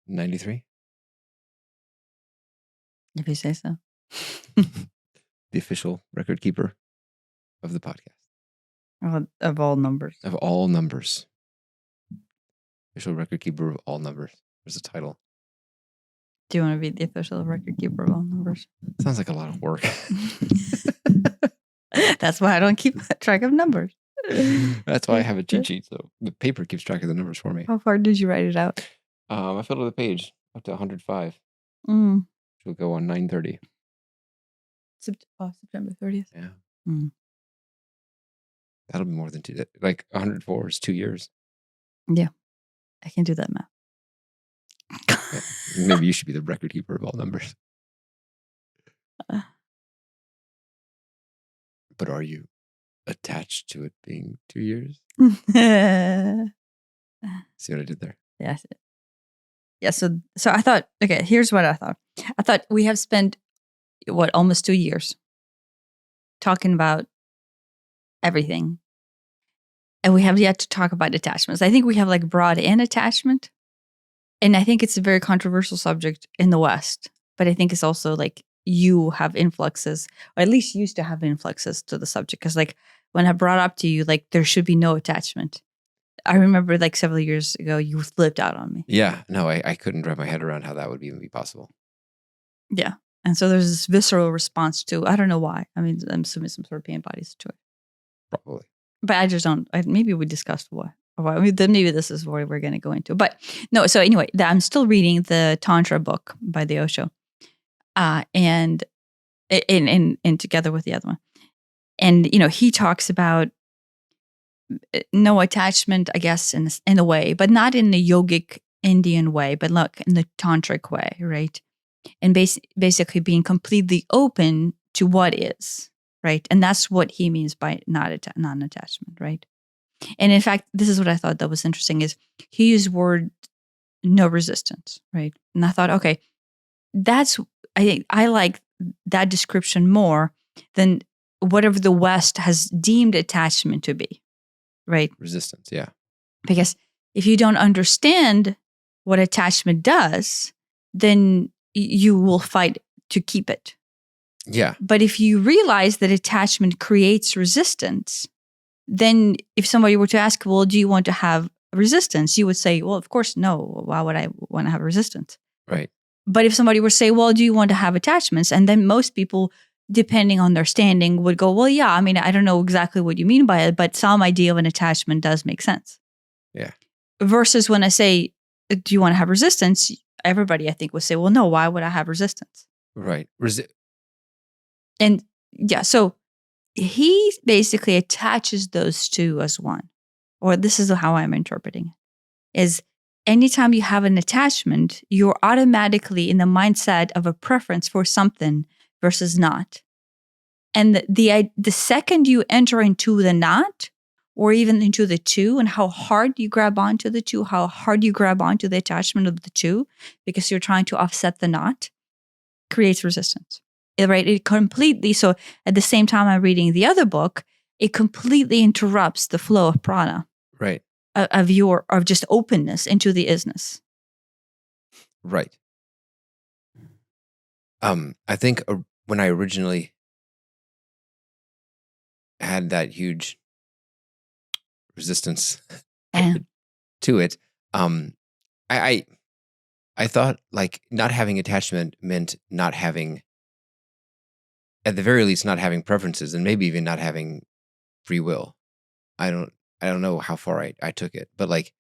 93. If you say so. The official record keeper of the podcast. Of all numbers. Of all numbers. Official record keeper of all numbers. There's a title. Do you want to be the official record keeper of all numbers? Sounds like a lot of work. That's why I don't keep track of numbers. That's why I have a cheat sheet. So the paper keeps track of the numbers for me. How far did you write it out? I filled out the page up to 105. Which will go on 9/30. September 30th. Yeah. That'll be more than 2. Like 104 is 2 years. Yeah. I can do that math. Yeah. Maybe you should be the record keeper of all numbers. But are you attached to it being 2 years? See what I did there? Yes. Yeah. So I thought, okay, here's what I thought. I thought we have spent, almost 2 years talking about everything. And we have yet to talk about attachments. I think we have like brought in attachment. And I think it's a very controversial subject in the West. But I think it's also like you have influxes, or at least used to have influxes to the subject. Because like when I brought up to you, like there should be no attachment. I remember like several years ago, you flipped out on me. Yeah. No, I couldn't wrap my head around how that would even be possible. Yeah. And so there's this visceral response to, I don't know why. I mean, I'm assuming some sort of pain bodies to it. Probably. But I just don't, maybe we discussed why. I mean, then maybe this is where we're going to go into. But no, so anyway, I'm still reading the Tantra book by the Osho. And together with the other one. And, he talks about no attachment, I guess, in a way, but not in the yogic Indian way, but look, in the tantric way, right? And basically being completely open to what is, right? And that's what he means by non-attachment, right? And in fact, this is what I thought that was interesting is he used word no resistance, right? And I thought, okay, I like that description more than whatever the West has deemed attachment to be, right? Resistance, yeah. Because if you don't understand what attachment does, then you will fight to keep it. Yeah. But if you realize that attachment creates resistance, then if somebody were to ask, well, do you want to have resistance? You would say, well, of course, no. Why would I want to have resistance? Right. But if somebody were to say, well, do you want to have attachments? And then most people, depending on their standing, would go, well, yeah, I mean, I don't know exactly what you mean by it, but some idea of an attachment does make sense. Yeah. Versus when I say, do you want to have resistance? Everybody, I think, would say, well, no, why would I have resistance? Right. And yeah, so he basically attaches those two as one, or this is how I'm interpreting it, is anytime you have an attachment, you're automatically in the mindset of a preference for something versus not. And the second you enter into the not, or even into the two, and how hard you grab onto the two, how hard you grab onto the attachment of the two, because you're trying to offset the not, creates resistance. Right? It completely, so at the same time I'm reading the other book, it completely interrupts the flow of prana. Right. Of just openness into the isness. Right. I think when I originally had that huge resistance to it, I thought like not having attachment meant not having, at the very least, not having preferences, and maybe even not having free will. I don't know how far I took it, but like,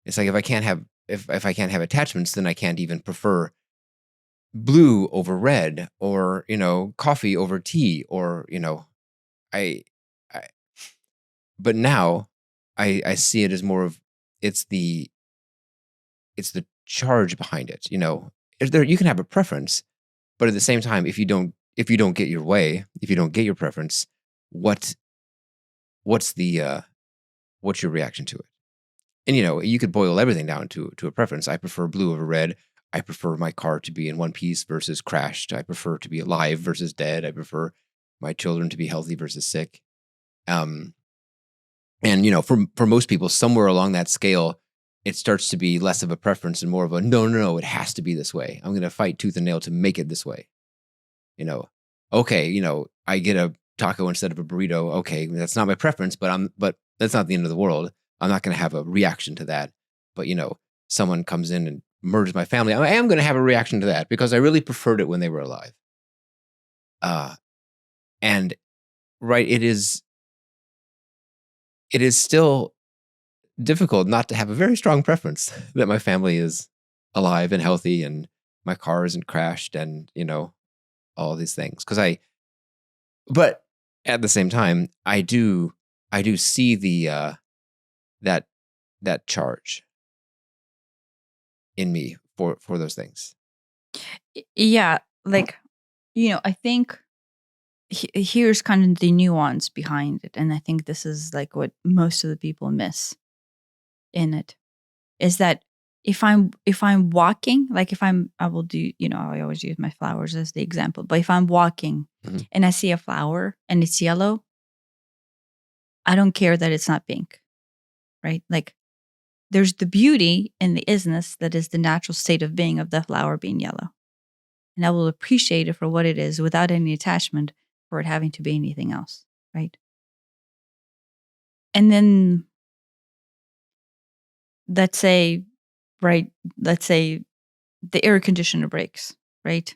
it's like if I can't have attachments, then I can't even prefer blue over red, or coffee over tea, or but now I see it as more of it's the charge behind it. You can have a preference, but at the same time, if you don't get your way, if you don't get your preference, what's your reaction to it? And you could boil everything down to a preference. I prefer blue over red. I prefer my car to be in one piece versus crashed. I prefer to be alive versus dead. I prefer my children to be healthy versus sick. And for most people, somewhere along that scale, it starts to be less of a preference and more of a no, it has to be this way. I'm going to fight tooth and nail to make it this way. Okay, I get a taco instead of a burrito. Okay, that's not my preference, but that's not the end of the world. I'm not going to have a reaction to that. But someone comes in and murders my family. I am going to have a reaction to that because I really preferred it when they were alive. And right, it is still difficult not to have a very strong preference that my family is alive and healthy and my car isn't crashed and all these things but at the same time I do see the that charge in me for those things. Yeah, like I think here's kind of the nuance behind it, and I think this is like what most of the people miss in it, is that if I'm walking, like I will do, I always use my flowers as the example, but if I'm walking Mhm. and I see a flower and it's yellow, I don't care that it's not pink, right? Like there's the beauty in the isness that is the natural state of being of the flower being yellow. And I will appreciate it for what it is without any attachment for it having to be anything else, right? And then let's say the air conditioner breaks, right?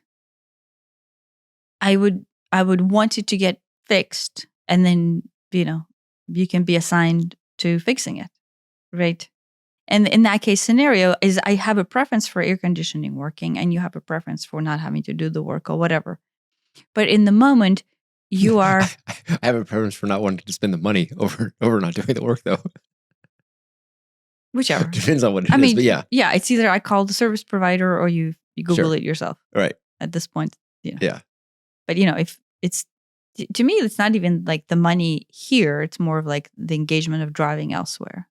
I would want it to get fixed, and then you can be assigned to fixing it, right? And in that case scenario is I have a preference for air conditioning working, and you have a preference for not having to do the work or whatever. But in the moment, you are. I have a preference for not wanting to spend the money over not doing the work, though. Whichever. Depends on what it is, but yeah. Yeah, it's either I call the service provider or you Google it yourself. Right. At this point, Yeah. But if it's, to me, it's not even like the money here. It's more of like the engagement of driving elsewhere,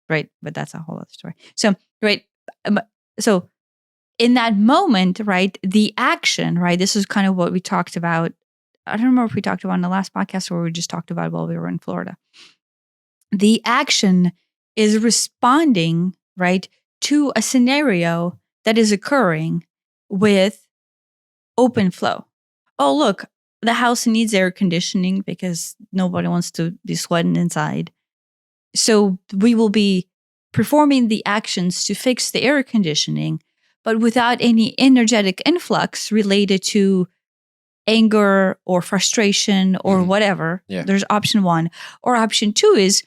right? But that's a whole other story. So, right. So in that moment, right, the action, right, this is kind of what we talked about. I don't remember if we talked about in the last podcast or we just talked about while we were in Florida. The action is responding, right, to a scenario that is occurring with open flow. Oh, look, the house needs air conditioning because nobody wants to be sweating inside. So we will be performing the actions to fix the air conditioning, but without any energetic influx related to anger or frustration or whatever. Yeah. There's option 1. Or option 2 is,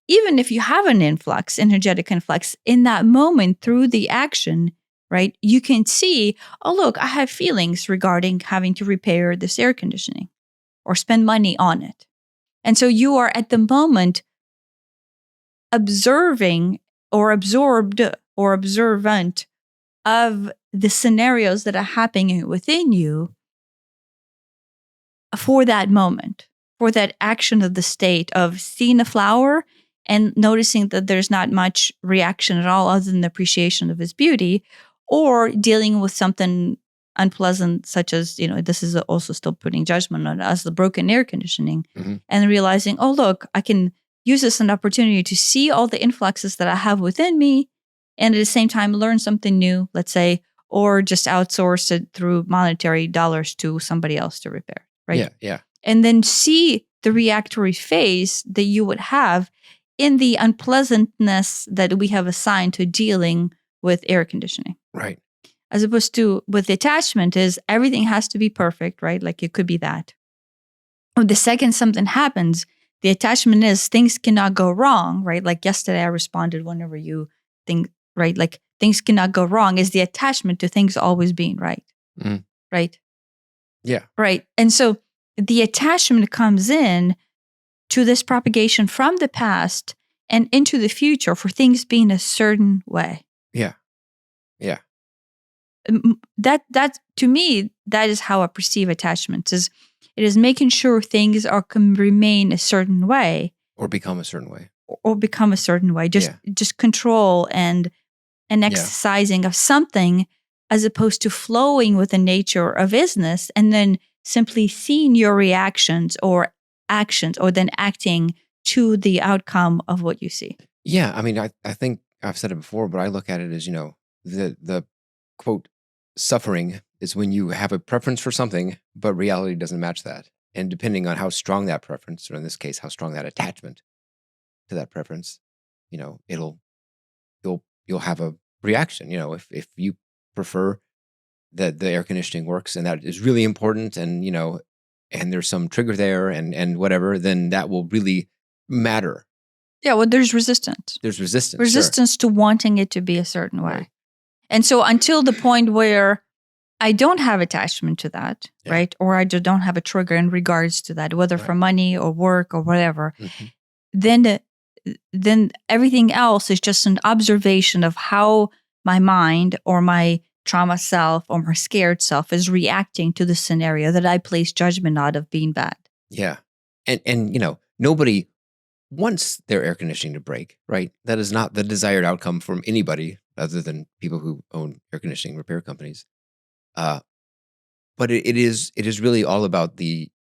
even if you have an influx, energetic influx, in that moment through the action, right, you can see, oh, look, I have feelings regarding having to repair this air conditioning or spend money on it. And so you are at the moment observing or absorbed or observant of the scenarios that are happening within you for that moment, for that action of the state of seeing a flower and noticing that there's not much reaction at all other than appreciation of its beauty, or dealing with something unpleasant, such as, this is also still putting judgment on us, the broken air conditioning, and realizing, oh, look, I can use this as an opportunity to see all the influxes that I have within me, and at the same time learn something new, let's say, or just outsource it through monetary dollars to somebody else to repair. Right? Yeah. And then see the reactory phase that you would have in the unpleasantness that we have assigned to dealing with air conditioning. Right. As opposed to with attachment is everything has to be perfect, right? Like it could be that. Or the second something happens, the attachment is things cannot go wrong, right? Like yesterday I responded whenever you think, right? Like things cannot go wrong is the attachment to things always being right. Right? Yeah. Right. And so the attachment comes in to this propagation from the past and into the future for things being a certain way. Yeah. Yeah. That to me, that is how I perceive attachment. It is making sure things can remain a certain way. Or become a certain way. Or become a certain way. Just control and exercising of something, as opposed to flowing with the nature of isness and then simply seeing your reactions or actions or then acting to the outcome of what you see. Yeah. I mean, I think I've said it before, but I look at it as, the quote, suffering is when you have a preference for something, but reality doesn't match that. And depending on how strong that preference, or in this case, how strong that attachment to that preference, you'll have a reaction. If you prefer that the air conditioning works and that is really important, and and there's some trigger there and whatever, then that will really matter. Yeah, well, there's resistance. There's resistance. Resistance to wanting it to be a certain way. Right. And so until the point where I don't have attachment to that, right? Or I don't have a trigger in regards to that, whether for money or work or whatever, then everything else is just an observation of how my mind or my trauma self or my scared self is reacting to the scenario that I place judgment on of being bad. Yeah. And nobody wants their air conditioning to break, right? That is not the desired outcome from anybody other than people who own air conditioning repair companies. But it is really all about the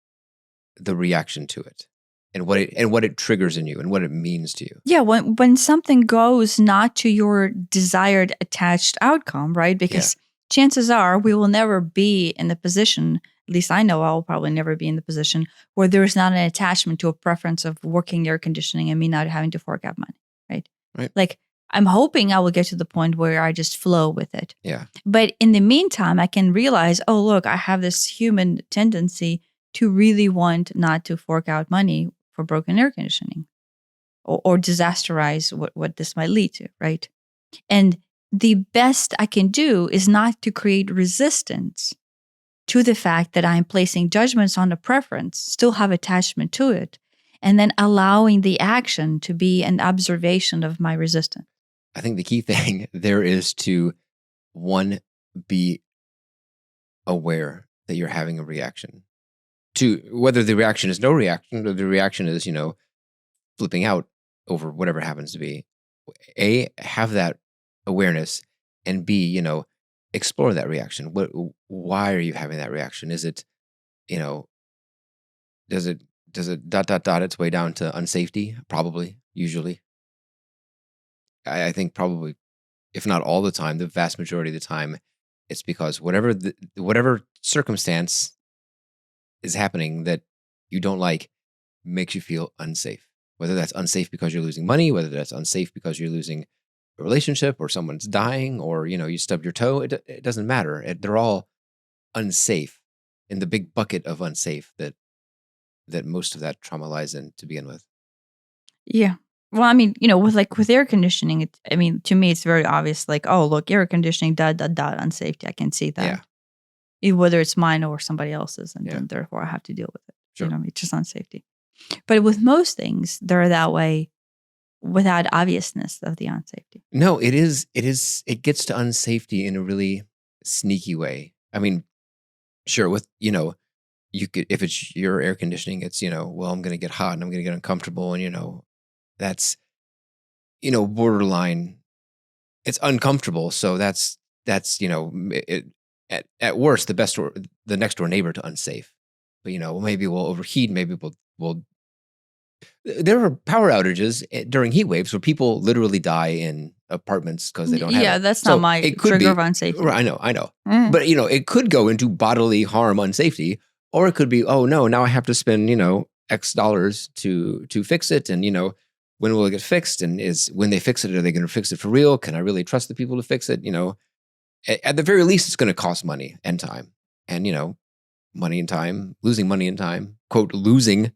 reaction to it and what it triggers in you and what it means to you. Yeah, when something goes not to your desired attached outcome, right? Because chances are we will never be in the position, at least I know I'll probably never be in the position where there is not an attachment to a preference of working air conditioning and me not having to fork out money, right? Right. Like, I'm hoping I will get to the point where I just flow with it. Yeah. But in the meantime, I can realize, oh, look, I have this human tendency to really want not to fork out money for broken air conditioning or disasterize what this might lead to, right? And the best I can do is not to create resistance to the fact that I'm placing judgments on the preference, still have attachment to it, and then allowing the action to be an observation of my resistance. I think the key thing there is to, one, be aware that you're having a reaction. To whether the reaction is no reaction or the reaction is, flipping out over whatever it happens to be. A, have that awareness, and B, explore that reaction. Why are you having that reaction? Is it, does it its way down to unsafety? Probably, usually. I think probably, if not all the time, the vast majority of the time, it's because whatever circumstance is happening that you don't like makes you feel unsafe. Whether that's unsafe because you're losing money, whether that's unsafe because you're losing a relationship or someone's dying, or you stubbed your toe, it doesn't matter. They're all unsafe in the big bucket of unsafe that most of that trauma lies in to begin with. Yeah. Well, I mean, with air conditioning, to me, it's very obvious. Like, oh, look, air conditioning, unsafety. I can see that. Yeah. Whether it's mine or somebody else's, and then therefore I have to deal with it. Sure. It's just unsafety. But with most things, they're that way without obviousness of the unsafety. No, it is. It gets to unsafety in a really sneaky way. I mean, sure, with you could, if it's your air conditioning, it's well, I'm going to get hot and I'm going to get uncomfortable, and that's borderline. It's uncomfortable, so that's it, at worst the next door neighbor to unsafe. But maybe we'll overheat, maybe we'll. There are power outages during heat waves where people literally die in apartments because they don't have it. Yeah, that's not my trigger of unsafety. Right, I know. But it could go into bodily harm, unsafety, or it could be, oh no, now I have to spend X dollars to fix it, and when will it get fixed? And when they fix it, are they going to fix it for real? Can I really trust the people to fix it? At the very least, it's going to cost money and time, and money and time, losing money and time. Quote, losing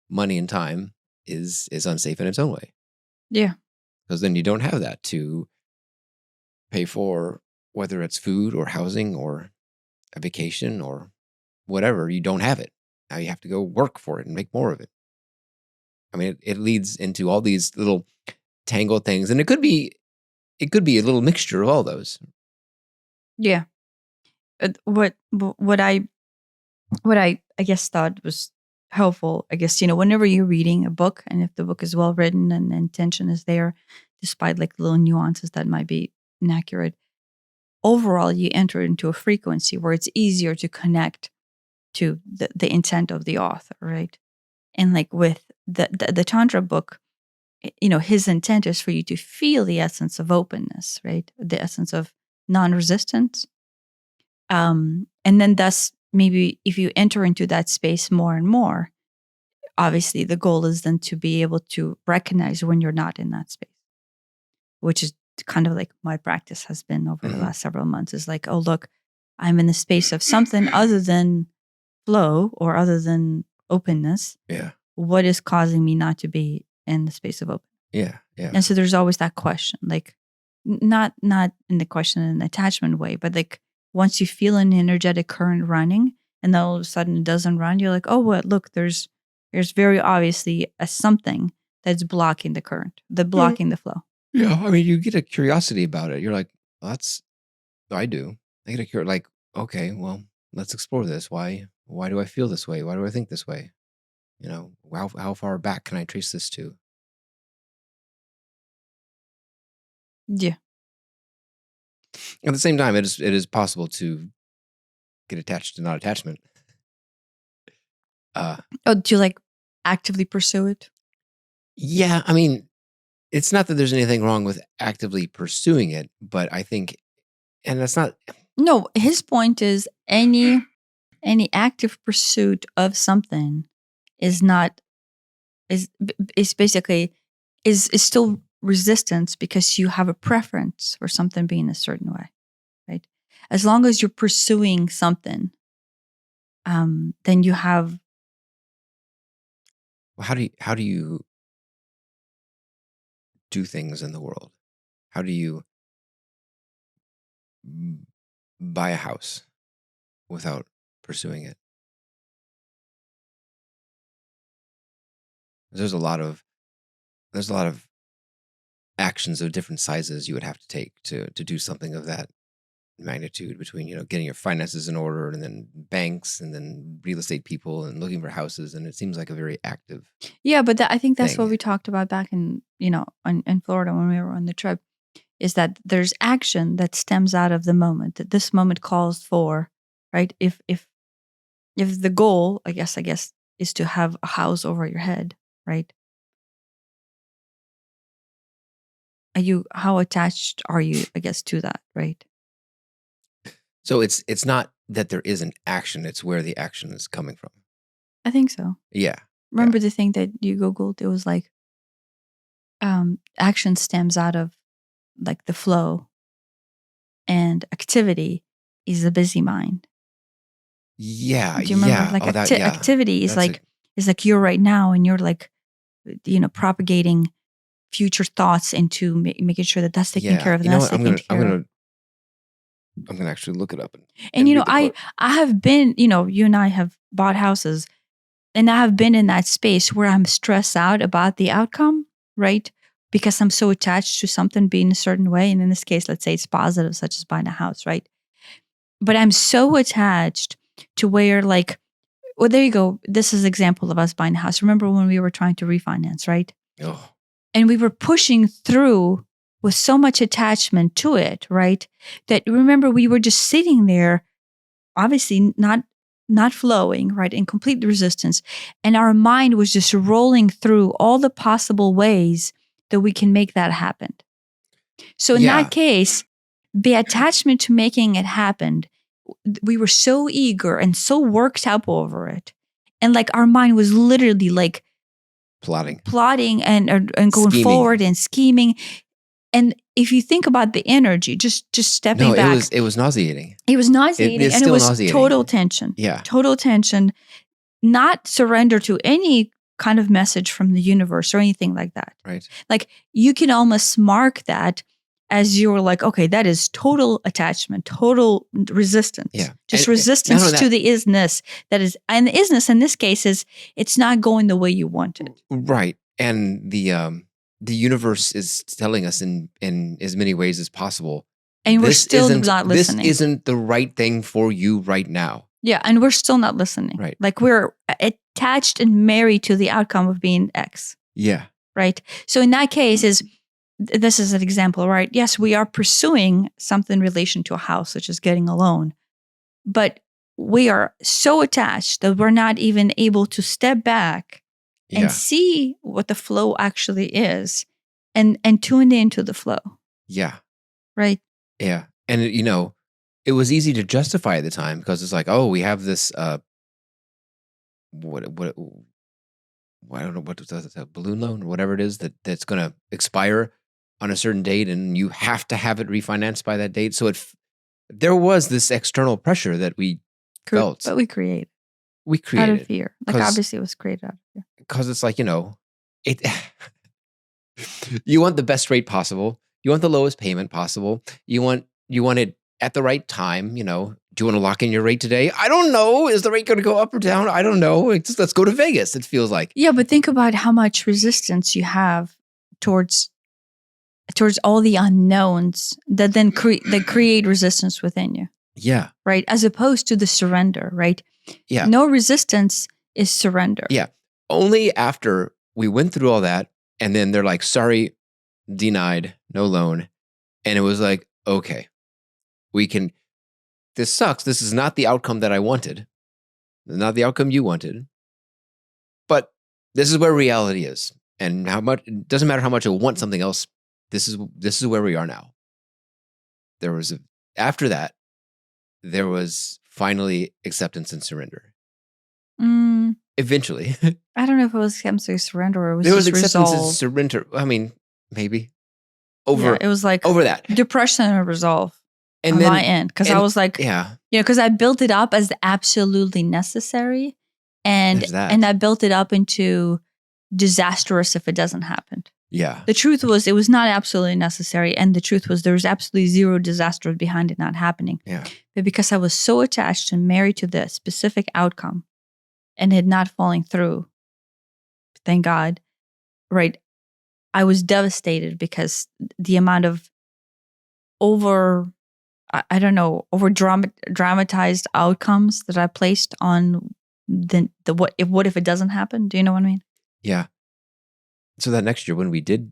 money and time is unsafe in its own way. Yeah. Because then you don't have that to pay for, whether it's food or housing or a vacation or whatever. You don't have it. Now you have to go work for it and make more of it. I mean, it leads into all these little tangled things, and it could be a little mixture of all those. Yeah. What I guess thought was helpful, I guess, whenever you're reading a book, and if the book is well written and the intention is there, despite like little nuances that might be inaccurate, overall you enter into a frequency where it's easier to connect to the intent of the author, right? And like with the Tantra book, his intent is for you to feel the essence of openness, right? The essence of non-resistance. And then thus, maybe if you enter into that space more and more, obviously the goal is then to be able to recognize when you're not in that space, which is kind of like my practice has been over the last several months, is like, oh, look, I'm in the space of something other than flow or other than openness. Yeah. What is causing me not to be in the space of open? Yeah. Yeah. And so there's always that question, like not in the question in an attachment way, but like once you feel an energetic current running and then all of a sudden it doesn't run, you're like, oh, well, look, there's very obviously a something that's blocking the current, blocking the flow. Yeah. I mean, you get a curiosity about it. You're like, well, I do. I get a curiosity, like, okay, well, let's explore this. Why do I feel this way? Why do I think this way? How far back can I trace this to? Yeah. At the same time, it is possible to get attached to not attachment. Do you like actively pursue it? Yeah, I mean, it's not that there's anything wrong with actively pursuing it, but I think, and that's not. No, his point is any active pursuit of something is basically still resistance because you have a preference for something being a certain way, right? As long as you're pursuing something, then you have. Well, how do you do things in the world? How do you buy a house without pursuing it? There's a lot of actions of different sizes you would have to take to do something of that magnitude, between getting your finances in order, and then banks, and then real estate people, and looking for houses, and it seems like a very active. Yeah, but I think that's thing. what we talked about back in in Florida when we were on the trip, is that there's action that stems out of the moment, that this moment calls for, right? If the goal, I guess, is to have a house over your head, right? How attached are you, I guess, to that, right? So it's not that there isn't action, it's where the action is coming from. I think so. Yeah. Remember the thing that you Googled? It was like, action stems out of like the flow, and activity is the busy mind. Yeah. Do you remember? Yeah. Like activity is That's like you're right now, and you're like, propagating future thoughts into making sure that that's taken care of. You know That's what? taken I'm gonna actually look it up. And read the quote. I have been, you and I have bought houses, and I have been in that space where I'm stressed out about the outcome, right? Because I'm so attached to something being a certain way. And in this case, let's say it's positive, such as buying a house, right? But I'm so attached to where, like, well, there you go. This is an example of us buying a house. Remember when we were trying to refinance, right? Oh. And we were pushing through with so much attachment to it, right? That, remember, we were just sitting there, obviously not flowing, right? In complete resistance. And our mind was just rolling through all the possible ways that we can make that happen. So in that case, the attachment to making it happen, we were so eager and so worked up over it. And like our mind was literally like plotting and going scheming forward and scheming. And if you think about the energy, just stepping back. It was nauseating. It was nauseating, and it was nauseating. Total tension. Yeah. Total tension, not surrender to any kind of message from the universe or anything like that. Right. Like you can almost mark that as you're like, okay, that is total attachment, total resistance. Yeah. Just resistance to the isness that is, and the isness in this case is it's not going the way you want it. Right. And the universe is telling us in as many ways as possible. And we're still not listening. This isn't the right thing for you right now. Yeah. And we're still not listening. Right. Like we're attached and married to the outcome of being X. Yeah. Right. So in that case this is an example, right? Yes, we are pursuing something in relation to a house, such as getting a loan. But we are so attached that we're not even able to step back and Yeah. see what the flow actually is and tune into the flow, Yeah. right? Yeah. And it was easy to justify at the time because it's like, oh, we have this what I don't know what was a balloon loan or whatever it is that's going to expire on a certain date, and you have to have it refinanced by that date. So there was this external pressure that we felt. But we create We out of created fear. Like obviously it was created out of fear. because it's like it. You want the best rate possible. You want the lowest payment possible. You want it at the right time. Do you want to lock in your rate today? I don't know. Is the rate going to go up or down? I don't know. Let's go to Vegas. It feels like. Yeah, but think about how much resistance you have towards all the unknowns that then create resistance within you. Yeah. Right. As opposed to the surrender. Right. Yeah. No resistance is surrender. Yeah. Only after we went through all that, and then they're like, sorry, denied, no loan. And it was like, okay, this sucks. This is not the outcome that I wanted. Not the outcome you wanted. But this is where reality is. And it doesn't matter how much I want something else. This is where we are now. After that, there was finally acceptance and surrender. Eventually. I don't know if it was acceptance or surrender or it was there was just acceptance resolve. and surrender. I mean, maybe. It was like over that. Depression and resolve and on then, my end. Because I was like, yeah. Because I built it up as absolutely necessary. And I built it up into disastrous if it doesn't happen. Yeah. The truth was it was not absolutely necessary. And the truth was there was absolutely zero disaster behind it not happening. Yeah. But because I was so attached and married to the specific outcome and had not falling through, thank God, right? I was devastated because the amount of dramatized outcomes that I placed on the what if it doesn't happen? Do you know what I mean? Yeah. So that next year when we did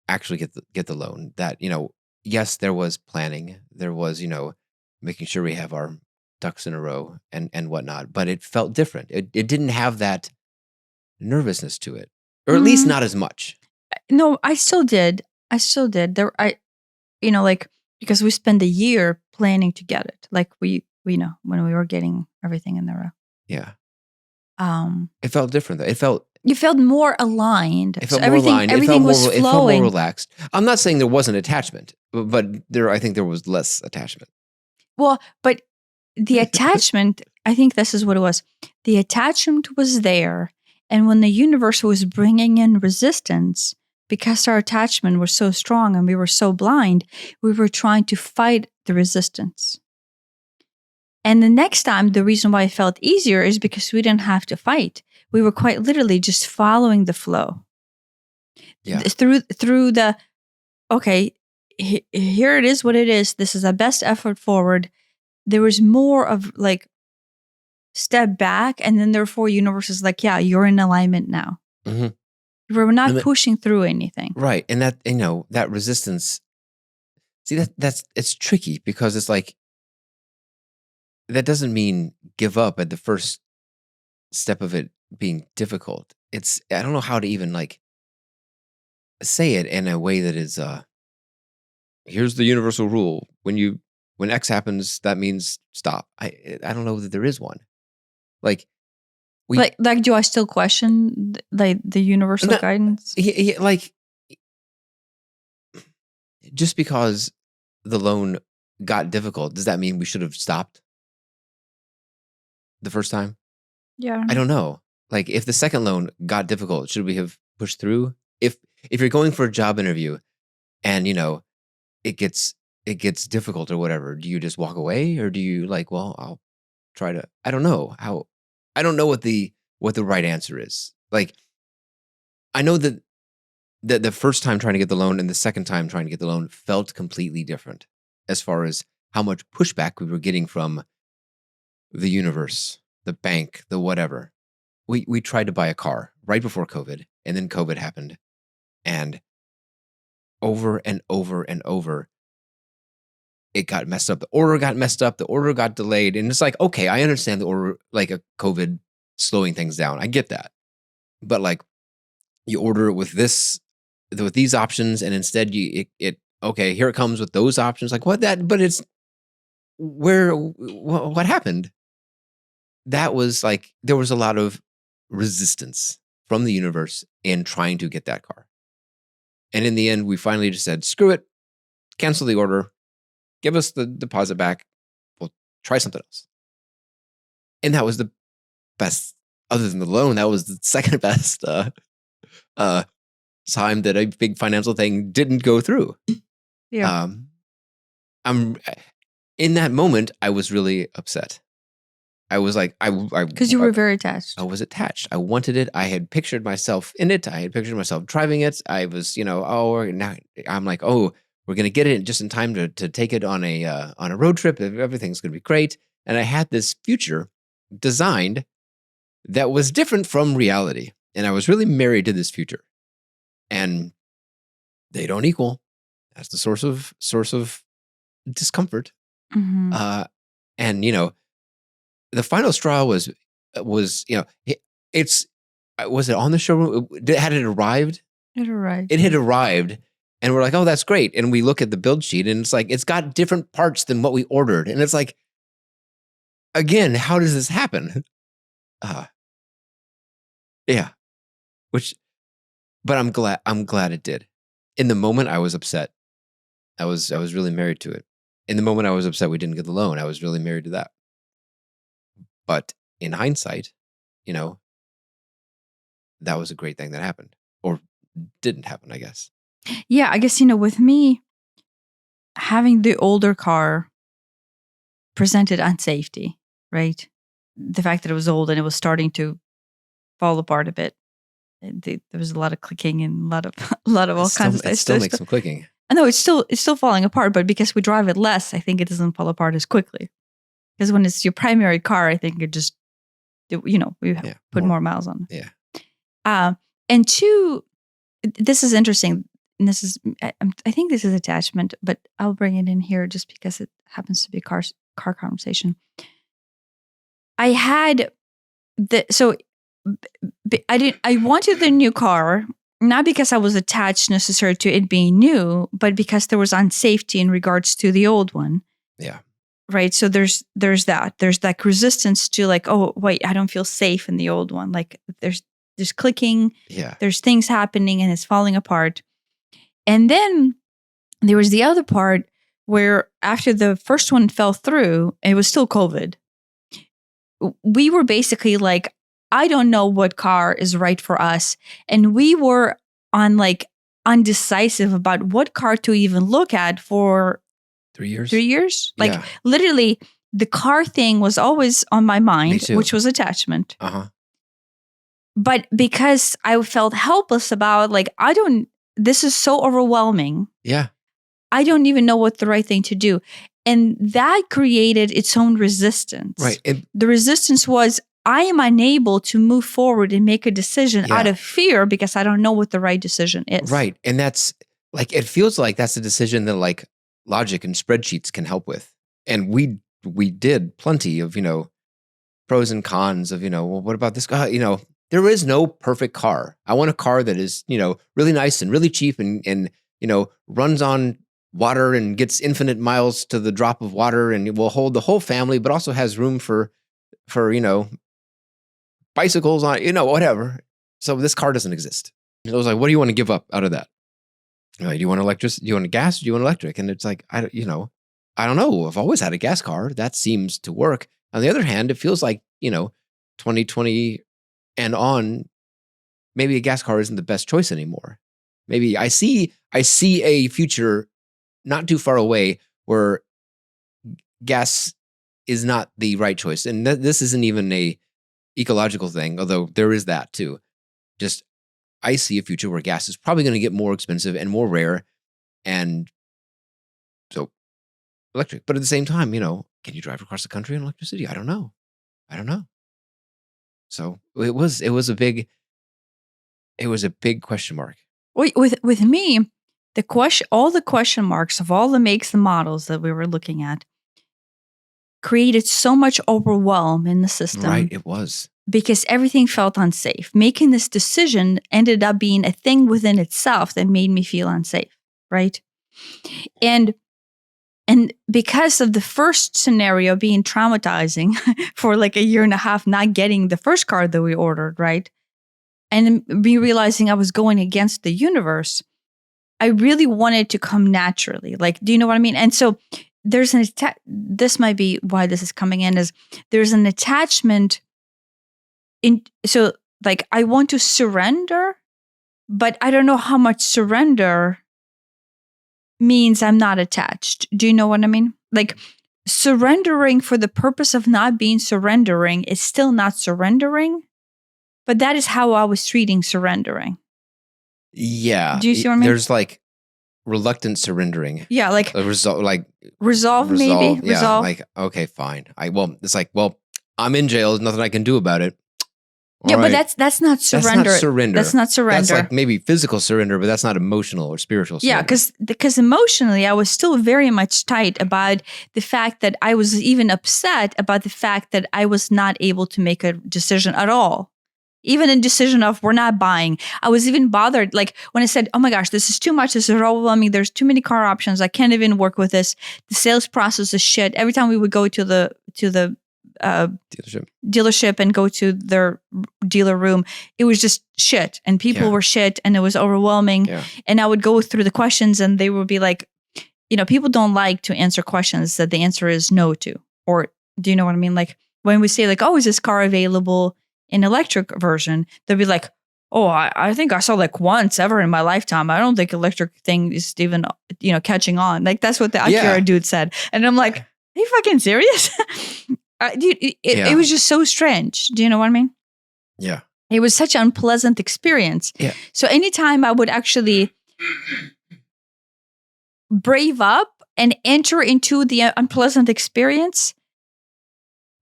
actually get the loan, that, yes, there was planning. There was, making sure we have our ducks in a row and whatnot, but it felt different. It didn't have that nervousness to it, or at least not as much. No, I still did. Because we spent a year planning to get it. Like we when we were getting everything in the row. Yeah. It felt different though. You felt more aligned. It felt more aligned. Everything was flowing. It felt more relaxed. I'm not saying there wasn't attachment, but I think there was less attachment. Well, but the attachment, I think this is what it was. The attachment was there. And when the universe was bringing in resistance, because our attachment was so strong and we were so blind, we were trying to fight the resistance. And the next time, the reason why it felt easier is because we didn't have to fight. We were quite literally just following the flow. Yeah. Through the, okay, here it is what it is. This is our best effort forward. There was more of like step back, and then therefore universe is like, yeah, you're in alignment now. Mm-hmm. We're not pushing through anything. Right. And that, that resistance, see, it's tricky because it's like, that doesn't mean give up at the first step of it being difficult. I don't know how to even like say it in a way that is, here's the universal rule. When X happens, that means stop. I don't know that there is one. Like, do I still question the universal guidance? Yeah, like, just because the loan got difficult, does that mean we should have stopped the first time? Yeah. I don't know. Like, if the second loan got difficult, should we have pushed through? If you're going for a job interview and, it gets difficult or whatever, do you just walk away, or do you like, well, I'll try to, I don't know what the right answer is. Like, I know that the first time trying to get the loan and the second time trying to get the loan felt completely different as far as how much pushback we were getting from the universe, the bank, the whatever. We tried to buy a car right before COVID, and then COVID happened. And over and over and over, it got messed up. The order got messed up. The order got delayed. And it's like, okay, I understand the order, like a COVID slowing things down. I get that. but like you order it with these options, and instead okay, here it comes with those options. Like what that? But it's what happened? That was like there was a lot of resistance from the universe in trying to get that car. And in the end, we finally just said, screw it, cancel the order, give us the deposit back. We'll try something else. And that was the best, other than the loan, that was the second best time that a big financial thing didn't go through. Yeah. I'm in that moment, I was really upset. I was like, because you were very attached. I was attached. I wanted it. I had pictured myself in it. I had pictured myself driving it. I was, now I'm like, oh, we're gonna get it just in time to take it on a road trip. Everything's gonna be great. And I had this future designed that was different from reality, and I was really married to this future. And they don't equal. That's the source of discomfort. Mm-hmm. And the final straw was it's was it on the showroom? Had it arrived? It arrived. It had arrived, and we're like, oh, that's great. And we look at the build sheet, and it's like it's got different parts than what we ordered, and it's like, again, how does this happen? Yeah, but I'm glad it did. In the moment, I was upset. I was really married to it. In the moment, I was upset we didn't get the loan. I was really married to that. But in hindsight, that was a great thing that happened, or didn't happen, I guess. Yeah, I guess, with me, having the older car presented unsafety, right? The fact that it was old and it was starting to fall apart a bit. There was a lot of clicking and a lot of all kinds of stuff. It still makes some clicking. I know it's still falling apart, but because we drive it less, I think it doesn't fall apart as quickly. Because when it's your primary car, I think it just, we put more miles on it. Yeah. And two, this is interesting. And this is, I think this is attachment, but I'll bring it in here just because it happens to be car conversation. I had I wanted the new car, not because I was attached necessarily to it being new, but because there was unsafety in regards to the old one. Yeah. Right. So there's that. There's like resistance to like, oh, wait, I don't feel safe in the old one. Like there's clicking. Yeah. There's things happening and it's falling apart. And then there was the other part where after the first one fell through, it was still COVID. We were basically like, I don't know what car is right for us. And we were on like undecisive about what car to even look at for 3 years. 3 years? Like literally the car thing was always on my mind, which was attachment. Uh-huh. But because I felt helpless about like, this is so overwhelming. Yeah. I don't even know what the right thing to do. And that created its own resistance. Right. The resistance was, I am unable to move forward and make a decision out of fear because I don't know what the right decision is. Right. And that's like, it feels like that's a decision that like logic and spreadsheets can help with. And we did plenty of, pros and cons of, well, what about this guy? There is no perfect car. I want a car that is, really nice and really cheap and runs on water and gets infinite miles to the drop of water and it will hold the whole family, but also has room for bicycles on, whatever. So this car doesn't exist. And I was like, what do you want to give up out of that? Do you want electricity? Do you want gas? Do you want electric? And it's like, I don't know. I've always had a gas car. That seems to work. On the other hand, it feels like, 2020 and on, maybe a gas car isn't the best choice anymore. Maybe I see a future not too far away where gas is not the right choice. And this isn't even a ecological thing, although there is that too. Just, I see a future where gas is probably going to get more expensive and more rare. And so electric, but at the same time, can you drive across the country on electricity? I don't know. So it was a big question mark. With me, all the question marks of all the makes and models that we were looking at created so much overwhelm in the system. Right, it was. because everything felt unsafe. Making this decision ended up being a thing within itself that made me feel unsafe, right? And because of the first scenario being traumatizing for like a year and a half, not getting the first car that we ordered, right? And me realizing I was going against the universe, I really wanted to come naturally. Like, do you know what I mean? And so there's this might be why this is coming in, is there's an attachment so like I want to surrender, but I don't know how much surrender means I'm not attached. Do you know what I mean? Like surrendering for the purpose of not being surrendering is still not surrendering, but that is how I was treating surrendering. Yeah. Do you see what I mean? There's like reluctant surrendering. Yeah, like resolve maybe. Yeah, Resolve. like, okay, fine. It's like, well, I'm in jail. There's nothing I can do about it. All right. But that's not surrender. That's not surrender. That's not surrender. That's like maybe physical surrender, but that's not emotional or spiritual surrender. Yeah, because emotionally, I was still very much tight about the fact that I was even upset about the fact that I was not able to make a decision at all. Even a decision of we're not buying. I was even bothered, like when I said, oh my gosh, this is too much. This is overwhelming. There's too many car options. I can't even work with this. The sales process is shit. Every time we would go to the dealership and go to their dealer room, it was just shit. And people were shit and it was overwhelming. Yeah. And I would go through the questions and they would be like, people don't like to answer questions that the answer is no to. Or do you know what I mean? Like when we say like, oh, is this car available in electric version? They'll be like, oh, I think I saw like once ever in my lifetime. I don't think electric thing is even, catching on. Like that's what the Acura dude said. And I'm like, are you fucking serious? Dude, it was just so strange. Do you know what I mean? Yeah. It was such an unpleasant experience. Yeah. So anytime I would actually brave up and enter into the unpleasant experience,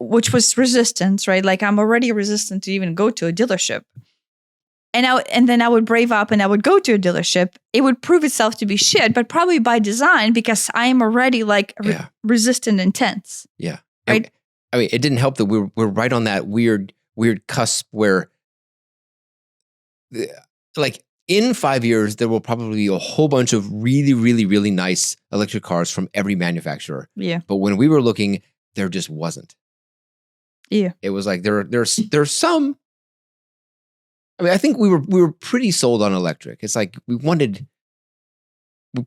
which was resistance, right? Like I'm already resistant to even go to a dealership. And then I would brave up and I would go to a dealership. It would prove itself to be shit, but probably by design because I am already like resistant and tense. Yeah. Right. I mean, it didn't help that we're right on that weird cusp where, like, in 5 years, there will probably be a whole bunch of really, really, really nice electric cars from every manufacturer. Yeah. But when we were looking, there just wasn't. Yeah. It was like there's some. I mean, I think we were pretty sold on electric. It's like we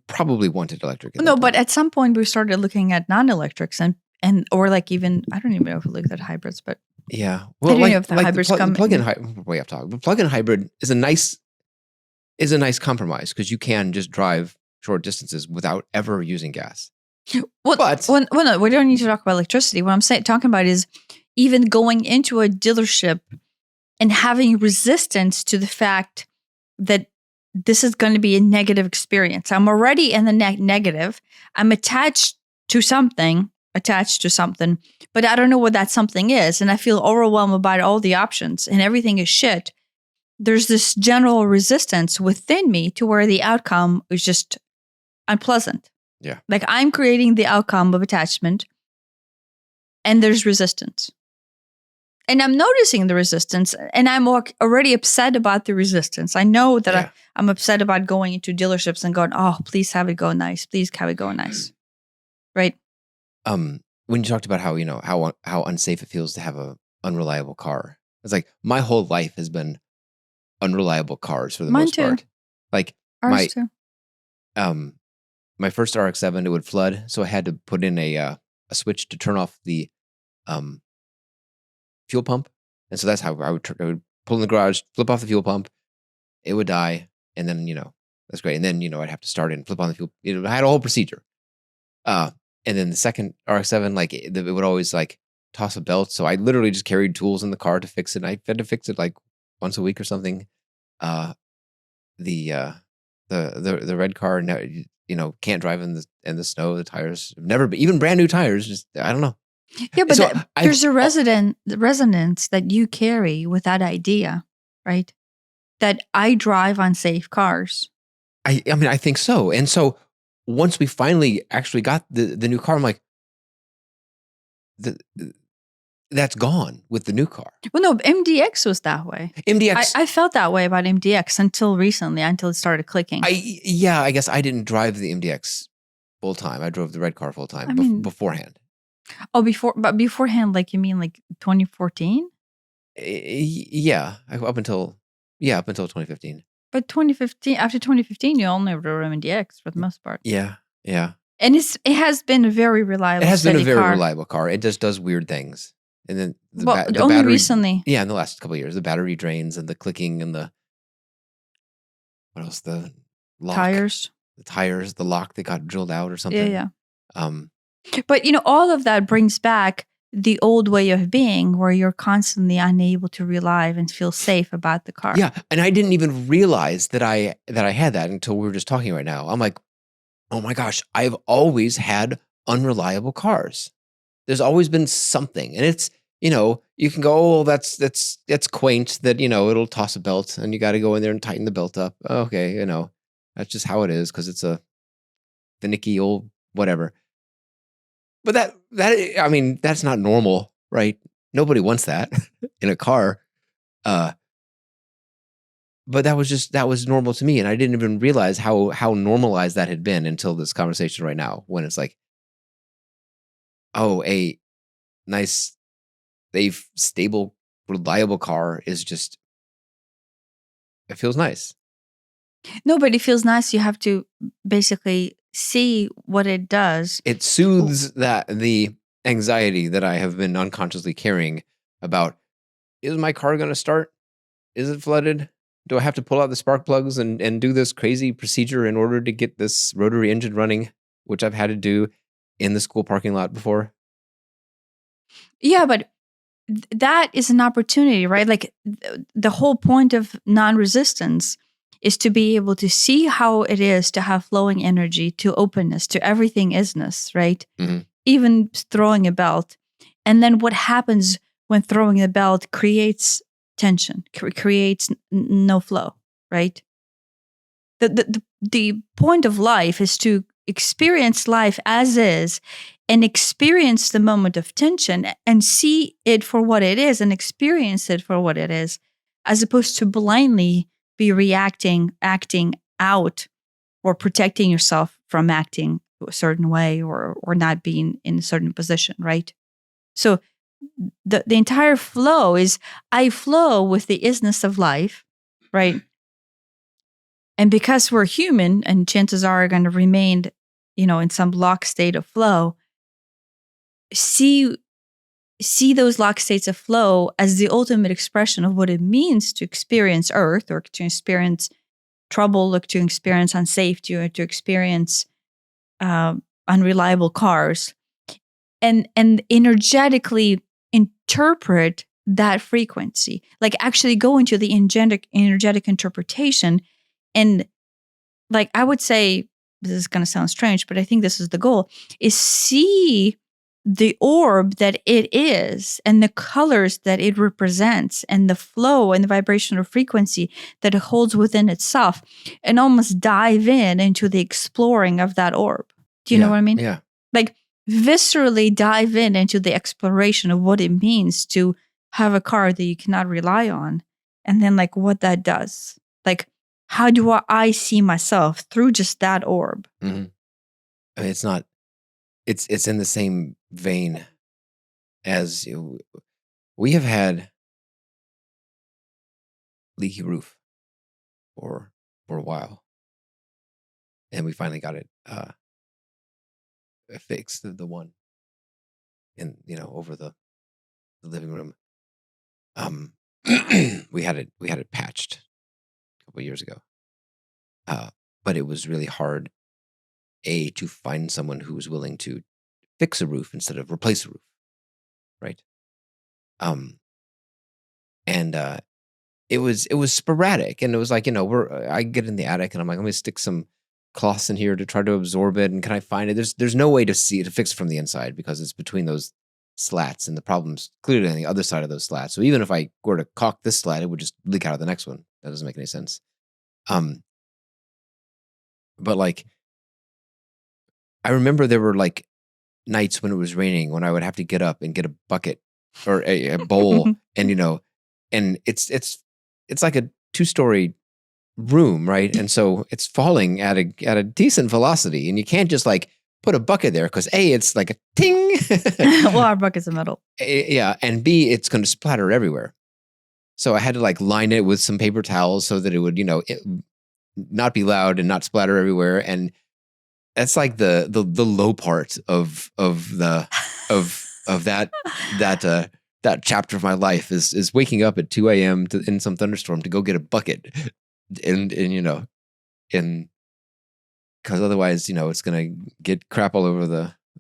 probably wanted electric. No, but at some point we started looking at non-electrics and or like even, I don't even know if we looked at hybrids, but yeah. Well, I don't know if the hybrids come. Way off topic. The plug-in hybrid is a nice compromise because you can just drive short distances without ever using gas. Well, no, we don't need to talk about electricity. What I'm talking about is even going into a dealership and having resistance to the fact that this is going to be a negative experience. I'm already in the negative. I'm attached to something, but I don't know what that something is. And I feel overwhelmed about all the options and everything is shit. There's this general resistance within me to where the outcome is just unpleasant. Yeah. Like I'm creating the outcome of attachment and there's resistance. And I'm noticing the resistance and I'm already upset about the resistance. I know that I'm upset about going into dealerships and going, oh, please have it go nice. Please have it go nice. Right. When you talked about how unsafe it feels to have a unreliable car, it's like my whole life has been unreliable cars for the most part. Like ours too. My first RX-7, it would flood, so I had to put in a switch to turn off the fuel pump, and so that's how I would pull in the garage, flip off the fuel pump, it would die, and then that's great, and then I'd have to start it and flip on the fuel. I had a whole procedure. And then the second RX-7, like it would always like toss a belt. So I literally just carried tools in the car to fix it. And I had to fix it like once a week or something. The red car now, can't drive in the snow. The tires have never been, even brand new tires. Just I don't know. Yeah, but so there's a resonance that you carry with that idea, right? That I drive unsafe cars. I mean, I think so. And so once we finally actually got the new car, I'm like, that's gone with the new car. Well, no, MDX was that way. MDX. I felt that way about MDX until recently, until it started clicking. I guess I didn't drive the MDX full time. I drove the red car full time beforehand. Oh, beforehand, like you mean like 2014? Yeah, up until 2015. But 2015, after 2015, you only drove MDX for the most part. Yeah. And it has been a very reliable. It has been a very car. reliable car. It just does weird things, and then the only battery, recently. Yeah, in the last couple of years, the battery drains and the clicking and the what else? The lock, tires, the lock that got drilled out or something. Yeah. But all of that brings back the old way of being, where you're constantly unable to rely and feel safe about the car. Yeah, and I didn't even realize that I had that until we were just talking right now. I'm like, oh my gosh, I've always had unreliable cars. There's always been something, and it's you can go, oh, that's quaint that it'll toss a belt and you got to go in there and tighten the belt up. Okay, that's just how it is because it's a finicky old whatever. But that's not normal, right? Nobody wants that in a car. But that was normal to me, and I didn't even realize how normalized that had been until this conversation right now, when it's like, oh, a nice, safe, stable, reliable car is just, it feels nice. No, but it feels nice. You have to basically see what it does. It soothes the anxiety that I have been unconsciously carrying about, is my car going to start? Is it flooded? Do I have to pull out the spark plugs and do this crazy procedure in order to get this rotary engine running, which I've had to do in the school parking lot before? Yeah, but that is an opportunity, right? Like the whole point of non-resistance is to be able to see how it is to have flowing energy, to openness, to everything isness, right? Mm-hmm. Even throwing a belt. And then what happens when throwing the belt creates tension, creates no flow, right? The point of life is to experience life as is and experience the moment of tension and see it for what it is and experience it for what it is, as opposed to blindly be acting out or protecting yourself from acting a certain way or not being in a certain position, right? So the entire flow is, I flow with the isness of life, right? And because we're human and chances are going to remain, in some lock state of flow, see those lock states of flow as the ultimate expression of what it means to experience earth, or to experience trouble, or to experience unsafety, or to experience unreliable cars, and energetically interpret that frequency, like actually go into the energetic interpretation. And like, I would say, this is going to sound strange, but I think this is the goal, is see the orb that it is and the colors that it represents and the flow and the vibrational frequency that it holds within itself, and almost dive into the exploring of that orb. Do you know what I mean? Yeah. Like viscerally dive into the exploration of what it means to have a car that you cannot rely on. And then like what that does. Like, how do I see myself through just that orb? Mm-hmm. I mean, it's in the same vein as we have had leaky roof for a while, and we finally got it fixed. The one in over the living room. We had it patched a couple years ago, but it was really hard to find someone who was willing to fix a roof instead of replace a roof, right? And it was sporadic, and it was like, I get in the attic and I'm like, let me stick some cloths in here to try to absorb it, and can I find it? There's no way to fix it from the inside because it's between those slats, and the problem's clearly on the other side of those slats. So even if I were to caulk this slat, it would just leak out of the next one. That doesn't make any sense. But like, I remember there were like nights when it was raining when I would have to get up and get a bucket or a bowl, and and it's like a 2-story room, right? And so it's falling at a decent velocity, and you can't just like put a bucket there because A, it's like a ting. Well, our bucket's of metal. Yeah, and B, it's going to splatter everywhere. So I had to like line it with some paper towels so that it would, not be loud and not splatter everywhere. And that's like the low part of that chapter of my life is waking up at 2 a.m. in some thunderstorm to go get a bucket, and because otherwise, it's gonna get crap all over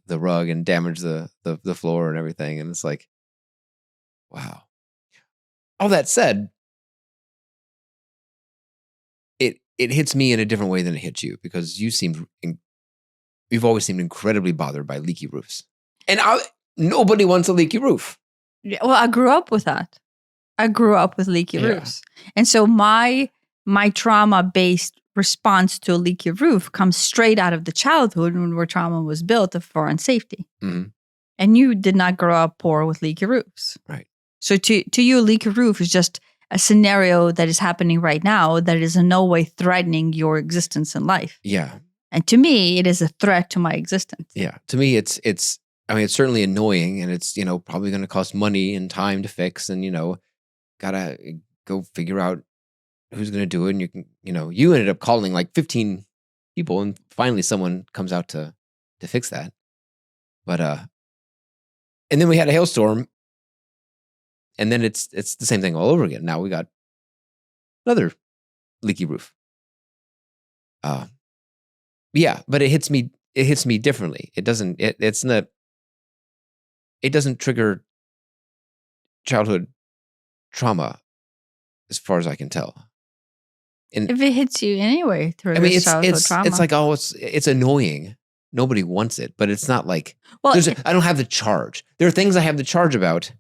the rug and damage the floor and everything. And it's like, wow. All that said, it hits me in a different way than it hits you, because you've always seemed incredibly bothered by leaky roofs, and nobody wants a leaky roof. Yeah, well, I grew up with that. I grew up with leaky roofs, and so my trauma-based response to a leaky roof comes straight out of the childhood where trauma was built for unsafety. Mm-hmm. And you did not grow up poor with leaky roofs, right? So to you, a leaky roof is just a scenario that is happening right now that is in no way threatening your existence in life. Yeah. And to me, it is a threat to my existence. Yeah. To me, it's certainly annoying, and it's, probably going to cost money and time to fix, and, gotta go figure out who's going to do it. And you can, you ended up calling like 15 people, and finally someone comes out to fix that. But, and then we had a hailstorm, and then it's the same thing all over again. Now we got another leaky roof. Yeah, but it hits me differently. It doesn't trigger childhood trauma, as far as I can tell. And if it hits you anyway through childhood trauma, it's like, oh, it's annoying. Nobody wants it, but it's not like, well, I don't have the charge. There are things I have the charge about,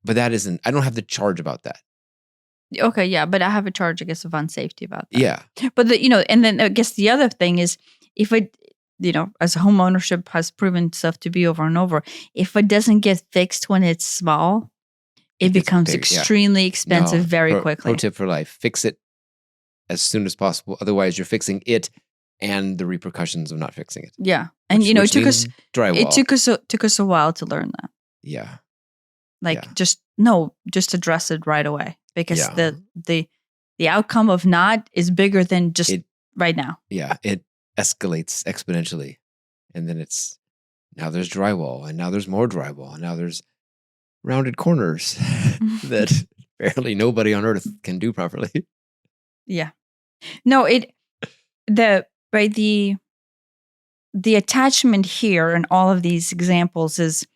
but I don't have the charge about that. Okay, yeah, but I have a charge, I guess, of unsafety about that. Yeah. But and then I guess the other thing is, if it, as home ownership has proven itself to be over and over, if it doesn't get fixed when it's small, it becomes extremely expensive very quickly. Pro tip for life: fix it as soon as possible. Otherwise, you're fixing it and the repercussions of not fixing it. Yeah, and it took us drywall. It took us a while to learn that. Yeah. Just address it right away, because the outcome of not is bigger than just right now. Yeah, it escalates exponentially, and then now there's drywall, and now there's more drywall, and now there's rounded corners that barely nobody on earth can do properly. Yeah, no, the attachment here in all of these examples is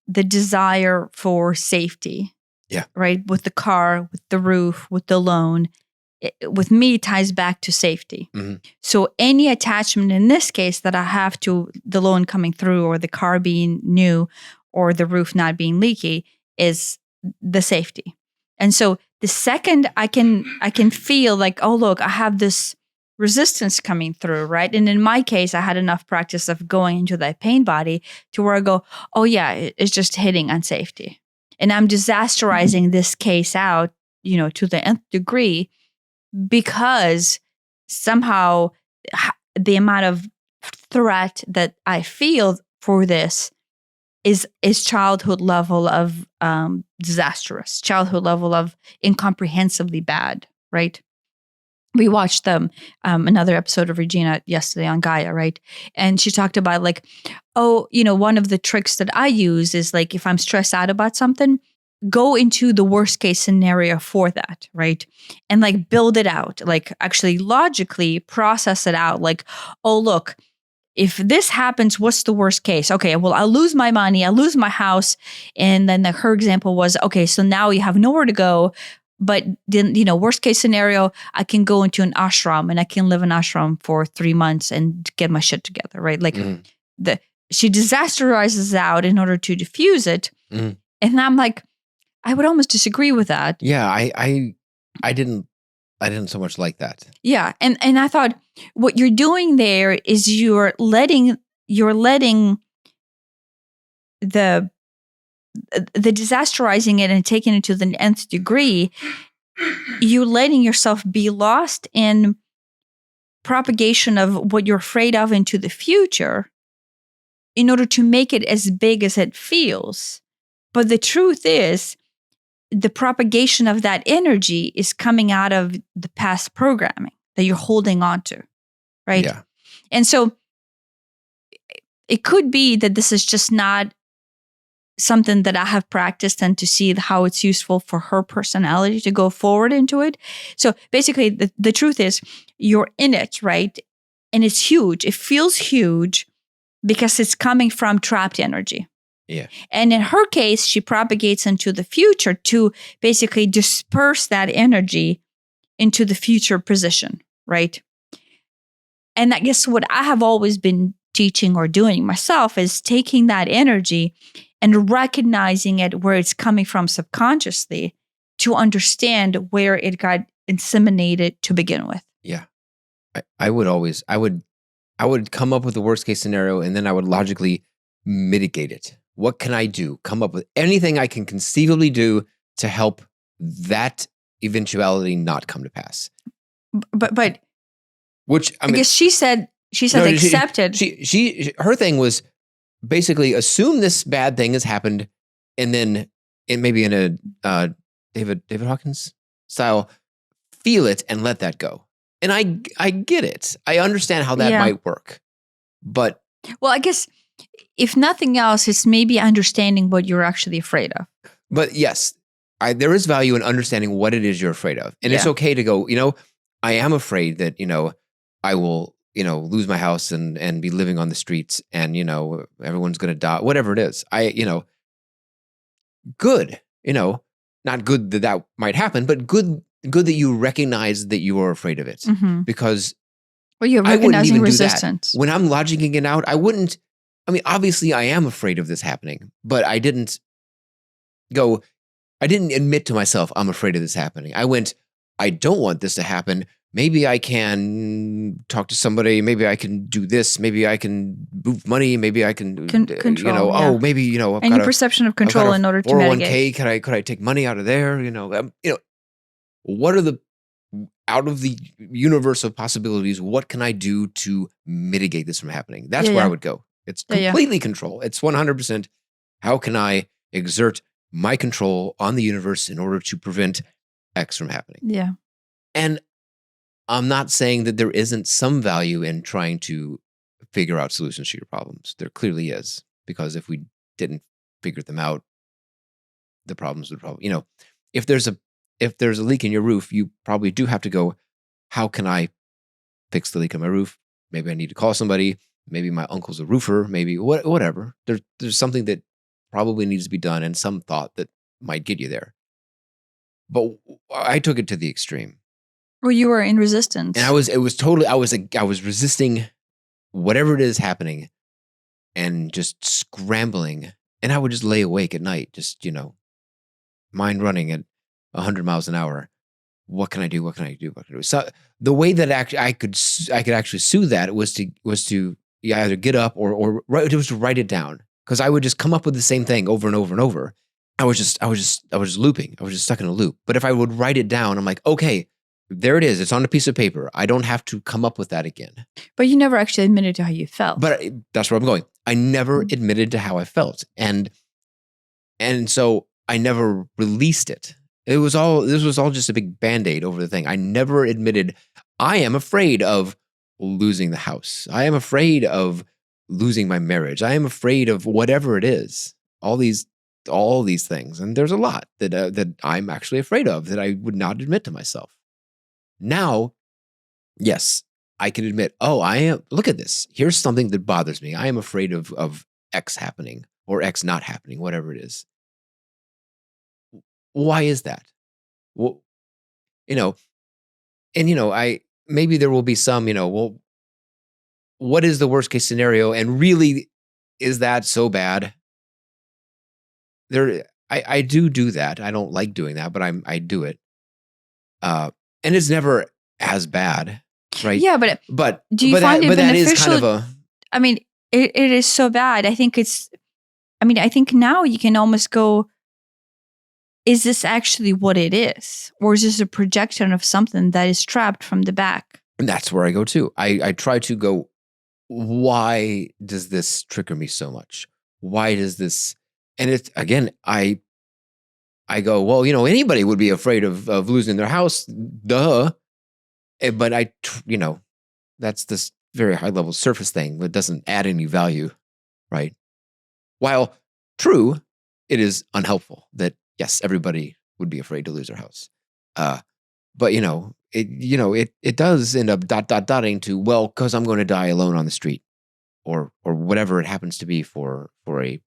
the desire for safety. Yeah. Right. With the car, with the roof, with the loan. With me, it ties back to safety. Mm-hmm. So any attachment in this case that I have to the loan coming through, or the car being new, or the roof not being leaky, is the safety. And so the second I can feel like, oh, look, I have this resistance coming through, right? And in my case, I had enough practice of going into that pain body to where I go, oh yeah, it's just hitting on safety. And I'm disasterizing this case out, to the nth degree, because somehow the amount of threat that I feel for this is childhood level of disastrous, childhood level of incomprehensibly bad, right? We watched another episode of Regina yesterday on Gaia, right? And she talked about like, one of the tricks that I use is like, if I'm stressed out about something, go into the worst case scenario for that, right? And like build it out, like actually logically process it out. Like, oh, look, if this happens, what's the worst case? Okay, well, I'll lose my money, I'll lose my house. And then her example was, okay, so now you have nowhere to go. But then, worst case scenario, I can go into an ashram and I can live in ashram for 3 months and get my shit together, right? Like she disasterizes out in order to diffuse it. Mm. And I'm like, I would almost disagree with that. Yeah, I didn't so much like that. Yeah, and I thought what you're doing there is you're letting the the disasterizing it and taking it to the nth degree, you letting yourself be lost in propagation of what you're afraid of into the future in order to make it as big as it feels. But the truth is, the propagation of that energy is coming out of the past programming that you're holding on to, right? Yeah. And so it could be that this is just not something that I have practiced and to see how it's useful for her personality to go forward into it. So basically, the truth is you're in it, right? And it's huge. It feels huge because it's coming from trapped energy. Yeah. And in her case, she propagates into the future to basically disperse that energy into the future position, right? And I guess what I have always been teaching or doing myself is taking that energy and recognizing it where it's coming from subconsciously to understand where it got inseminated to begin with. Yeah. I would come up with the worst case scenario, and then I would logically mitigate it. What can I do? Come up with anything I can conceivably do to help that eventuality not come to pass. But which I guess she said accepted. Her thing was basically assume this bad thing has happened, and then maybe in a David Hawkins style, feel it and let that go. And I get it. I understand how that might work. But well, I guess if nothing else, it's maybe understanding what you're actually afraid of. But yes, there is value in understanding what it is you're afraid of. And it's okay to go, I am afraid that, I will, lose my house and be living on the streets and, everyone's going to die, whatever it is. Good, not good that might happen, but good that you recognize that you are afraid of it. Because you're recognizing resistance. When I'm logicking it out, obviously I am afraid of this happening, but I didn't admit to myself, I'm afraid of this happening. I went, I don't want this to happen. Maybe I can talk to somebody. Maybe I can do this. Maybe I can move money. Maybe I can control. Maybe, I've got perception of control in order to mitigate. 401k, could I take money out of there? What are out of the universe of possibilities, what can I do to mitigate this from happening? That's where I would go. It's completely control. It's 100%. How can I exert my control on the universe in order to prevent X from happening? Yeah. And I'm not saying that there isn't some value in trying to figure out solutions to your problems. There clearly is, because if we didn't figure them out, the problems would probably, if there's a leak in your roof, you probably do have to go, how can I fix the leak in my roof? Maybe I need to call somebody. Maybe my uncle's a roofer. Maybe whatever. There's something that probably needs to be done and some thought that might get you there. But I took it to the extreme. Well, you were in resistance. And I was resisting whatever it is happening and just scrambling. And I would just lay awake at night, just, mind running at 100 miles an hour. What can I do? What can I do? What can I do? So the way that I could actually soothe that was to either get up or it was to write it down, because I would just come up with the same thing over and over and over. I was just looping. I was just stuck in a loop. But if I would write it down, I'm like, okay, there it is. It's on a piece of paper. I don't have to come up with that again. But you never actually admitted to how you felt. But that's where I'm going. I never admitted to how I felt, and so I never released it. This was all just a big Band-Aid over the thing. I never admitted, I am afraid of losing the house. I am afraid of losing my marriage. I am afraid of whatever it is. All these things. And there's a lot that I'm actually afraid of that I would not admit to myself. Now, yes, I can admit, look at this. Here's something that bothers me. I am afraid of X happening or X not happening, whatever it is. Why is that? Well, maybe there will be some, what is the worst case scenario? And really, is that so bad? I do that. I don't like doing that, but I do it. And it's never as bad, right? Yeah, but do you find it beneficial? That is kind of it is so bad. I think it's I mean, I think now you can almost go, is this actually what it is? Or is this a projection of something that is trapped from the back? And that's where I go too. I try to go, why does this trigger me so much? Why does this? And it's, again, I go, well, anybody would be afraid of losing their house. Duh. But that's this very high level surface thing that doesn't add any value, right? While true, it is unhelpful that, yes, everybody would be afraid to lose their house. But it does end up dotting to, well, because I'm going to die alone on the street, or whatever it happens to be for a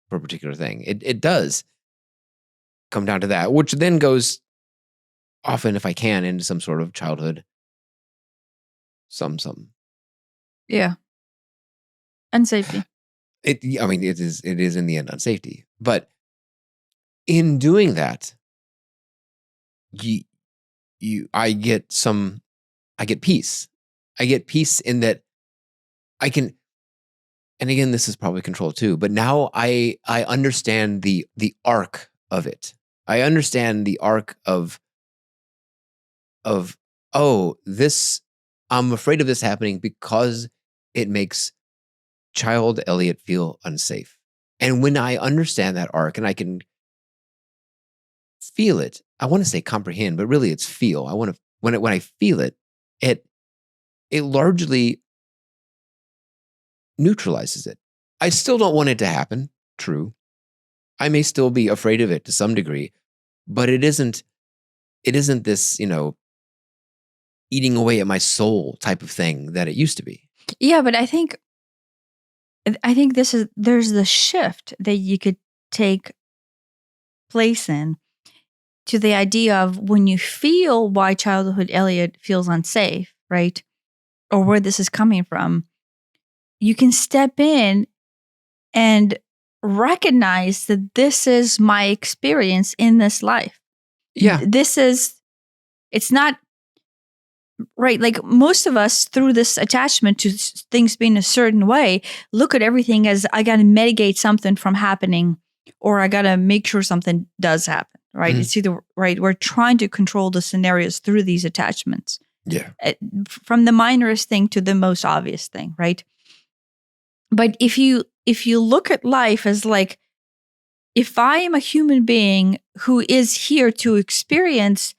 particular thing. It does come down to that, which then goes often, if I can, into some sort of childhood something. Yeah. And safety. It is in the end unsafety. But in doing that, I get peace. I get peace in that I can, and again, this is probably control too, but now I understand the arc of it. I understand the arc of this, I'm afraid of this happening because it makes child Elliot feel unsafe. And when I understand that arc and I can feel it, I want to say comprehend, but really it's feel. I want to, when I feel it, it largely neutralizes it. I still don't want it to happen. True. I may still be afraid of it to some degree, but it isn't this, eating away at my soul type of thing that it used to be. Yeah, but I think there's the shift that you could take place in to the idea of when you feel why childhood Elliot feels unsafe, right? Or where this is coming from, you can step in and recognize that this is my experience in this life. Yeah. It's not right. Like most of us, through this attachment to things being a certain way, look at everything as I got to mitigate something from happening, or I got to make sure something does happen, right? Mm-hmm. It's either, right, we're trying to control the scenarios through these attachments. Yeah. From the minorest thing to the most obvious thing, right? But if you look at life as like, if I am a human being who is here to experience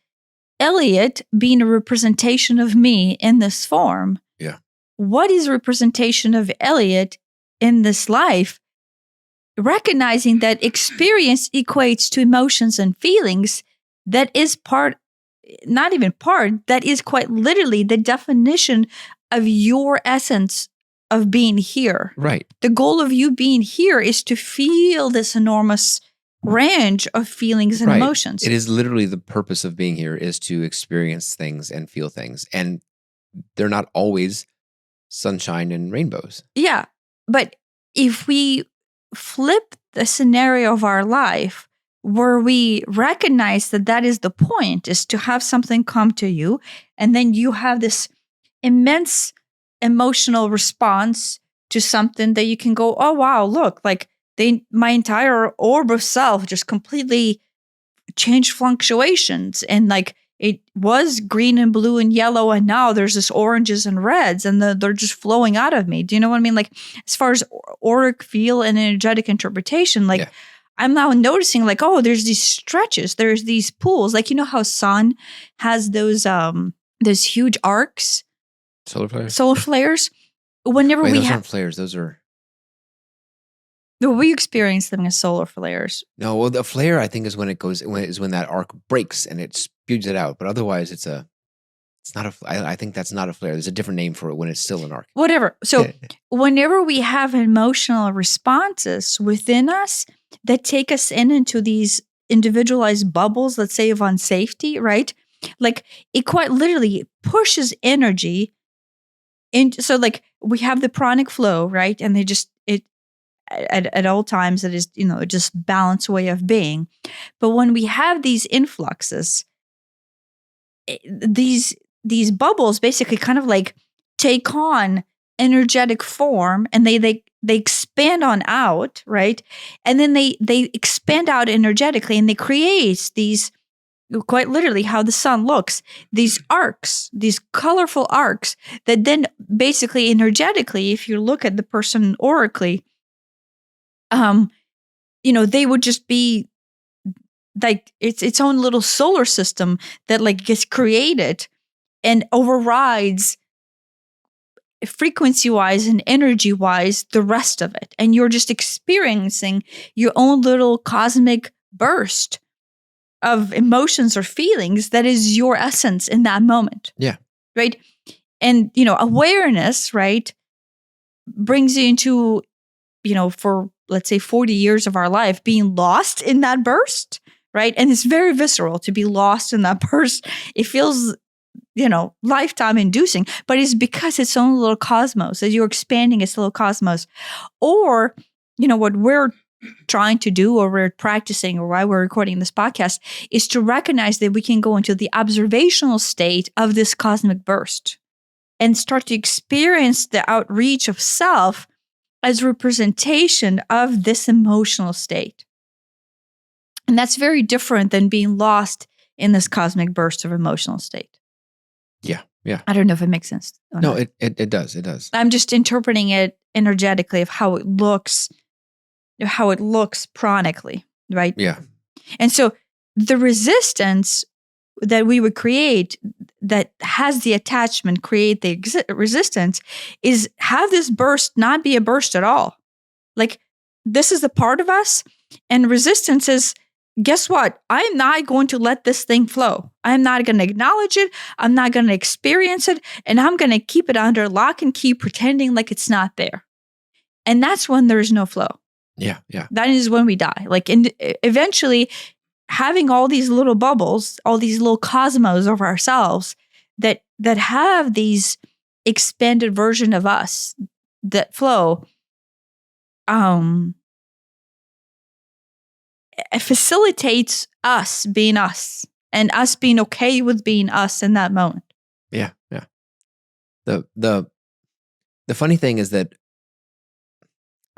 Elliot being a representation of me in this form, yeah, what is representation of Elliot in this life? Recognizing that experience equates to emotions and feelings, that is not even part, that is quite literally the definition of your essence of being here. Right. The goal of you being here is to feel this enormous range of feelings and emotions. It is literally the purpose of being here is to experience things and feel things. And they're not always sunshine and rainbows. Yeah. But if we flip the scenario of our life where we recognize that that is the point, is to have something come to you, and then you have this immense emotional response to something that you can go, oh, wow, look, like my entire orb of self just completely changed fluctuations. And like it was green and blue and yellow, and now there's this oranges and reds, and they're just flowing out of me. Do you know what I mean? Like as far as auric feel and energetic interpretation, like I'm now noticing like, oh, there's these stretches, there's these pools. Like, you know how sun has those huge arcs? Solar flares. Whenever those aren't flares, those are. No, we experience them as solar flares. No, well, the flare I think is when that arc breaks and it spews it out. But otherwise, it's not a. I think that's not a flare. There's a different name for it when it's still an arc. Whatever. So whenever we have emotional responses within us that take us into these individualized bubbles, let's say of unsafety, right? Like it quite literally pushes energy into. So like we have the pranic flow, right? And at all times, it is, just balanced way of being. But when we have these influxes, these bubbles basically kind of like take on energetic form, and they expand on out, right? And then they expand out energetically, and they create these, quite literally how the sun looks, these arcs, these colorful arcs that then basically energetically, if you look at the person oracally, they would just be like its own little solar system that like gets created and overrides frequency-wise and energy-wise the rest of it. And you're just experiencing your own little cosmic burst of emotions or feelings that is your essence in that moment. Yeah. Right? And, awareness, right, brings you into, for let's say 40 years of our life being lost in that burst, right? And it's very visceral to be lost in that burst. It feels, lifetime inducing, but it's because it's own little cosmos, as you're expanding its little cosmos. Or, what we're trying to do, or we're practicing, or why we're recording this podcast, is to recognize that we can go into the observational state of this cosmic burst and start to experience the outreach of self as representation of this emotional state. And that's very different than being lost in this cosmic burst of emotional state. Yeah. Yeah. I don't know if it makes sense. No, it does. It does. I'm just interpreting it energetically of how it looks chronically, right? Yeah. And so the resistance that we would create that has the attachment create the resistance is have this burst not be a burst at all. Like, this is a part of us, and resistance is, guess what? I'm not going to let this thing flow. I'm not going to acknowledge it. I'm not going to experience it. And I'm going to keep it under lock and key, pretending like it's not there. And that's when there's no flow. Yeah. Yeah. That is when we die. Like, eventually, having all these little bubbles, all these little cosmos of ourselves that have these expanded version of us that flow, it facilitates us being us and us being okay with being us in that moment. Yeah. Yeah. The funny thing is that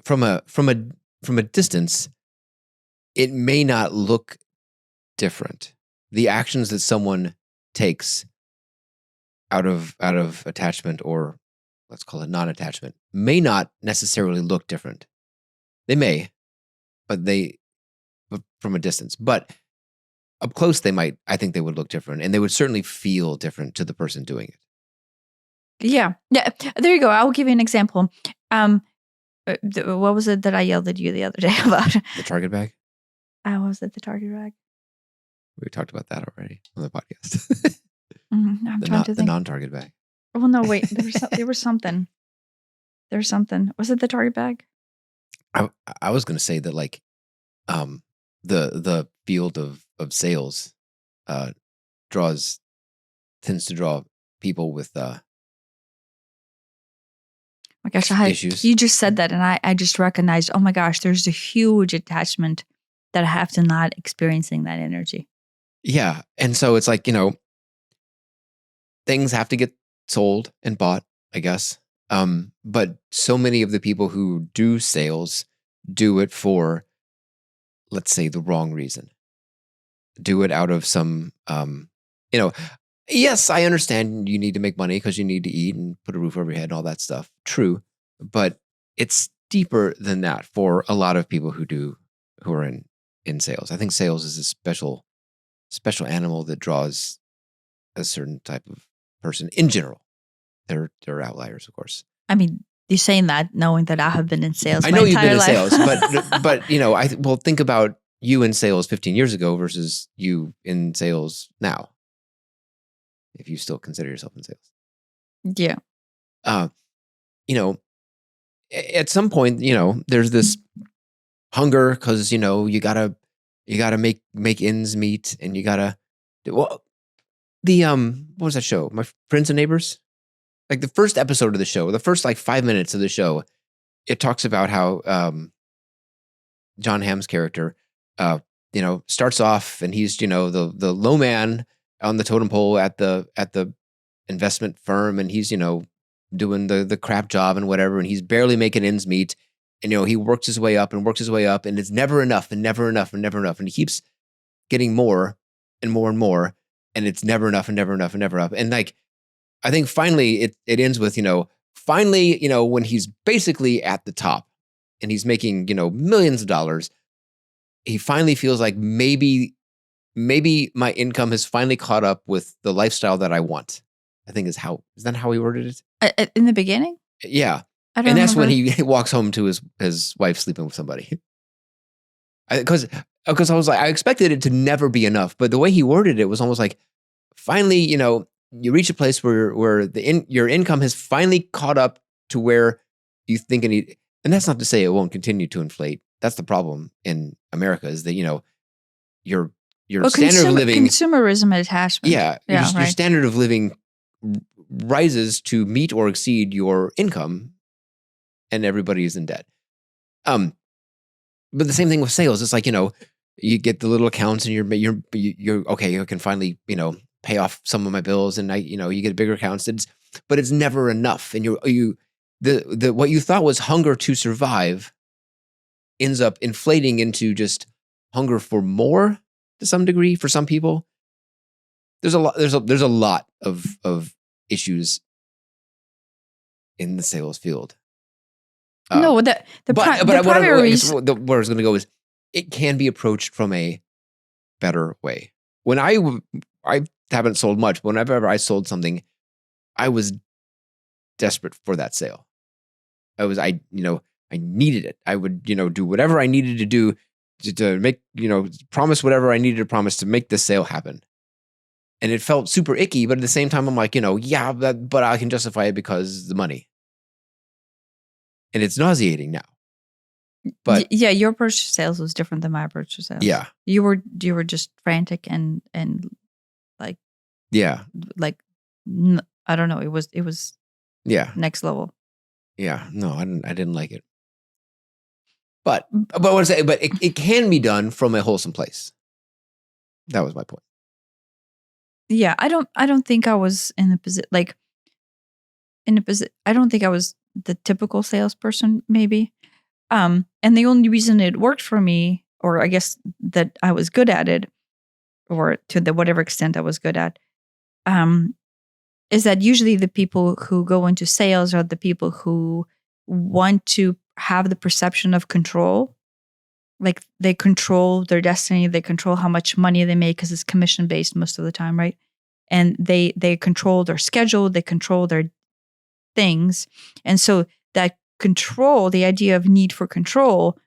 from a distance, it may not look different. The actions that someone takes out of attachment, or let's call it non-attachment, may not necessarily look different. They may, but from a distance. But up close, I think they would look different, and they would certainly feel different to the person doing it. Yeah. Yeah. There you go. I'll give you an example. What was it that I yelled at you the other day about? The target bag? Was it the target bag? We talked about that already on the podcast. I'm trying to think. The non-target bag. Well, no, wait. There was something. There's something. Was it the target bag? I was going to say that, like, the field of sales tends to draw people with my gosh, issues. You just said that, and I just recognized, oh my gosh, there's a huge attachment that I have to not experiencing that energy. Yeah. And so it's like, things have to get sold and bought, I guess. But so many of the people who do sales do it for, let's say, the wrong reason. Do it out of some, yes, I understand you need to make money because you need to eat and put a roof over your head and all that stuff. True. But it's deeper than that for a lot of people who are in sales. I think sales is a special animal that draws a certain type of person in general. There are outliers, of course. I mean, you're saying that knowing that I have been in sales. I know you've been in life. sales, but think about you in sales 15 years ago versus you in sales now. If you still consider yourself in sales. Yeah. At some point, there's this hunger because, you gotta make ends meet, and you gotta, what was that show? My Friends and Neighbors? Like the first episode of the show, the first 5 minutes of the show, it talks about how John Hamm's character, starts off and he's, the low man on the totem pole at the investment firm, and he's, doing the crap job and whatever, and he's barely making ends meet. And, he works his way up and works his way up, and it's never enough and never enough and never enough. And he keeps getting more and more and more, and it's never enough and never enough and never enough. And like, I think finally it ends with, finally, when he's basically at the top and he's making, millions of dollars, he finally feels like maybe my income has finally caught up with the lifestyle that I want. I think is that how he worded it? In the beginning? Yeah. I don't And that's remember. when he walks home to his wife sleeping with somebody. Because I was like, I expected it to never be enough, but the way he worded it was almost like, finally, you reach a place where your income has finally caught up to where you think it need. And that's not to say it won't continue to inflate. That's the problem in America is that, your standard of living, consumerism and attachment. Your standard of living rises to meet or exceed your income, and everybody is in debt. But the same thing with sales. It's like, you get the little accounts and you're okay. I can finally, pay off some of my bills, and you get bigger accounts. But it's never enough. And the what you thought was hunger to survive ends up inflating into just hunger for more to some degree for some people. There's a lot of issues in the sales field. No, the primary reason. Where I was going to go is it can be approached from a better way. When I haven't sold much, but whenever I sold something, I was desperate for that sale. I needed it. I would, do whatever I needed to do to make, promise whatever I needed to promise to make this sale happen. And it felt super icky, but at the same time, I'm like, yeah, but I can justify it because the money. And it's nauseating now. But yeah, your approach to sales was different than my approach to sales. Yeah. You were just frantic and like, yeah. Like, I don't know. It was Yeah. next level. Yeah. No, I didn't like it. But what I say, but it can be done from a wholesome place. That was my point. Yeah, I don't think I was in the position I don't think I was the typical salesperson, maybe. And the only reason it worked for me, or I guess that I was good at it, or to the whatever extent I was good at, is that usually the people who go into sales are the people who want to have the perception of control. Like they control their destiny, they control how much money they make because it's commission based most of the time, right? And they control their schedule, they control their things. And so that control, the idea of need for control,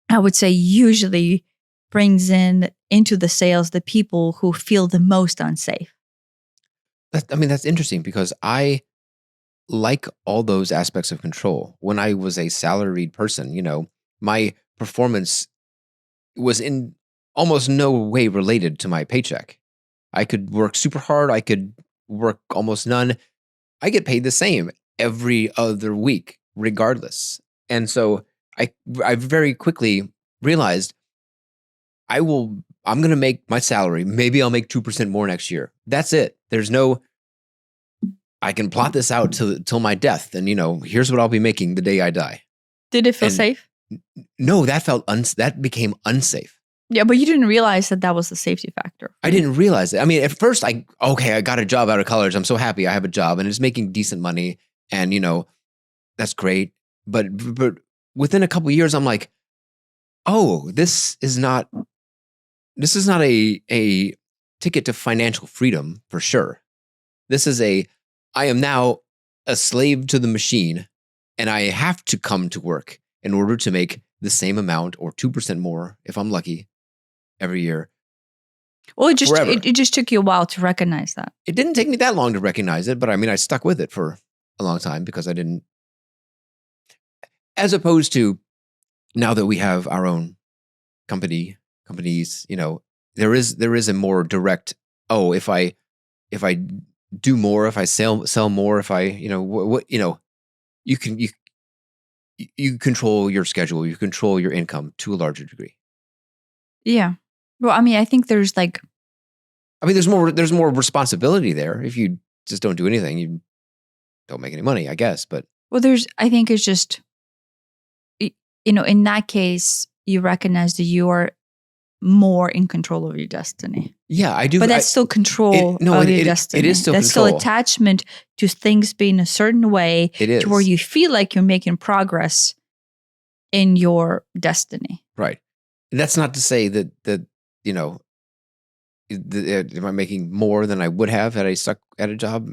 I would say usually brings into the sales the people who feel the most unsafe. That's interesting because I like all those aspects of control. When I was a salaried person, my performance was in almost no way related to my paycheck. I could work super hard. I could work almost none. I get paid the same every other week, regardless. And so I very quickly realized I'm going to make my salary. Maybe I'll make 2% more next year. That's it. I can plot this out till my death. And, here's what I'll be making the day I die. Did it feel safe? No, that became unsafe. Yeah, but you didn't realize that was the safety factor. I didn't realize it. I mean, at first I got a job out of college. I'm so happy I have a job and it's making decent money. And, that's great. But within a couple of years, I'm like, oh, this is not a ticket to financial freedom for sure. This is I am now a slave to the machine and I have to come to work in order to make the same amount or 2% more if I'm lucky every year. Well, it just took you a while to recognize that. It didn't take me that long to recognize it, but I stuck with it for a long time because I didn't, as opposed to now that we have our own companies, there is a more direct, if I do more, if I sell more, if I, you control your schedule, you control your income to a larger degree. Yeah. Well, I think there's there's more responsibility there. If you just don't do anything, don't make any money, I guess. But Well, I think it's just, in that case, you recognize that you are more in control of your destiny. yeah, I do. But that's still control of your destiny. It is still that's control. still attachment to things being a certain way It is. to where you feel like you're making progress in your destiny. Right. And that's not to say that am I making more than I would have had I stuck at a job?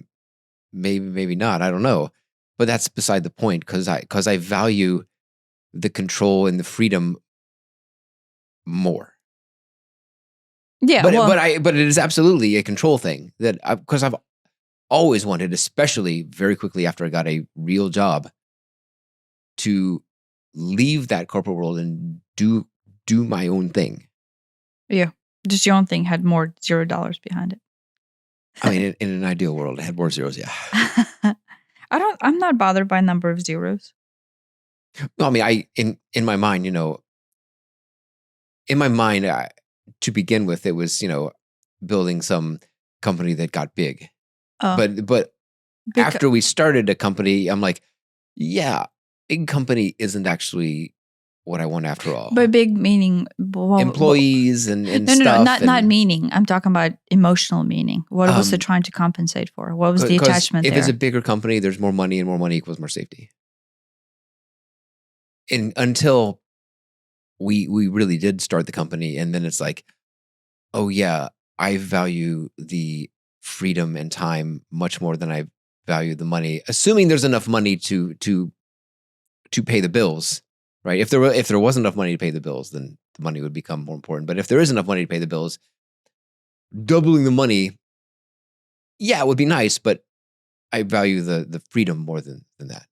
Maybe not. I don't know. But that's beside the point because I value the control and the freedom more. Yeah, But it is absolutely a control thing that because I've always wanted, especially very quickly after I got a real job, to leave that corporate world and do my own thing. yeah, just your own thing had more $0 behind it. I mean, in an ideal world, it had more zeros. Yeah. I'm not bothered by number of zeros. No, I mean, in my mind, to begin with, it was, building some company that got big. But after we started a company, I'm like, yeah, big company isn't actually what I want after all. But big meaning employees and stuff. No, not meaning. I'm talking about emotional meaning. What was it trying to compensate for? What was the attachment if there? If it's a bigger company, there's more money, and more money equals more safety. And until we really did start the company, and then it's like, oh yeah, I value the freedom and time much more than I value the money, assuming there's enough money to pay the bills, right? If there wasn't enough money to pay the bills, then the money would become more important. But if there is enough money to pay the bills, doubling the money, yeah, it would be nice, but I value the freedom more than that.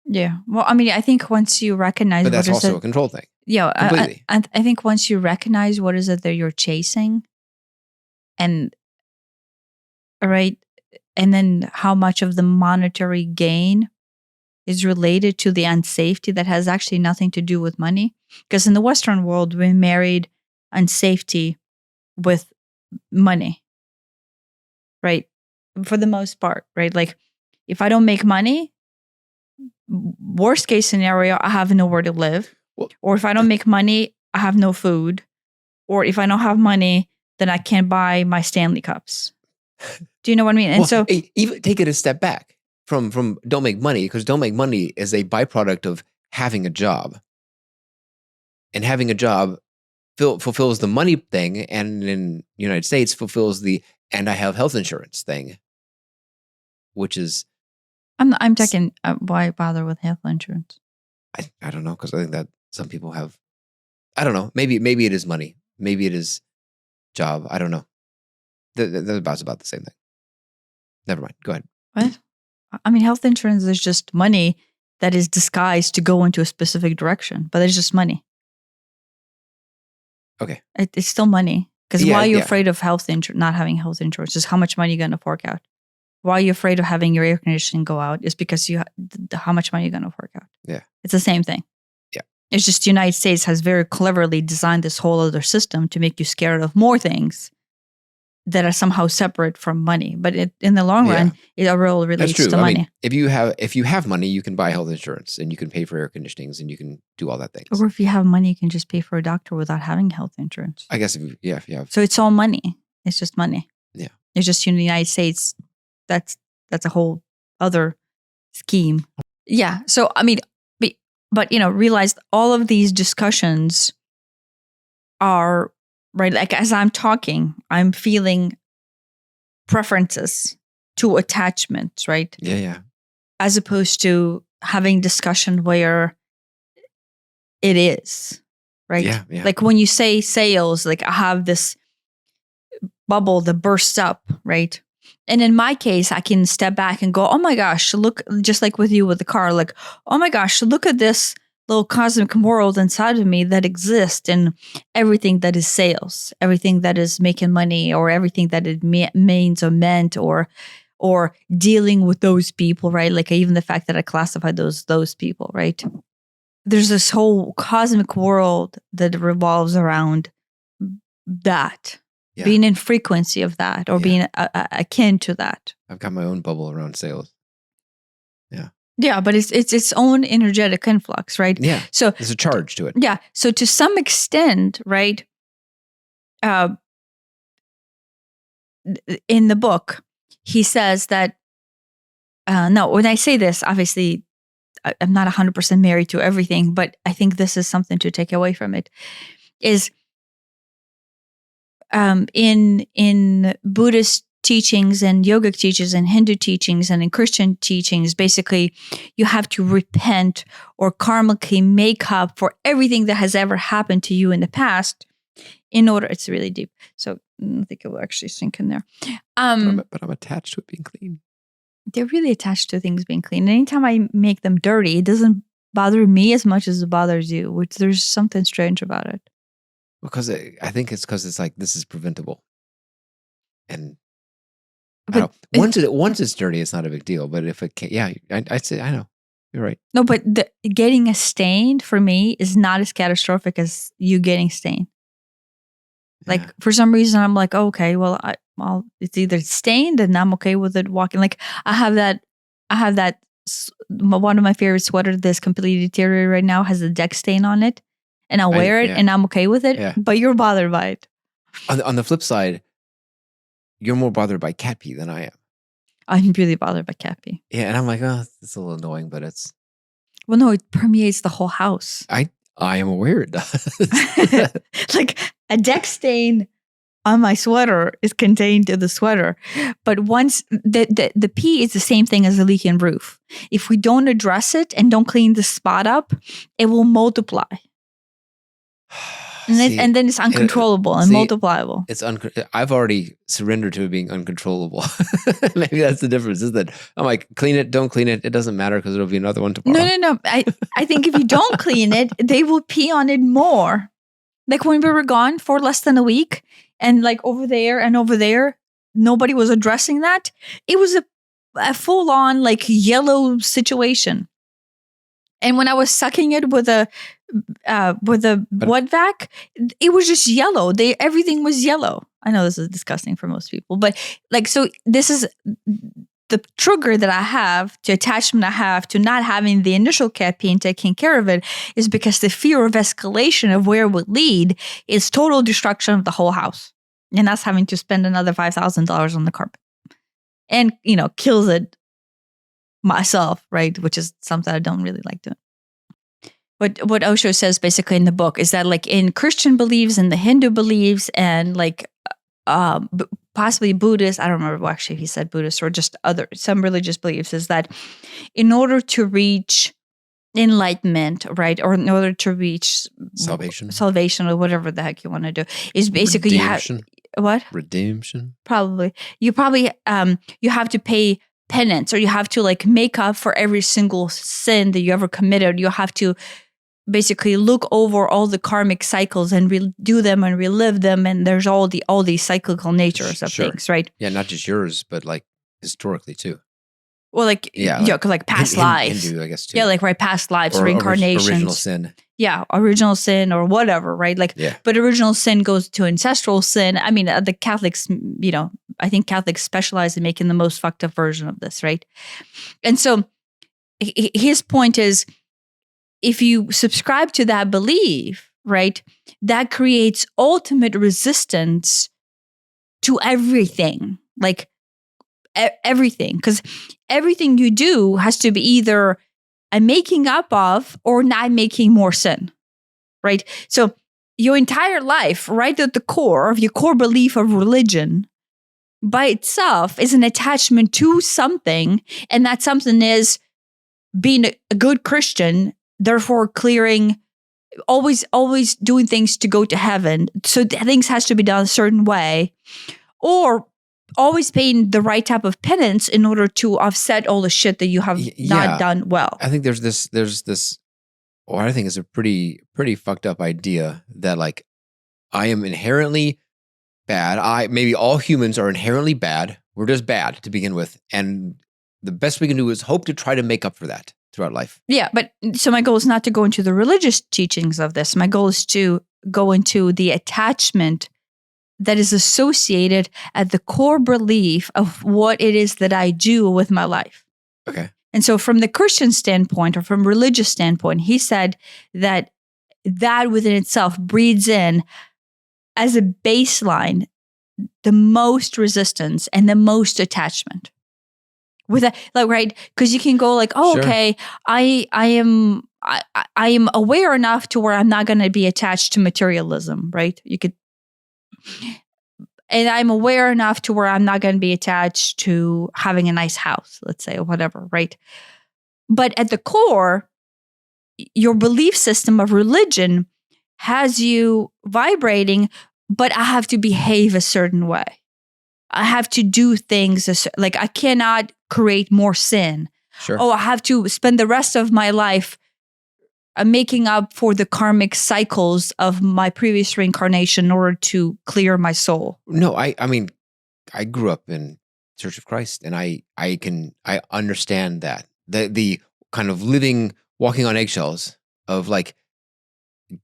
Yeah. Well, I mean, I think once you recognize, but that's also a control thing. Yeah, completely. I think once you recognize what is it that you're chasing, and right, and then how much of the monetary gain is related to the unsafety that has actually nothing to do with money. Because in the Western world, we married unsafety with money, right? For the most part, right? Like, if I don't make money, worst case scenario, I have nowhere to live. Or if I don't make money, I have no food. Or if I don't have money, then I can't buy my Stanley Cups. Do you know what I mean? And so even take it a step back from don't make money, because don't make money is a byproduct of having a job. And having a job fulfills the money thing, and in the United States fulfills the and I have health insurance thing, which is I'm talking why bother with health insurance? I don't know, because I think that some people have, I don't know, maybe it is money, maybe it is job, I don't know. They're about the same thing. Never mind. Go ahead. What? I mean, health insurance is just money that is disguised to go into a specific direction, but it's just money. Okay. It's still money. Because why are you afraid of not having health insurance? Just how much money you're going to fork out. Why are you afraid of having your air conditioning go out? It's because how much money you're going to fork out. Yeah. It's the same thing. Yeah. It's just the United States has very cleverly designed this whole other system to make you scared of more things that are somehow separate from money. But in the long run, it all relates to money. I mean, if you have money, you can buy health insurance and you can pay for air conditionings and you can do all that things. Or if you have money, you can just pay for a doctor without having health insurance. I guess if you have. So it's all money. It's just money. Yeah. It's just in the United States, that's a whole other scheme. Yeah. So I mean, but realize all of these discussions are right. Like as I'm talking, I'm feeling preferences to attachments, right? Yeah, yeah. As opposed to having discussion where it is, right? Yeah, yeah. Like when you say sales, like I have this bubble that bursts up, right? And in my case, I can step back and go, oh my gosh, look, just like with you with the car, like, oh my gosh, look at this little cosmic world inside of me that exists in everything that is sales, everything that is making money, or everything that it means or meant, or dealing with those people, right? Like even the fact that I classify those people, right? There's this whole cosmic world that revolves around that. Yeah. Being in frequency of that, or being akin to that. I've got my own bubble around sales. Yeah, but it's its own energetic influx, right? Yeah. So there's a charge to it. yeah. So to some extent, right, in the book, he says that, no, when I say this, obviously, I'm not 100% married to everything, but I think this is something to take away from it, is in Buddhist teachings and yogic teachings and Hindu teachings and in Christian teachings, basically, you have to repent or karmically make up for everything that has ever happened to you in the past in order, it's really deep. So I think it will actually sink in there. But I'm attached to it being clean. They're really attached to things being clean. Anytime I make them dirty, it doesn't bother me as much as it bothers you, which there's something strange about it. Because I think it's because it's like, this is preventable. And But once it's dirty, it's not a big deal. But if it can't, yeah, I'd say, I know. You're right. No, but getting a stain for me is not as catastrophic as you getting stained. Like for some reason, I'm like, oh, okay, well, it's either stained and I'm okay with it walking. Like I have that. One of my favorite sweaters that's completely deteriorated right now has a deck stain on it, and I'll wear it and I'm okay with it. Yeah. But you're bothered by it. On the flip side, you're more bothered by cat pee than I am. I'm really bothered by cat pee. Yeah, and I'm like, oh, it's a little annoying, but it's. Well, no, it permeates the whole house. I am aware it does. Like a deck stain on my sweater is contained in the sweater. But once the pee is the same thing as a leaking roof. If we don't address it and don't clean the spot up, it will multiply. And then it's uncontrollable and multipliable. I've already surrendered to it being uncontrollable. Maybe that's the difference, is that I'm like, clean it, don't clean it. It doesn't matter because it'll be another one tomorrow. No. I think if you don't clean it, they will pee on it more. Like when we were gone for less than a week and like over there and over there, nobody was addressing that. It was a full on like yellow situation. And when I was sucking it with a wet vac, it was just yellow. Everything was yellow. I know this is disgusting for most people, but like, so this is the trigger that I have, the attachment I have to not having the initial cat pee and taking care of it is because the fear of escalation of where it would lead is total destruction of the whole house. And that's having to spend another $5,000 on the carpet and, kills it myself, right? Which is something I don't really like doing. What Osho says basically in the book is that like in Christian beliefs and the Hindu beliefs and like possibly Buddhist, I don't remember actually if he said Buddhist or just some religious beliefs, is that in order to reach enlightenment, right, or in order to reach salvation or whatever the heck you want to do, is basically redemption. You have what? Redemption. Probably. You have to pay penance, or you have to like make up for every single sin that you ever committed. You have to basically look over all the karmic cycles and redo them and relive them, and there's all these cyclical natures of things, right? Yeah, not just yours, but like historically too. Well, like like past lives, Hindu, I guess too. Yeah, like right, past lives or incarnations, original sin. Yeah, original sin or whatever, right? Like, but original sin goes to ancestral sin. I mean, the Catholics, I think Catholics specialize in making the most fucked up version of this, right? And so his point is, if you subscribe to that belief, right, that creates ultimate resistance to everything, like everything, because everything you do has to be either a making up of or not making more sin, right? So your entire life, right at the core of your core belief of religion by itself is an attachment to something, and that something is being a good Christian, therefore clearing, always doing things to go to heaven. So things has to be done a certain way, or always paying the right type of penance in order to offset all the shit that you have not done well. I think there's this, or I think it's a pretty fucked up idea that like I am inherently bad. Maybe all humans are inherently bad. We're just bad to begin with, and the best we can do is hope to try to make up for that throughout life. Yeah, but so my goal is not to go into the religious teachings of this. My goal is to go into the attachment that is associated at the core belief of what it is that I do with my life. Okay. And so from the Christian standpoint or from religious standpoint, he said that within itself breeds in as a baseline the most resistance and the most attachment. With that, like, right? Because you can go like, oh, Sure. okay, I am aware enough to where I'm not going to be attached to materialism, right? You could, and I'm aware enough to where I'm not going to be attached to having a nice house, let's say, or whatever, right? But at the core, your belief system of religion has you vibrating, but I have to behave a certain way. I have to do things like I cannot create more sin. Sure. Oh, I have to spend the rest of my life making up for the karmic cycles of my previous reincarnation in order to clear my soul. No, I mean, I grew up in Church of Christ, and I understand that the kind of walking on eggshells of like,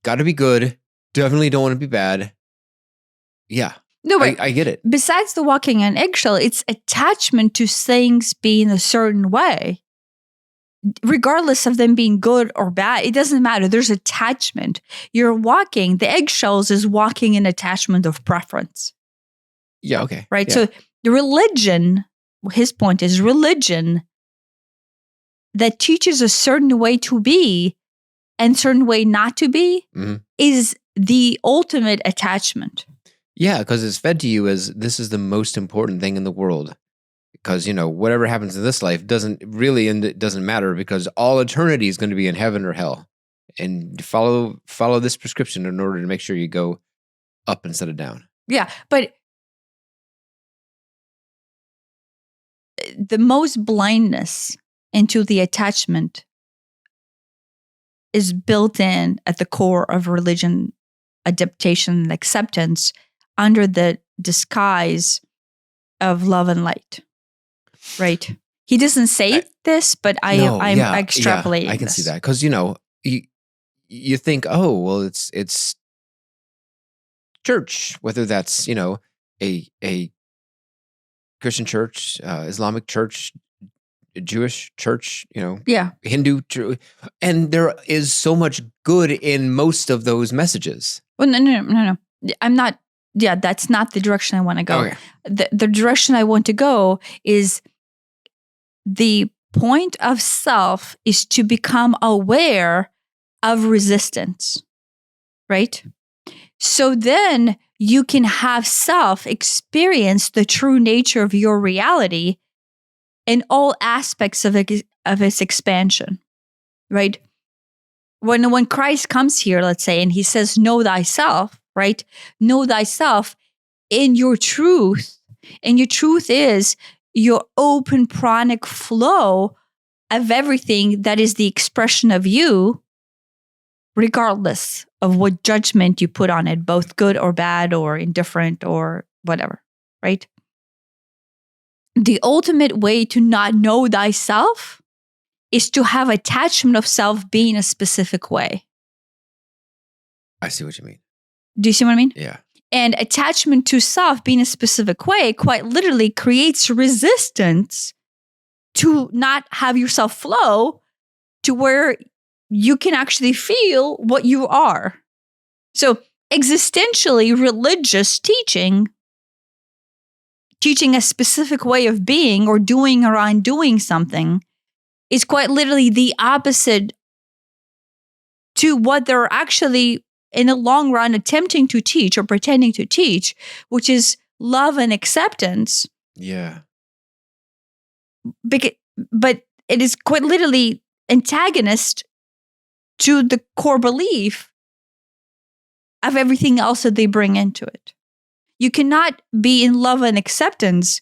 got to be good, definitely don't want to be bad. Yeah. No, but I get it. Besides the walking on eggshell, it's attachment to things being a certain way. Regardless of them being good or bad, it doesn't matter. There's attachment. You're walking, the eggshells is walking in attachment of preference. Yeah, okay. Right? Yeah. So the religion, his point is religion that teaches a certain way to be and certain way not to be is the ultimate attachment. Yeah, because it's fed to you as this is the most important thing in the world. Because, whatever happens in this life doesn't matter, because all eternity is going to be in heaven or hell. And follow this prescription in order to make sure you go up instead of down. Yeah, but the most blindness into the attachment is built in at the core of religion, adaptation, and acceptance under the disguise of love and light. Right? He doesn't say this, but I'm extrapolating. Yeah, I can see that because you think, oh well, it's church, whether that's a Christian church, Islamic church, Jewish church, Hindu church, and there is so much good in most of those messages. Well, no. I'm not. Yeah, that's not the direction I want to go. Okay. The direction I want to go is the point of self is to become aware of resistance, right? So then you can have self experience the true nature of your reality in all aspects of its expansion, right? When Christ comes here, let's say, and he says, know thyself, right? Know thyself in your truth. And your truth is your open pranic flow of everything that is the expression of you, regardless of what judgment you put on it, both good or bad or indifferent or whatever, right? The ultimate way to not know thyself is to have attachment of self being a specific way. I see what you mean. Do you see what I mean? Yeah. And attachment to self being a specific way quite literally creates resistance to not have yourself flow to where you can actually feel what you are. So existentially religious teaching a specific way of being or doing or undoing something is quite literally the opposite to what they're actually in the long run attempting to teach or pretending to teach, which is love and acceptance. Yeah. But it is quite literally antagonist to the core belief of everything else that they bring into it. You cannot be in love and acceptance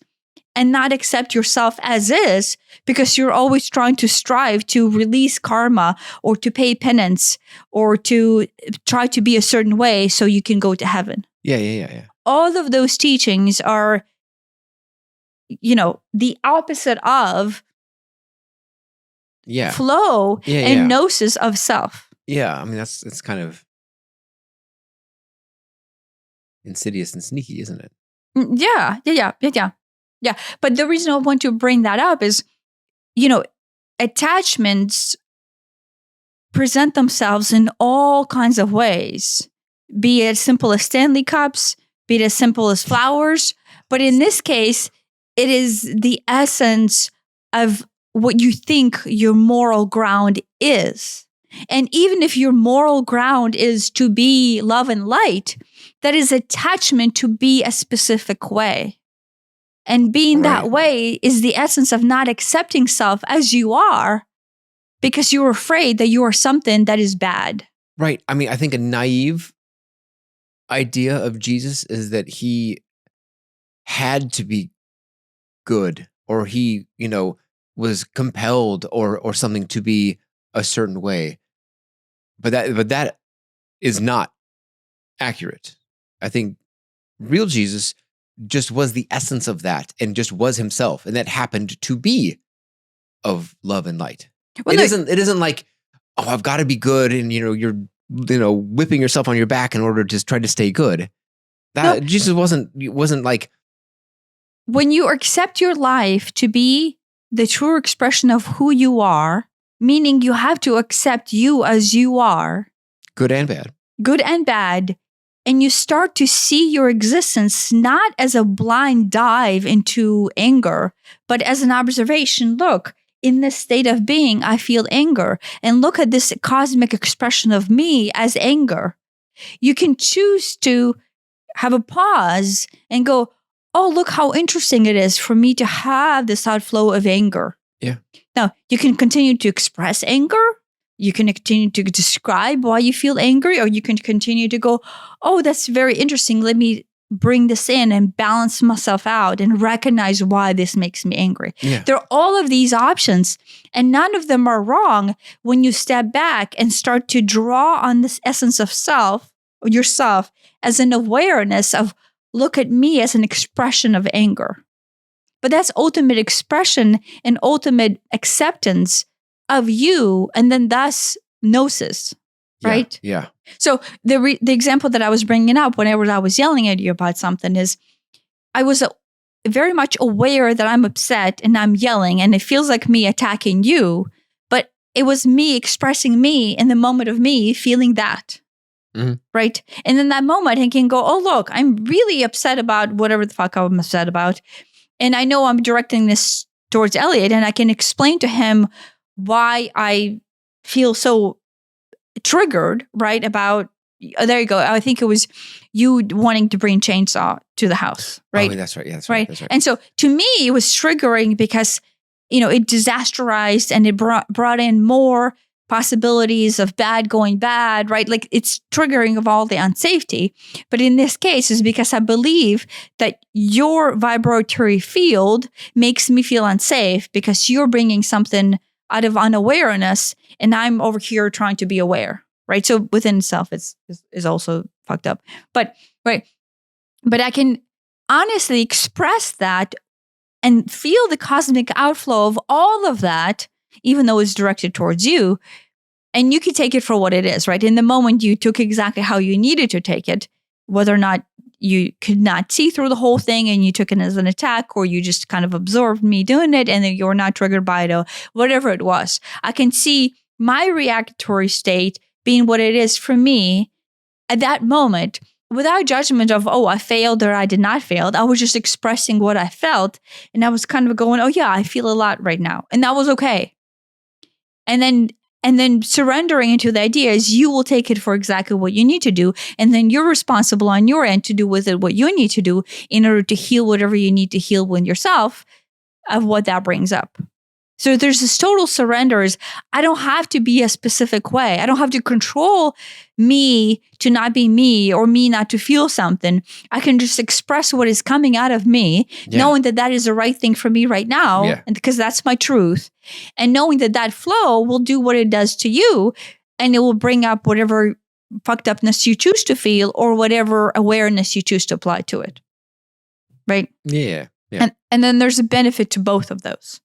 and not accept yourself as is, because you're always trying to strive to release karma or to pay penance or to try to be a certain way so you can go to heaven. Yeah. All of those teachings are, the opposite of flow and gnosis of self. Yeah, I mean, it's kind of insidious and sneaky, isn't it? Yeah. But the reason I want to bring that up is, attachments present themselves in all kinds of ways, be it as simple as Stanley cups, be it as simple as flowers. But in this case, it is the essence of what you think your moral ground is. And even if your moral ground is to be love and light, that is attachment to be a specific way. And being that way is the essence of not accepting self as you are, because you're afraid that you are something that is bad. Right. I mean, I think a naive idea of Jesus is that he had to be good, or he, was compelled or something to be a certain way. But that is not accurate. I think real Jesus just was the essence of that and just was himself, and that happened to be of love and light. Well, it isn't like, oh, I've got to be good, and you're whipping yourself on your back in order to try to stay good. That Jesus wasn't like, when you accept your life to be the true expression of who you are, meaning you have to accept you as you are, good and bad, and you start to see your existence not as a blind dive into anger, but as an observation. Look, in this state of being, I feel anger. And look at this cosmic expression of me as anger. You can choose to have a pause and go, oh, look how interesting it is for me to have this outflow of anger. Yeah. Now, you can continue to express anger. You can continue to describe why you feel angry, or you can continue to go, oh, that's very interesting. Let me bring this in and balance myself out and recognize why this makes me angry. Yeah. There are all of these options, and none of them are wrong when you step back and start to draw on this essence of yourself as an awareness of, look at me as an expression of anger. But that's ultimate expression and ultimate acceptance of you, and then thus Nosis, right? Yeah. So the example that I was bringing up whenever I was yelling at you about something is, I was very much aware that I'm upset and I'm yelling, and it feels like me attacking you, but it was me expressing me in the moment of me feeling that. Mm-hmm. Right? And in that moment, I can go, oh, look, I'm really upset about whatever the fuck I'm upset about. And I know I'm directing this towards Elliot, and I can explain to him why I feel so triggered, right? About, there you go. I think it was you wanting to bring chainsaw to the house, right? Oh, that's right. Yeah, that's right. That's right. And so to me, it was triggering because, it disasterized, and it brought in more possibilities of bad going bad, right? Like, it's triggering of all the unsafety. But in this case, is because I believe that your vibratory field makes me feel unsafe because you're bringing something out of unawareness, and I'm over here trying to be aware, right? So within itself, is also fucked up. But right, but I can honestly express that and feel the cosmic outflow of all of that, even though it's directed towards you. And you can take it for what it is, right? In the moment, you took exactly how you needed to take it, whether or not you could not see through the whole thing and you took it as an attack, or you just kind of absorbed me doing it and then you were not triggered by it, or whatever it was. I can see my reactory state being what it is for me at that moment, without judgment of, oh, I failed or I did not fail. I was just expressing what I felt. And I was kind of going, oh yeah, I feel a lot right now. And that was okay. And then surrendering into the idea is you will take it for exactly what you need to do. And then you're responsible on your end to do with it what you need to do in order to heal whatever you need to heal with yourself of what that brings up. So there's this total surrender is, I don't have to be a specific way. I don't have to control me to not be me, or me not to feel something. I can just express what is coming out of me, knowing that that is the right thing for me right now, and because that's my truth. And knowing that that flow will do what it does to you, and it will bring up whatever fucked upness you choose to feel, or whatever awareness you choose to apply to it. Right? Yeah. And then there's a benefit to both of those.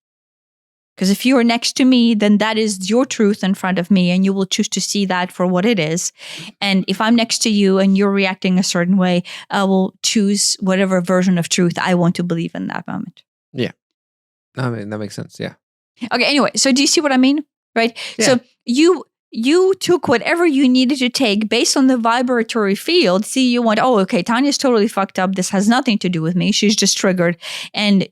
Because if you are next to me, then that is your truth in front of me, and you will choose to see that for what it is. And if I'm next to you and you're reacting a certain way, I will choose whatever version of truth I want to believe in that moment. Yeah. I mean, that makes sense. Yeah. Okay, anyway, so do you see what I mean? Right? Yeah. So you took whatever you needed to take based on the vibratory field. See, you went, oh, okay, Tanya's totally fucked up. This has nothing to do with me. She's just triggered. And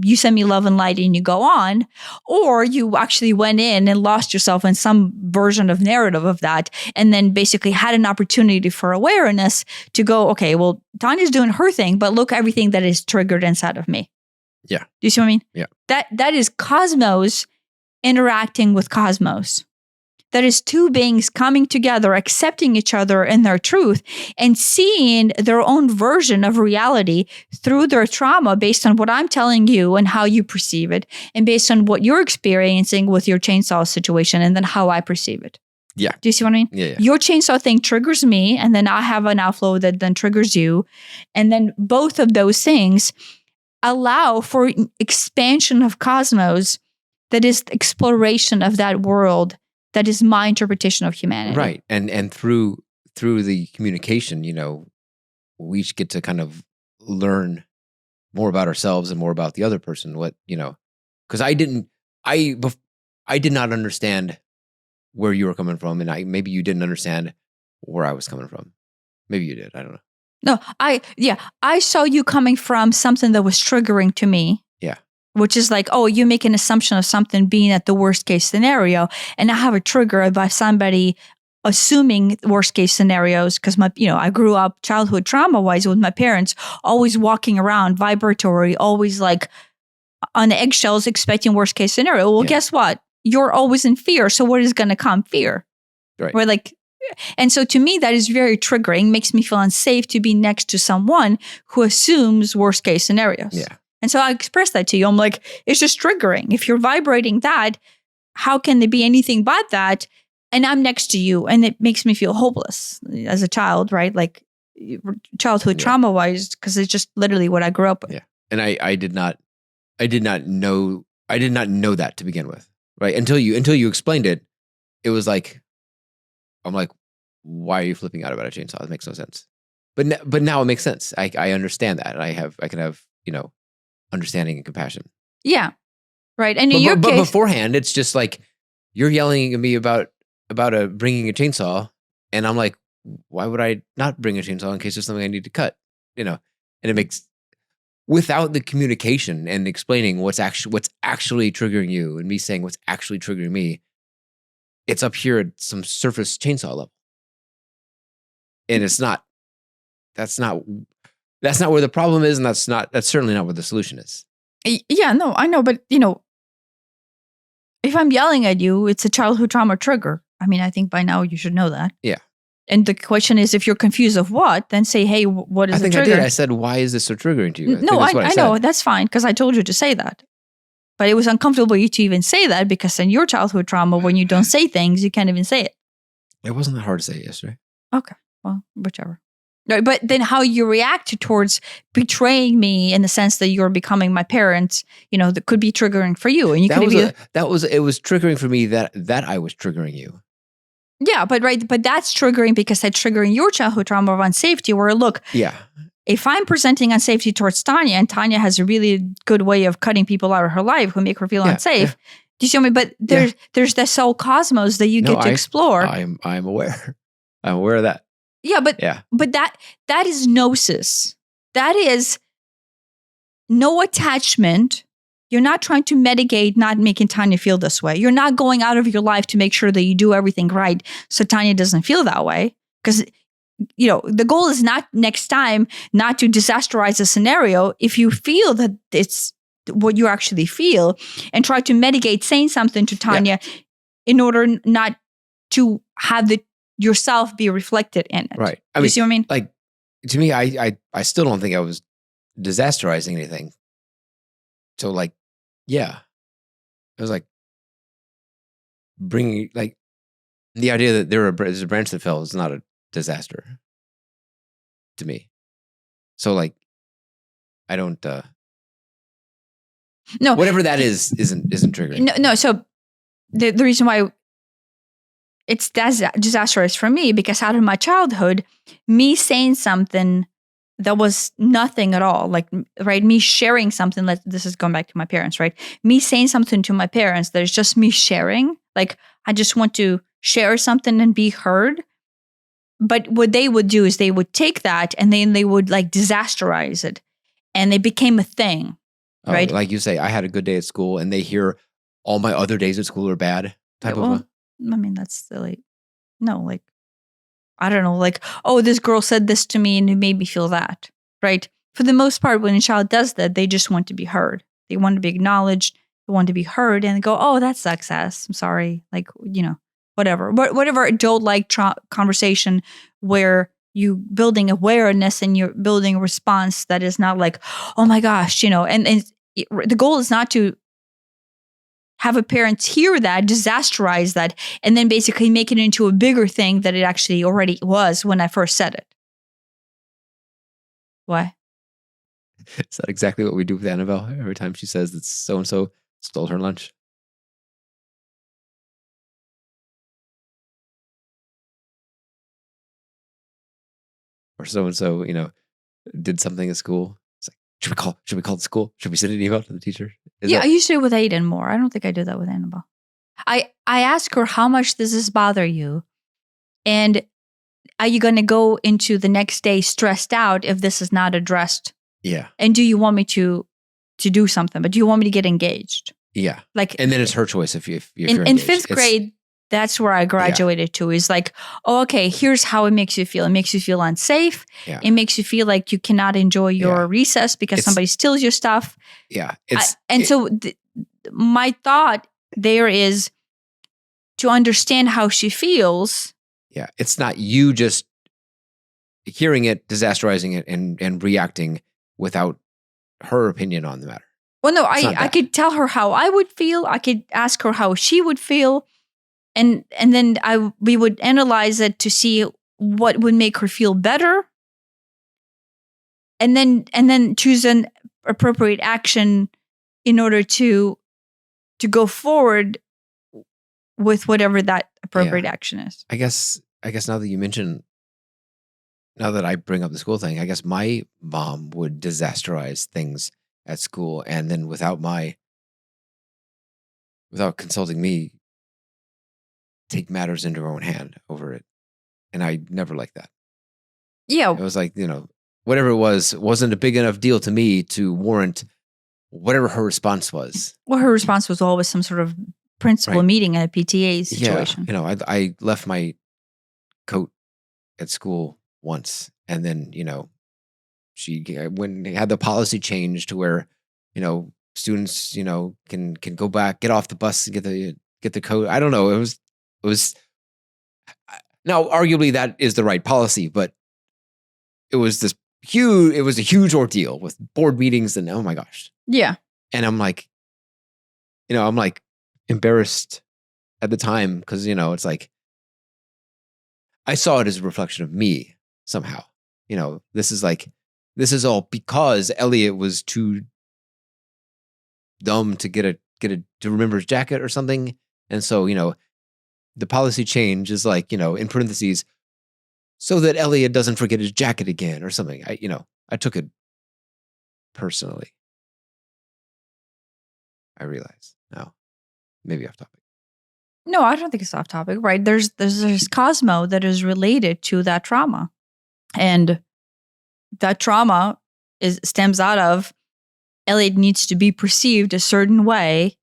you send me love and light and you go on. Or you actually went in and lost yourself in some version of narrative of that. And then basically had an opportunity for awareness to go, okay, well, Tanya's doing her thing, but look everything that is triggered inside of me. Yeah. Do you see what I mean? Yeah. That is cosmos interacting with cosmos. That is two beings coming together, accepting each other in their truth and seeing their own version of reality through their trauma based on what I'm telling you and how you perceive it, and based on what you're experiencing with your chainsaw situation and then how I perceive it. Yeah. Do you see what I mean? Yeah. Your chainsaw thing triggers me, and then I have an outflow that then triggers you. And then both of those things allow for expansion of cosmos that is exploration of that world. That is my interpretation of humanity. Right. And through the communication, we each get to kind of learn more about ourselves and more about the other person. Because I did not understand where you were coming from, and maybe you didn't understand where I was coming from. Maybe you did. I don't know. No, I saw you coming from something that was triggering to me. Yeah. Which is like, oh, you make an assumption of something being at the worst case scenario. And I have a trigger by somebody assuming worst case scenarios because I grew up childhood trauma wise with my parents, always walking around vibratory, always like on eggshells, expecting worst case scenario. Well, guess what? You're always in fear. So what is going to come? Fear. Right. We're like, and so to me, that is very triggering, makes me feel unsafe to be next to someone who assumes worst case scenarios. Yeah. And so I express that to you. I'm like, it's just triggering. If you're vibrating that, how can there be anything but that? And I'm next to you. And it makes me feel hopeless as a child, right? Like childhood trauma wise, because it's just literally what I grew up with. Yeah. And I did not know that to begin with. Right. Until you explained it, it was like, I'm like, why are you flipping out about a chainsaw? It makes no sense. But now it makes sense. I understand that. I can have, understanding and compassion. Yeah. Right. And but beforehand, it's just like you're yelling at me about bringing a chainsaw, and I'm like, why would I not bring a chainsaw in case there's something I need to cut? And it makes, without the communication and explaining what's actually triggering you, and me saying what's actually triggering me, it's up here at some surface chainsaw level, and it's not. That's not where the problem is, and that's certainly not where the solution is. Yeah, no, I know, but if I'm yelling at you, it's a childhood trauma trigger. I mean, I think by now you should know that. Yeah. And the question is, if you're confused of what, then say, hey, what is the trigger? I think I did. I said, why is this so triggering to you? I know. That's fine, because I told you to say that. But it was uncomfortable for you to even say that, because in your childhood trauma, when you don't say things, you can't even say it. It wasn't that hard to say yesterday. Okay. Well, whichever. No, but then how you react towards betraying me in the sense that you're becoming my parents, that could be triggering for you. And you could it was triggering for me that I was triggering you. Yeah, but that's triggering because that's triggering your childhood trauma of unsafety, where look, if I'm presenting unsafety towards Tanya, and Tanya has a really good way of cutting people out of her life who make her feel unsafe, do you see me? But there's this whole cosmos that you get to explore. I'm aware. I'm aware of that. Yeah, but that is gnosis. That is no attachment. You're not trying to mitigate not making Tanya feel this way. You're not going out of your life to make sure that you do everything right so Tanya doesn't feel that way. Because, the goal is not next time not to disasterize a scenario if you feel that it's what you actually feel, and try to mitigate saying something to Tanya in order not to have yourself be reflected in it. Right. You see what I mean? Like, to me, I still don't think I was disasterizing anything. So, like, yeah. It was like bringing, like, the idea that there's a branch that fell is not a disaster to me. So, like, I don't, no, whatever that isn't triggering. No. So the reason why it's disastrous for me, because out of my childhood, me saying something that was nothing at all. Like, right, me sharing something, this is going back to my parents, right? Me saying something to my parents, there's just me sharing. Like, I just want to share something and be heard. But what they would do is they would take that and then they would like disasterize it. And it became a thing, right? Like you say, I had a good day at school, and they hear all my other days at school are bad. Type of a. I mean, that's silly. No, like, I don't know, like, oh, this girl said this to me and it made me feel that, right? For the most part, when a child does that, they just want to be heard. They want to be acknowledged. They want to be heard and go, oh, that sucks ass. I'm sorry. Like, whatever. Whatever adult-like conversation where you building awareness and you're building a response that is not like, oh my gosh, and the goal is not to have a parent hear that, disasterize that, and then basically make it into a bigger thing that it actually already was when I first said it. What? Is that exactly what we do with Annabelle every time she says that so-and-so stole her lunch? Or so-and-so, did something at school. It's like, should we call the school? Should we send an email to the teacher? I used to do it with Aiden more. I don't think I do that with Annabelle. I ask her, how much does this bother you? And are you going to go into the next day stressed out if this is not addressed? Yeah. And do you want me to do something? But do you want me to get engaged? Yeah. Like, and then it's her choice if you're in engaged. Fifth grade, that's where I graduated to. Is like, oh, okay, here's how it makes you feel. It makes you feel unsafe. Yeah. It makes you feel like you cannot enjoy your recess because somebody steals your stuff. Yeah. So my thought there is to understand how she feels. Yeah. It's not you just hearing it, disasterizing it, and reacting without her opinion on the matter. Well, no, I could tell her how I would feel. I could ask her how she would feel. And then we would analyze it to see what would make her feel better. And then choose an appropriate action in order to go forward with whatever that appropriate action is. I guess now that I bring up the school thing, I guess my mom would disasterize things at school, and then without consulting me, take matters into her own hand over it. And I never liked that. Yeah. It was like, whatever it wasn't a big enough deal to me to warrant whatever her response was. Well, her response was always some sort of principal meeting at a PTA situation. Yeah. I left my coat at school once, and then, when they had the policy change to where, students, can go back, get off the bus and get the coat. I don't know. It was now arguably that is the right policy, but it was a huge ordeal with board meetings and oh my gosh. Yeah. And I'm like, embarrassed at the time because, it's like, I saw it as a reflection of me somehow. This is all because Elliot was too dumb to to remember his jacket or something. And so, the policy change is like, in parentheses, so that Elliot doesn't forget his jacket again or something. I took it personally. I realize now, maybe off topic. No, I don't think it's off topic, right? There's Cosmo that is related to that trauma. And that trauma stems out of Elliot needs to be perceived a certain way.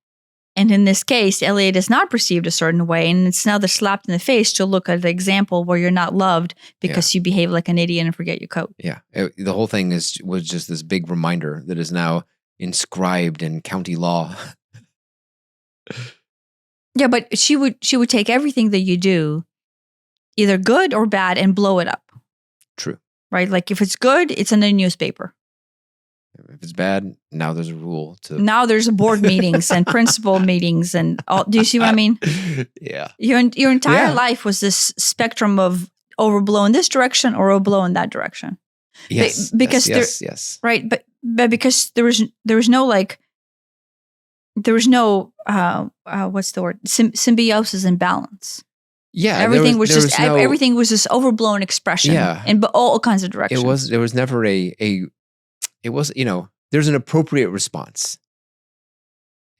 And in this case, Elliot is not perceived a certain way. And it's now the slapped in the face to look at the example where you're not loved because you behave like an idiot and forget your coat. Yeah. The whole thing was just this big reminder that is now inscribed in county law. Yeah, but she would take everything that you do, either good or bad, and blow it up. True. Right? Like if it's good, it's in the newspaper. If it's bad, now there's a rule to. Now there's board meetings and principal meetings and all. Do you see what I mean? Yeah. Your entire life was this spectrum of overblow in this direction or overblow in that direction. Yes. Because yes. Right, but because there was no what's the word? Symbiosis and balance. Yeah, Everything was there just no, everything was just overblown expression Yeah. in all kinds of directions. there was never it was, there's an appropriate response.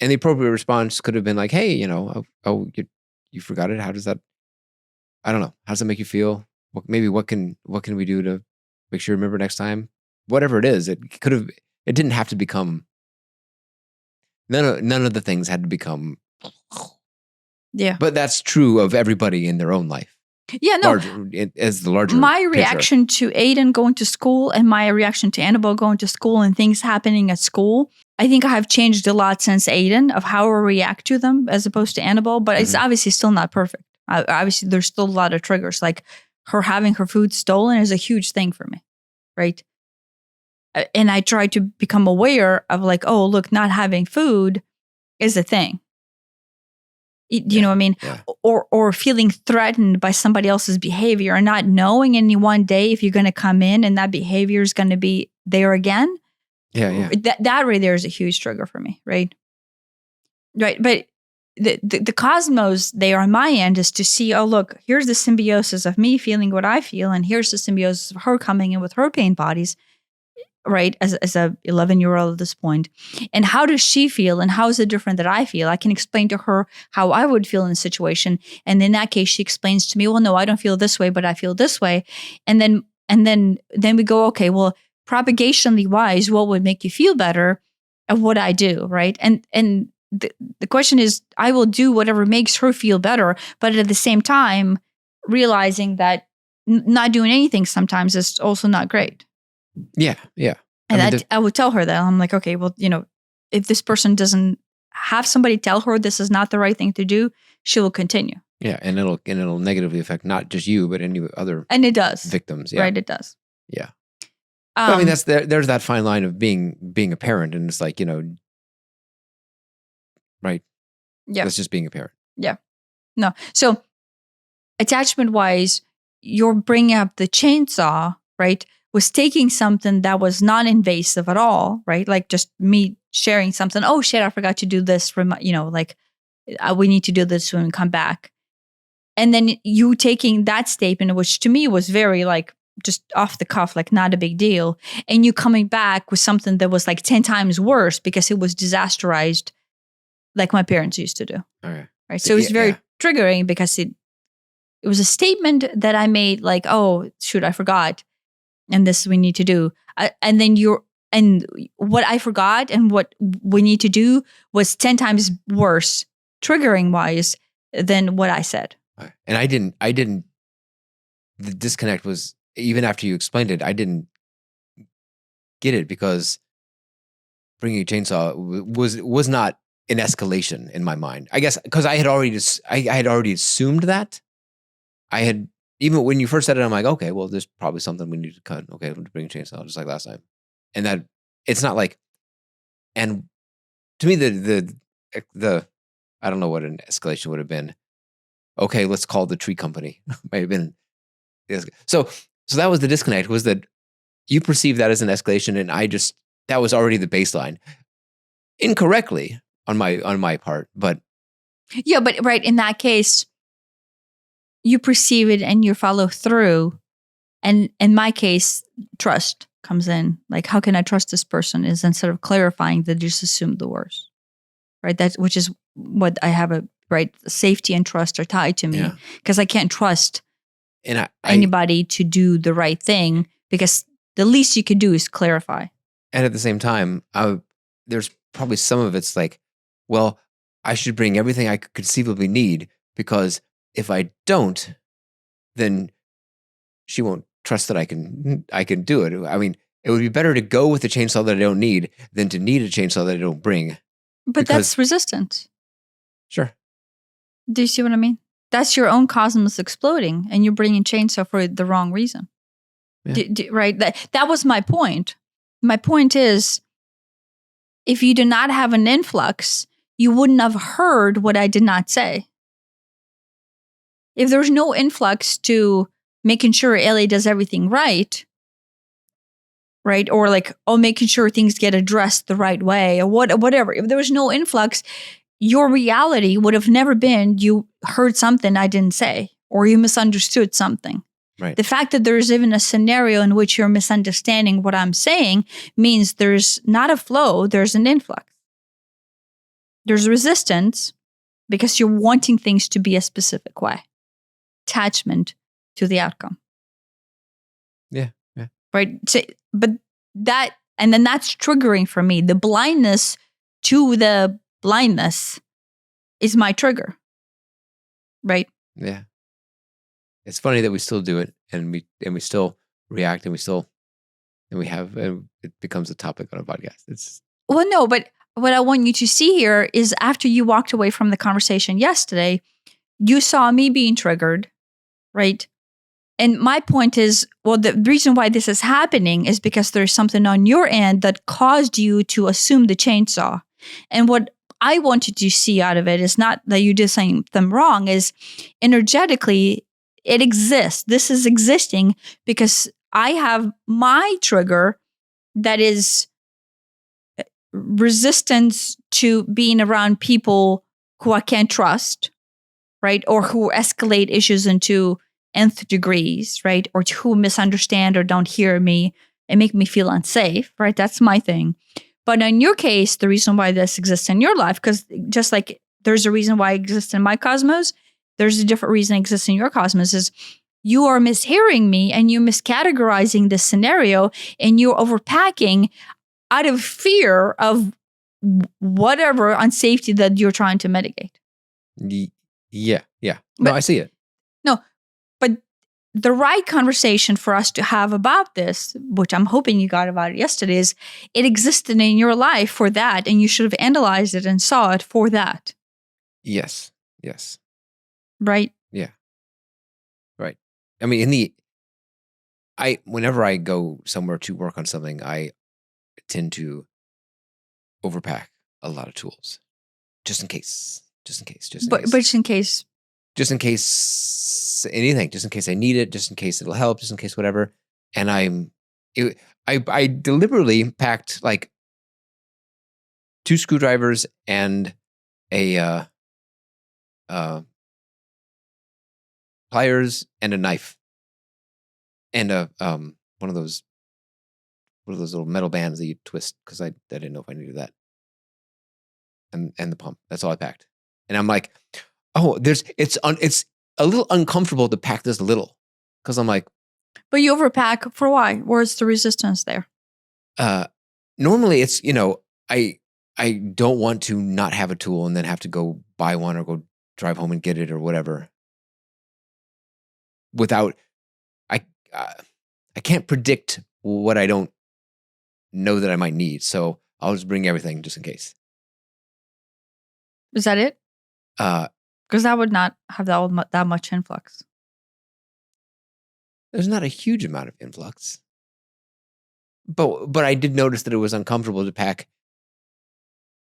And the appropriate response could have been like, hey, you forgot it. How does that, I don't know. How does that make you feel? What can we do to make sure you remember next time? Whatever it is, it didn't have to become, none of the things had to become. Yeah. But that's true of everybody in their own life. Yeah, no. As the larger my picture. reaction to Aiden going to school and my reaction to Annabelle going to school and things happening at school, I think I have changed a lot since Aiden of how I react to them as opposed to Annabelle, but it's obviously still not perfect. Obviously, there's still a lot of triggers. Like her having her food stolen is a huge thing for me, right? And I try to become aware of like, oh, look, not having food is a thing. Do you know what I mean? Yeah. Or feeling threatened by somebody else's behavior and not knowing any one day if you're going to come in and that behavior is going to be there again. Yeah. That right there is a huge trigger for me, right? Right. But the cosmos there on my end is to see, oh, look, here's the symbiosis of me feeling what I feel. And here's the symbiosis of her coming in with her pain bodies. Right, as a 11-year-old at this point. And how does she feel and how is it different that I feel? I can explain to her how I would feel in a situation. And in that case, she explains to me, well, no, I don't feel this way, but I feel this way. And then we go, okay, well, propagationally wise, what would make you feel better of what I do, right? And the question is, I will do whatever makes her feel better, but at the same time, realizing that not doing anything sometimes is also not great. Yeah. And I would tell her that. I'm like, okay, well, if this person doesn't have somebody tell her this is not the right thing to do, she will continue. Yeah, and it'll negatively affect not just you, but any other and it does victims. Yeah. Right, it does. Yeah. But, I mean, there's that fine line of being a parent, and it's like, right? Yeah. That's just being a parent. Yeah. No. So attachment wise, you're bringing up the chainsaw, right? Was taking something that was non-invasive at all, right? Like just me sharing something. Oh shit, I forgot to do this. We need to do this when we come back. And then you taking that statement, which to me was very like just off the cuff, like not a big deal. And you coming back with something that was like 10 times worse because it was disasterized like my parents used to do. All right. Right. So it was very triggering because it was a statement that I made like, oh, shoot, I forgot. And this we need to do. And then what I forgot and what we need to do was 10 times worse, triggering wise, than what I said. And I didn't, the disconnect was, even after you explained it, I didn't get it because bringing a chainsaw was not an escalation in my mind. I guess because I had already assumed that. Even when you first said it, I'm like, okay, well, there's probably something we need to cut. Okay, we'll bring a chainsaw just like last time. And that it's not like, and to me, the I don't know what an escalation would have been. Okay, let's call the tree company. Might have been. So that was the disconnect, was that you perceived that as an escalation, and that was already the baseline. Incorrectly on my part, but. Yeah, but right, in that case, you perceive it and you follow through. And in my case, trust comes in. Like, how can I trust this person is instead of clarifying that just assume the worst, right? Which is what I have right? Safety and trust are tied to me because I can't trust anybody to do the right thing because the least you could do is clarify. And at the same time, there's probably some of it's like, well, I should bring everything I could conceivably need because if I don't, then she won't trust that I can do it. I mean, it would be better to go with the chainsaw that I don't need than to need a chainsaw that I don't bring. But that's resistance. Sure. Do you see what I mean? That's your own cosmos exploding and you're bringing chainsaw for the wrong reason. Yeah. Right? That was my point. My point is, if you do not have an influx, you wouldn't have heard what I did not say. If there's no influx to making sure Ellie does everything right, or like, making sure things get addressed the right way, or whatever. If there was no influx, your reality would have never been you heard something I didn't say, or you misunderstood something. Right. The fact that there's even a scenario in which you're misunderstanding what I'm saying means there's not a flow, there's an influx. There's resistance because you're wanting things to be a specific way. Attachment to the outcome. Yeah. Right? So, but that, and then that's triggering for me. The blindness to the blindness is my trigger. Right? Yeah. It's funny that we still do it, and we still react, and it becomes a topic on a podcast. Well, no, but what I want you to see here is after you walked away from the conversation yesterday, you saw me being triggered, right? And my point is, well, the reason why this is happening is because there's something on your end that caused you to assume the chainsaw. And what I wanted to see out of it is not that you did something wrong, is energetically, it exists. This is existing because I have my trigger that is resistance to being around people who I can't trust, right? Or who escalate issues into nth degrees, right? Or who misunderstand or don't hear me and make me feel unsafe, right? That's my thing. But in your case, the reason why this exists in your life, because just like there's a reason why it exists in my cosmos, there's a different reason it exists in your cosmos, is you are mishearing me and you miscategorizing this scenario and you're overpacking out of fear of whatever unsafety that you're trying to mitigate. Yeah. No, I see it. No, but the right conversation for us to have about this, which I'm hoping you got about it yesterday, is it existed in your life for that, and you should have analyzed it and saw it for that. Yes. Right? Yeah. Right. I mean, whenever I go somewhere to work on something, I tend to overpack a lot of tools, just in case. But just in case. Just in case anything, just in case I need it, just in case it'll help, just in case whatever. And I deliberately packed like 2 screwdrivers and a pliers and a knife and one of those little metal bands that you twist, because I didn't know if I needed that, and the pump. That's all I packed. And I'm like, oh, it's a little uncomfortable to pack this little, because I'm like, but you overpack for why? Where's the resistance there? Normally it's, I don't want to not have a tool and then have to go buy one or go drive home and get it or whatever. Without, I can't predict what I don't know that I might need, so I'll just bring everything just in case. Is that it? Because that would not have that much influx. There's not a huge amount of influx, but I did notice that it was uncomfortable to pack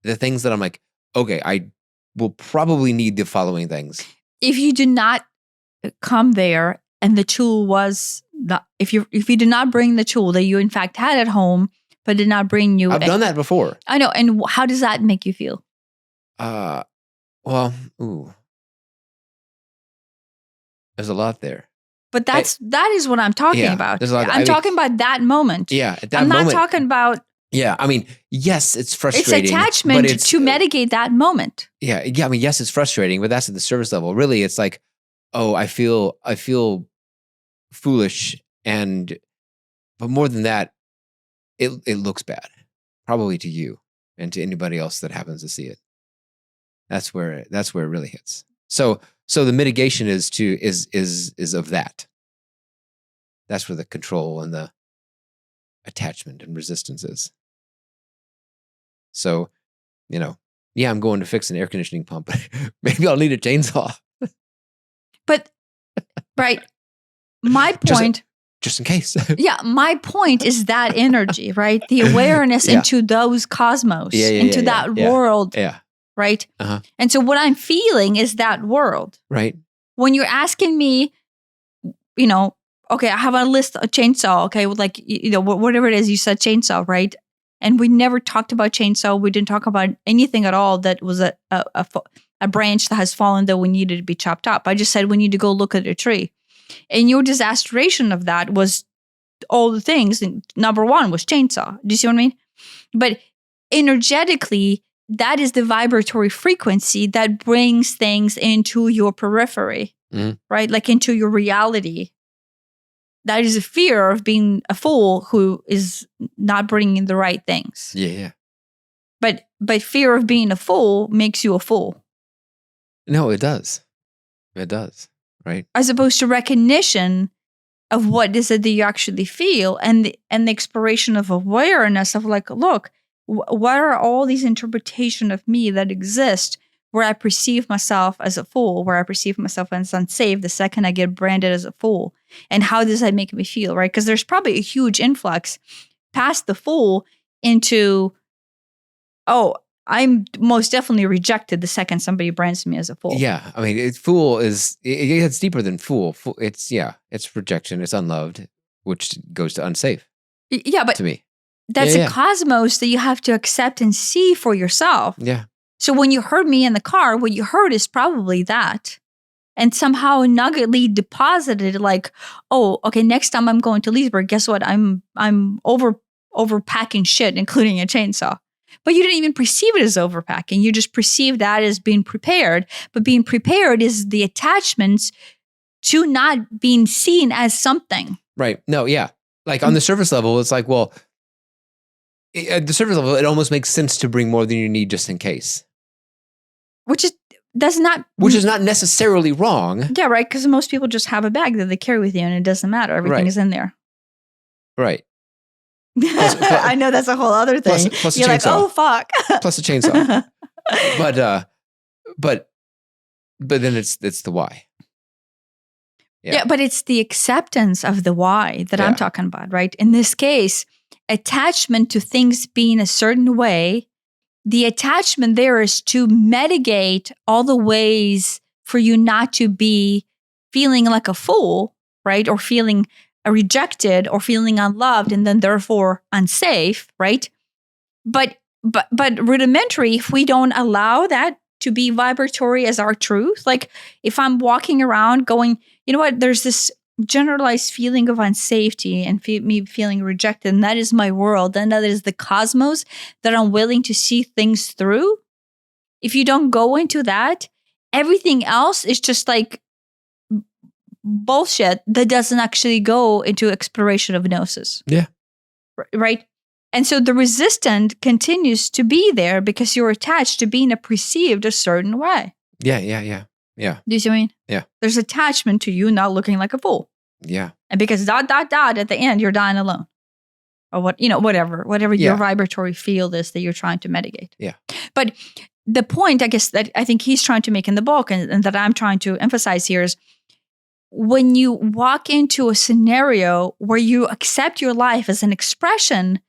the things that I'm like, okay, I will probably need the following things. If you did not come there and the tool was not, if you did not bring the tool that you in fact had at home, but did not bring you, I've done that before. I know. And how does that make you feel? Well, there's a lot there. But that is what I'm talking about. I'm talking about that moment. Yeah, at that I'm moment. not talking about. Yeah, I mean, yes, it's frustrating. It's attachment to mitigate that moment. Yeah. I mean, yes, it's frustrating, but that's at the surface level. Really, it's like, oh, I feel foolish, but more than that, it looks bad, probably to you and to anybody else that happens to see it. That's where it really hits. So the mitigation is of that. That's where the control and the attachment and resistance is. So, yeah, I'm going to fix an air conditioning pump. Maybe I'll need a chainsaw. But, right, my point. Just in case. Yeah, my point is that energy, right? The awareness into those cosmos, into that world. Yeah. Right? Uh-huh. And so what I'm feeling is that world. Right. When you're asking me, okay, I have a list of chainsaw, okay, like, whatever it is, you said chainsaw, right? And we never talked about chainsaw. We didn't talk about anything at all that was a a branch that has fallen that we needed to be chopped up. I just said we need to go look at a tree. And your disasterization of that was all the things. And number one was chainsaw. Do you see what I mean? But energetically, that is the vibratory frequency that brings things into your periphery, right? Like into your reality. That is a fear of being a fool who is not bringing the right things. Yeah. But fear of being a fool makes you a fool. No, it does. It does, right? As opposed to recognition of what is it that you actually feel and the exploration of awareness of like, look, what are all these interpretations of me that exist where I perceive myself as a fool, where I perceive myself as unsafe the second I get branded as a fool? And how does that make me feel, right? Because there's probably a huge influx past the fool into, oh, I'm most definitely rejected the second somebody brands me as a fool. Yeah. I mean, fool is, it gets deeper than fool. It's rejection. It's unloved, which goes to unsafe. Yeah, but to me, that's a cosmos that you have to accept and see for yourself. Yeah. So when you heard me in the car, what you heard is probably that. And somehow nuggedly deposited like, oh, okay, next time I'm going to Leesburg, guess what? I'm overpacking shit, including a chainsaw. But you didn't even perceive it as overpacking. You just perceived that as being prepared. But being prepared is the attachments to not being seen as something. Right. No, yeah. Like on the surface level, it's like, well, at the surface level, it almost makes sense to bring more than you need just in case. Which is not necessarily wrong. Yeah, right. Because most people just have a bag that they carry with you and it doesn't matter. Everything is in there. Right. I know that's a whole other thing. Plus You're like, oh, fuck. Plus a chainsaw. But then it's the why. Yeah, but it's the acceptance of the why that I'm talking about, right? In this case, attachment to things being a certain way, the attachment there is to mitigate all the ways for you not to be feeling like a fool, right? Or feeling rejected or feeling unloved and then therefore unsafe, right? But rudimentary, if we don't allow that to be vibratory as our truth, like if I'm walking around going, you know what, there's this generalized feeling of unsafety and me feeling rejected, and that is my world, and that is the cosmos that I'm willing to see things through. If you don't go into that, everything else is just like bullshit that doesn't actually go into exploration of Nosis. Yeah. Right? And so the resistance continues to be there because you're attached to being perceived a certain way. Yeah. Do you see what I mean? Yeah. There's attachment to you not looking like a fool. Yeah. And because ... at the end, you're dying alone. Or whatever your vibratory field is that you're trying to mitigate. Yeah. But the point, I guess, that I think he's trying to make in the book and that I'm trying to emphasize here is when you walk into a scenario where you accept your life as an expression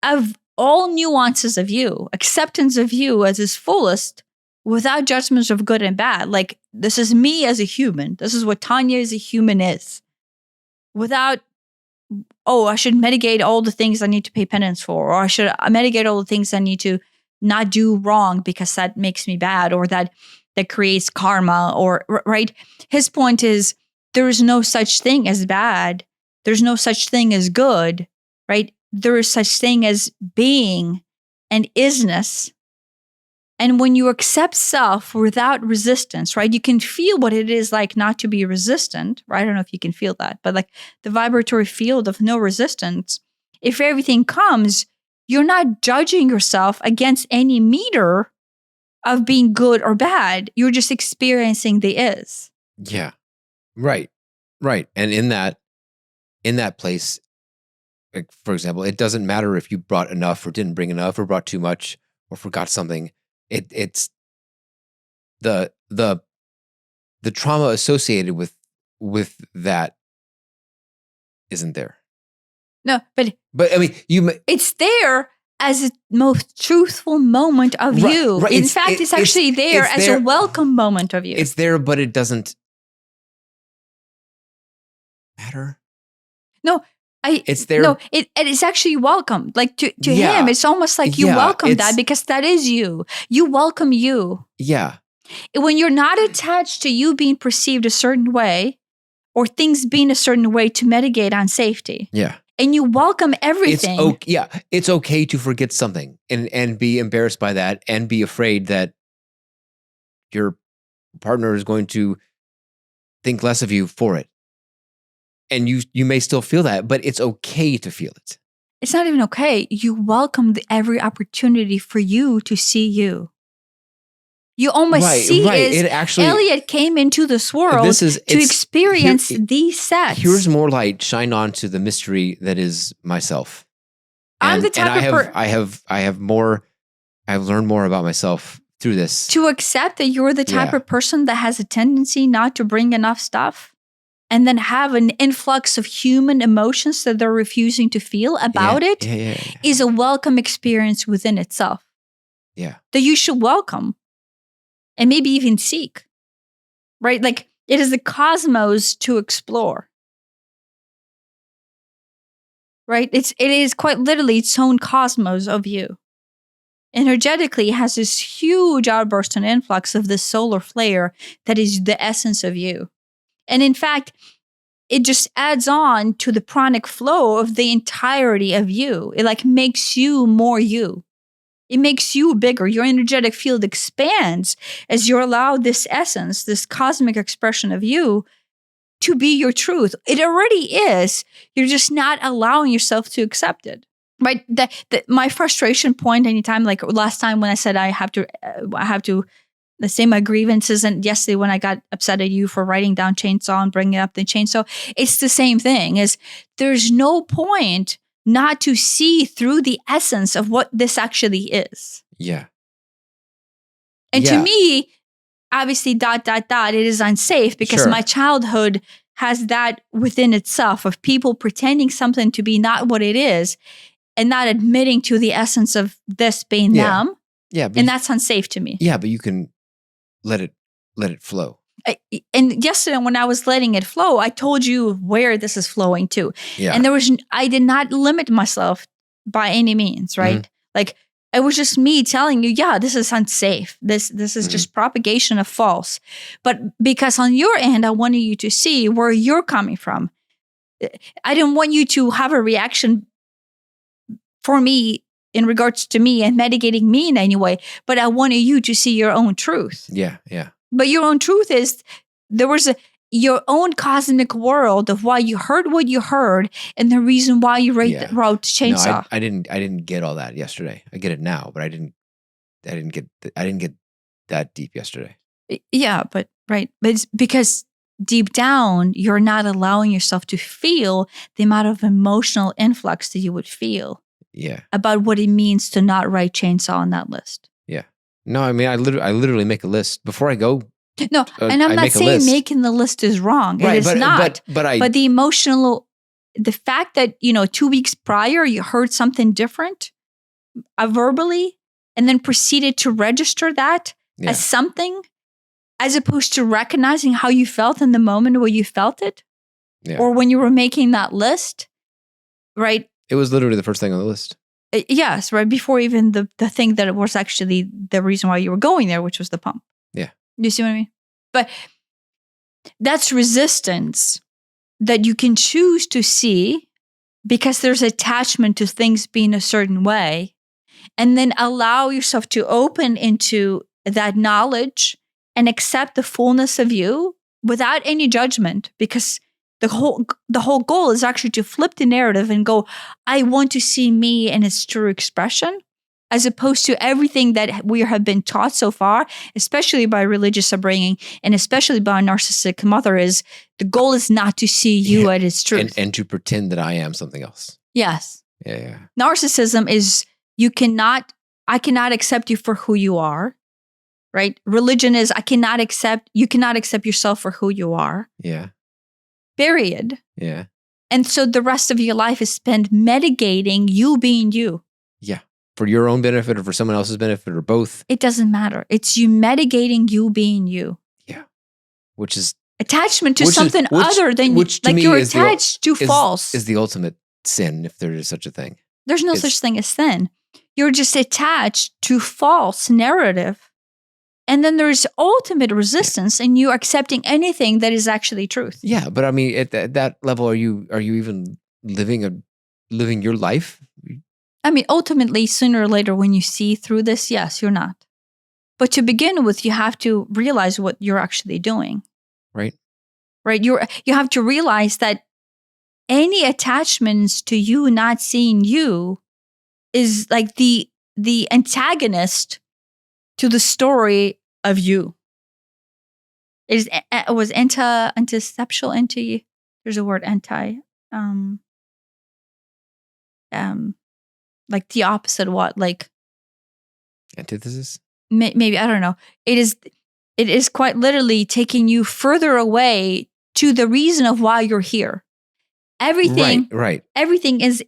of all nuances of you, acceptance of you as its fullest, without judgments of good and bad. Like, this is me as a human. This is what Tanya as a human is. Without, oh, I should mitigate all the things I need to pay penance for, or I should mitigate all the things I need to not do wrong because that makes me bad, or that creates karma, or, right? His point is, there is no such thing as bad. There's no such thing as good, right? There is such thing as being and isness. And when you accept self without resistance, right, you can feel what it is like not to be resistant, right? I don't know if you can feel that, but like the vibratory field of no resistance, if everything comes, you're not judging yourself against any meter of being good or bad. You're just experiencing the is. Yeah. Right. And in that place, like, for example, it doesn't matter if you brought enough or didn't bring enough or brought too much or forgot something. It's the trauma associated with that isn't there. No, but I mean, it's there as a most truthful moment of you. Right. In fact, it's actually there as a welcome moment of you. It's there, but it doesn't matter. No. It's there. No, it is actually welcome. Like to him, it's almost like you welcome that because that is you. You welcome you. Yeah. When you're not attached to you being perceived a certain way or things being a certain way to mitigate on safety. Yeah. And you welcome everything. It's okay to forget something and be embarrassed by that and be afraid that your partner is going to think less of you for it. And you may still feel that, but it's okay to feel it. It's not even okay. You welcome every opportunity for you to see you. You almost see It actually, Elliot came into this world to experience these sets. Here's more light shine on to the mystery that is myself. I'm the type of I have learned more about myself through this. To accept that you're the type of person that has a tendency not to bring enough stuff and then have an influx of human emotions that they're refusing to feel about is a welcome experience within itself. Yeah. That you should welcome. And maybe even seek, right? Like it is the cosmos to explore, right? It is quite literally its own cosmos of you. Energetically, it has this huge outburst and influx of this solar flare that is the essence of you. And in fact, it just adds on to the pranic flow of the entirety of you. It like makes you more you. It makes you bigger. Your energetic field expands as you're allowed this essence, this cosmic expression of you to be your truth. It already is. You're just not allowing yourself to accept it. Right? My frustration point anytime, like last time when I said I have to let's say my grievances, and yesterday when I got upset at you for writing down chainsaw and bringing up the chainsaw, it's the same thing. Is there's no point not to see through the essence of what this actually is. Yeah. And to me, obviously, ... it is unsafe because my childhood has that within itself of people pretending something to be not what it is and not admitting to the essence of this being them. Yeah. And that's unsafe to me. Yeah, but you can let it flow. And yesterday when I was letting it flow, I told you where this is flowing to. Yeah. And I did not limit myself by any means, right? Mm-hmm. Like it was just me telling you, this is unsafe. This is just propagation of false. But because on your end, I wanted you to see where you're coming from. I didn't want you to have a reaction for me in regards to me and mitigating me in any way, but I wanted you to see your own truth. Yeah, yeah. But your own truth is there was your own cosmic world of why you heard what you heard and the reason why you wrote chainsaw. No, I didn't get all that yesterday. I get it now, but I didn't get that deep yesterday. Yeah, but it's because deep down you're not allowing yourself to feel the amount of emotional influx that you would feel. Yeah. About what it means to not write chainsaw on that list. Yeah. No, I mean, I literally make a list before I go. No, and I'm not saying making the list is wrong. Right, it is not. But the emotional, the fact that, 2 weeks prior you heard something different verbally and then proceeded to register that as something as opposed to recognizing how you felt in the moment where you felt it or when you were making that list, right? It was literally the first thing on the list. Yes, right before even the thing that was actually the reason why you were going there, which was the pump. Yeah. You see what I mean? But that's resistance that you can choose to see because there's attachment to things being a certain way, and then allow yourself to open into that knowledge and accept the fullness of you without any judgment, because the whole goal is actually to flip the narrative and go, I want to see me in its true expression, as opposed to everything that we have been taught so far, especially by religious upbringing and especially by a narcissistic mother, is the goal is not to see you at its truth. And to pretend that I am something else. Yes. Yeah. Narcissism is I cannot accept you for who you are, right? Religion is you cannot accept yourself for who you are. Yeah. Period. Yeah. And so the rest of your life is spent mitigating you being you. Yeah. For your own benefit or for someone else's benefit or both. It doesn't matter. It's you mitigating you being you. Yeah. Which is attachment to something other than which like you're attached to false. Is the ultimate sin, if there is such a thing. There's no such thing as sin. You're just attached to false narrative. And then there's ultimate resistance in you accepting anything that is actually truth. Yeah, but I mean, at that level, are you even living your life? I mean, ultimately, sooner or later, when you see through this, yes, you're not. But to begin with, you have to realize what you're actually doing. Right. Right. You have to realize that any attachments to you not seeing you is like the antagonist to the story of you. It was anticeptual, there's a word like the opposite of what, like antithesis? Maybe, I don't know. It is quite literally taking you further away to the reason of why you're here. Everything is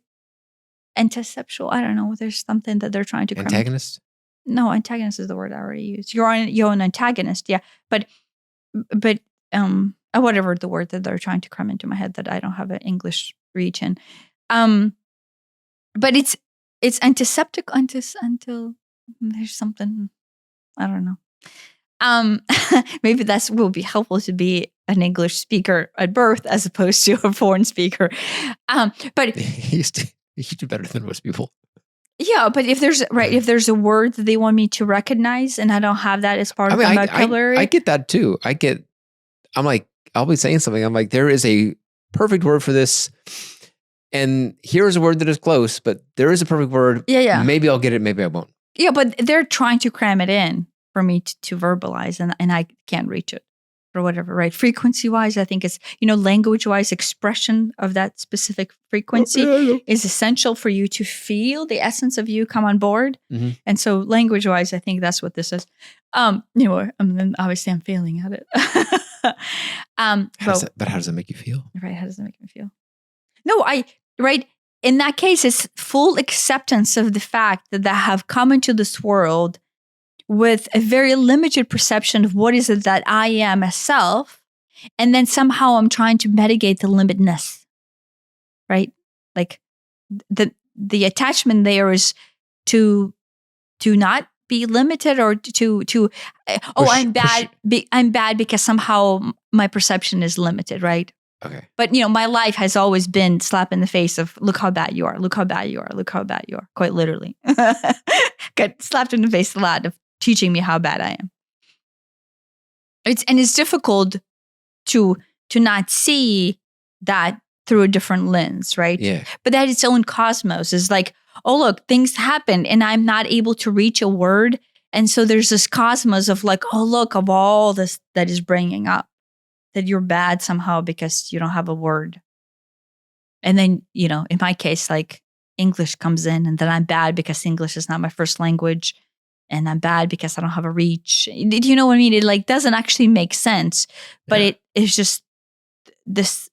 anticeptual. I don't know. There's something that they're trying to antagonist. No, antagonist is the word I already used. You're an antagonist, yeah. But whatever the word that they're trying to cram into my head that I don't have an English reach in. But it's antiseptic until there's something, I don't know. Maybe that will be helpful to be an English speaker at birth as opposed to a foreign speaker. But you do better than most people. Yeah, but if there's a word that they want me to recognize and I don't have that as part of my vocabulary. I get that too. I'm like, I'll be saying something. I'm like, there is a perfect word for this. And here's a word that is close, but there is a perfect word. Yeah. Maybe I'll get it. Maybe I won't. Yeah, but they're trying to cram it in for me to verbalize and I can't reach it or whatever, right? Frequency-wise, I think it's, language-wise, expression of that specific frequency is essential for you to feel the essence of you come on board. Mm-hmm. And so language-wise, I think that's what this is. Obviously I'm failing at it. But how does that make you feel? Right, how does it make me feel? No, in that case, it's full acceptance of the fact that I have come into this world with a very limited perception of what is it that I am as self. And then somehow I'm trying to mitigate the limitedness, right? Like the attachment there is to not be limited or I'm bad. I'm bad because somehow my perception is limited, right? Okay. But, my life has always been slap in the face of look how bad you are, look how bad you are, look how bad you are, quite literally. Got slapped in the face a lot of teaching me how bad I am. It's difficult to not see that through a different lens, right? Yeah. But that its own cosmos is like, oh, look, things happen and I'm not able to reach a word. And so there's this cosmos of like, oh, look, of all this that is bringing up that you're bad somehow because you don't have a word. And then, in my case, like English comes in and then I'm bad because English is not my first language. And I'm bad because I don't have a reach. Do you know what I mean? It like doesn't actually make sense, but it is just this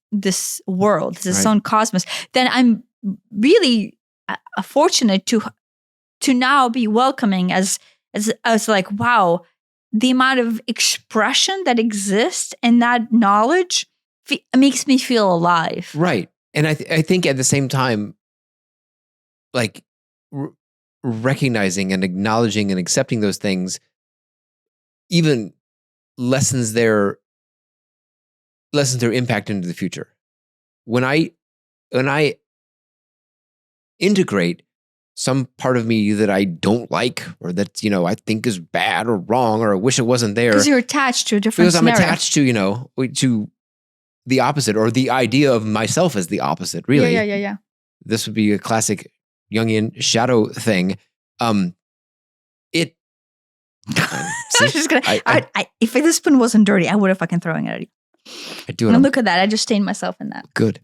world, this own cosmos. Then I'm really fortunate to now be welcoming as like, wow, the amount of expression that exists and that knowledge makes me feel alive. Right. And I think at the same time, like recognizing and acknowledging and accepting those things even lessens their impact into the future. When I integrate some part of me that I don't like or that, I think is bad or wrong or I wish it wasn't there. Because you're attached to a different scenario. I'm attached to, to the opposite or the idea of myself as the opposite, really. Yeah. This would be a classic Jungian shadow thing. I'm just gonna. If this spoon wasn't dirty, I would have fucking thrown it at you. I do it. And look at that! I just stained myself in that. Good.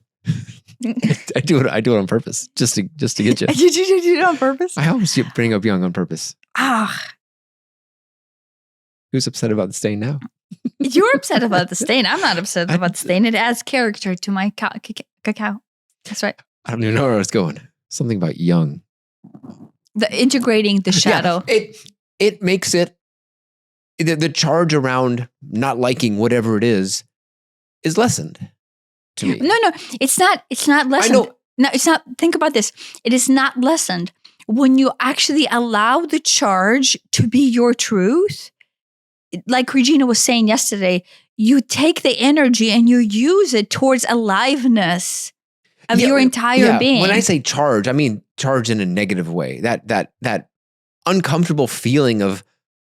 I do it on purpose, just to get you. Did you do it on purpose? I always bring up Jung on purpose. Ah. Who's upset about the stain now? You're upset about the stain. I'm not upset about the stain. It adds character to my cacao. That's right. I don't even know where I was going. Something about Jung. The integrating the shadow. Yeah, it makes it the charge around not liking whatever it is lessened to me. No, it's not lessened. I know. No, it's not. Think about this. It is not lessened when you actually allow the charge to be your truth. like Regina was saying yesterday, you take the energy and you use it towards aliveness of your entire being. When I say charge, I mean charge in a negative way. That uncomfortable feeling of,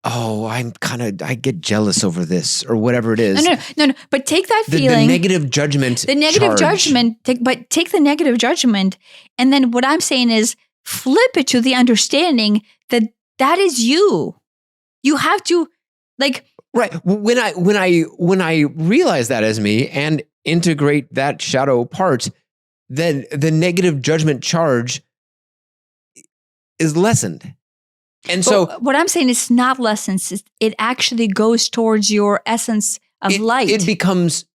oh, I get jealous over this or whatever it is. No. But take that feeling. The negative judgment. The negative judgment. Take the negative judgment. And then what I'm saying is flip it to the understanding that is you. You have to right. When I realize that as me and integrate that shadow part, then the negative judgment charge is lessened. And so what I'm saying is not lessons. It actually goes towards your essence of light. It becomes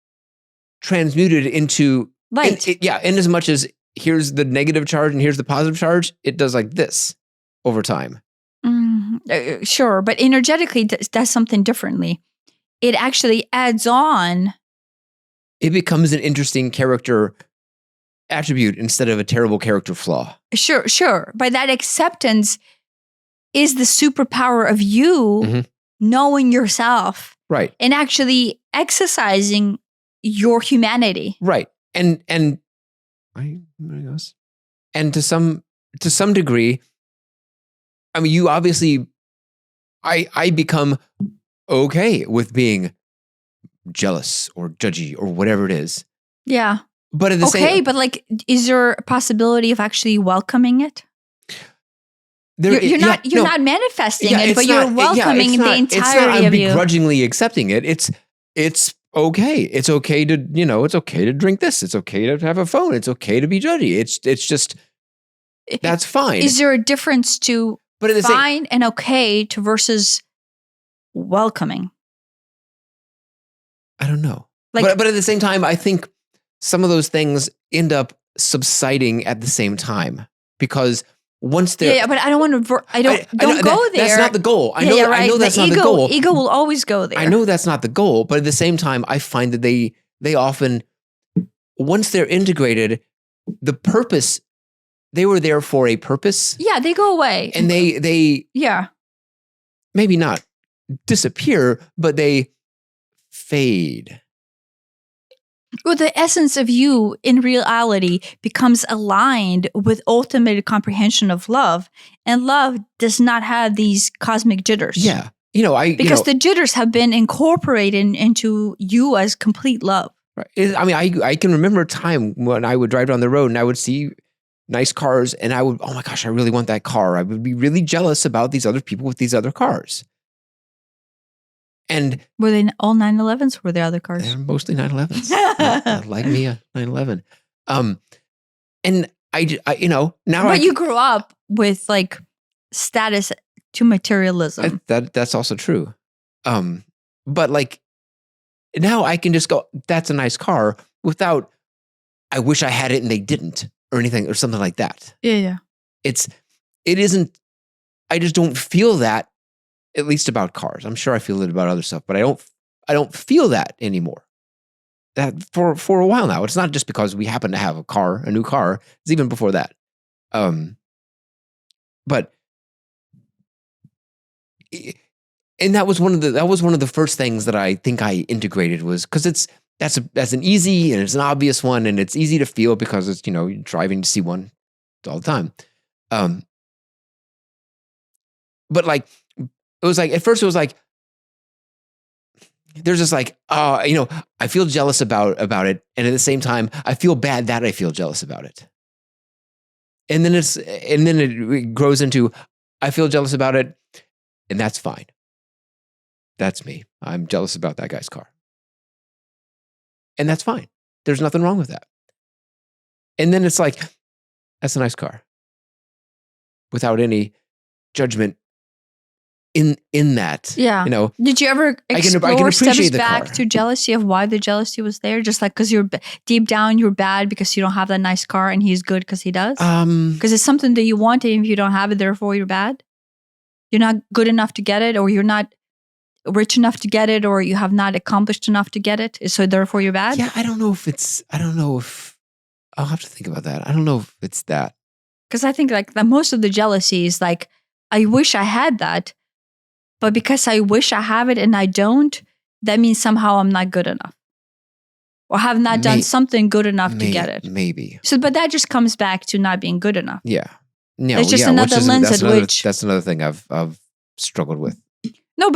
transmuted into light. In as much as here's the negative charge and here's the positive charge, it does like this over time. Sure, but energetically does something differently. It actually adds on. It becomes an interesting character attribute instead of a terrible character flaw. Sure. By that acceptance is the superpower of you knowing yourself. Right. And actually exercising your humanity. Right. And to some degree, I mean, you obviously, I become okay with being jealous or judgy or whatever it is. Yeah. But at the same, but is there a possibility of actually welcoming it? You're not manifesting it, but you're welcoming the entirety of you. I'm begrudgingly accepting it. It's okay. It's okay to, it's okay to drink this. It's okay to have a phone. It's okay to be judgy. It's just, that's fine. Is there a difference to fine and okay to versus welcoming? I don't know. But at the same time, I think some of those things end up subsiding at the same time because once they're but I don't want to. Don't go there. That's not the goal. I know that's not the goal. Ego will always go there. I know that's not the goal, but at the same time, I find that they often, once they're integrated, the purpose, they were there for a purpose. Yeah, they go away, and they maybe not disappear, but they fade. Well, the essence of you in reality becomes aligned with ultimate comprehension of love. And love does not have these cosmic jitters. Yeah. Because the jitters have been incorporated into you as complete love. Right. I mean, I can remember a time when I would drive down the road and I would see nice cars and I would, oh my gosh, I really want that car. I would be really jealous about these other people with these other cars. And were they all 911s or were there other cars? They're mostly 911s. Like me, a 911. And I now But you grew up with status to materialism. That's also true. But now I can just go, that's a nice car without, I wish I had it and they didn't or anything or something like that. Yeah. It isn't, I just don't feel that. At least about cars. I'm sure I feel it about other stuff, but I don't feel that anymore. That for a while now. It's not just because we happen to have a new car. It's even before that. But and that was one of the first things that I think I integrated was because that's an easy and it's an obvious one and it's easy to feel because it's you're driving to see one all the time. But it was at first it was there's this I feel jealous about it. And at the same time, I feel bad that I feel jealous about it. And then it grows into, I feel jealous about it. And that's fine. That's me. I'm jealous about that guy's car. And that's fine. There's nothing wrong with that. And then it's that's a nice car. Without any judgment in that. Yeah. Did you ever explore steps back car. to jealousy of why the jealousy was there? Just because you're deep down, you're bad because you don't have that nice car and he's good because he does? Because it's something that you want and if you don't have it, therefore you're bad? You're not good enough to get it or you're not rich enough to get it or you have not accomplished enough to get it. So therefore you're bad? Yeah, I don't know if I'll have to think about that. I don't know if it's that. Because I think that most of the jealousy is I wish I had that. but because I wish I have it and I don't, that means somehow I'm not good enough. Or have not done something good enough to get it. Maybe. So, but that just comes back to not being good enough. Yeah. No, it's just another lens at which... That's another thing I've struggled with. No,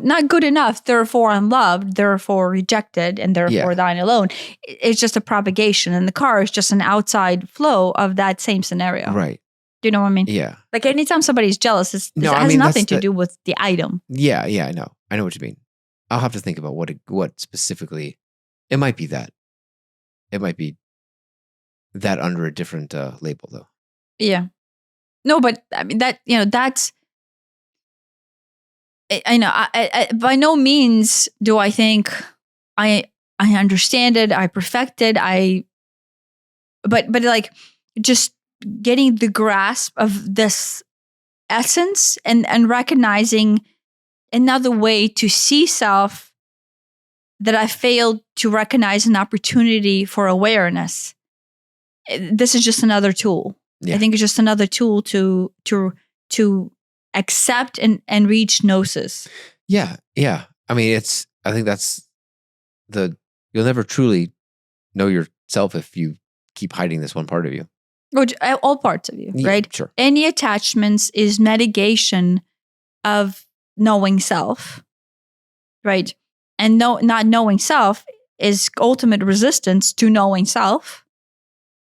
not good enough. Therefore unloved, therefore rejected, and therefore dying alone. It's just a propagation. And the car is just an outside flow of that same scenario. Right. Do you know what I mean? Yeah. Like anytime somebody's jealous, it has nothing to do with the item. Yeah, I know. I know what you mean. I'll have to think about what specifically. It might be that. It might be that under a different label, though. Yeah. No, but I mean that's. I know. I by no means do I think I understand it. I perfect it. But like just getting the grasp of this essence and recognizing another way to see self that I failed to recognize an opportunity for awareness. This is just another tool. Yeah. I think it's just another tool to accept and reach Nosis. Yeah. I mean, I think that's you'll never truly know yourself if you keep hiding this one part of you. All parts of you, right? Sure. Any attachments is mitigation of knowing self, right? And not knowing self is ultimate resistance to knowing self.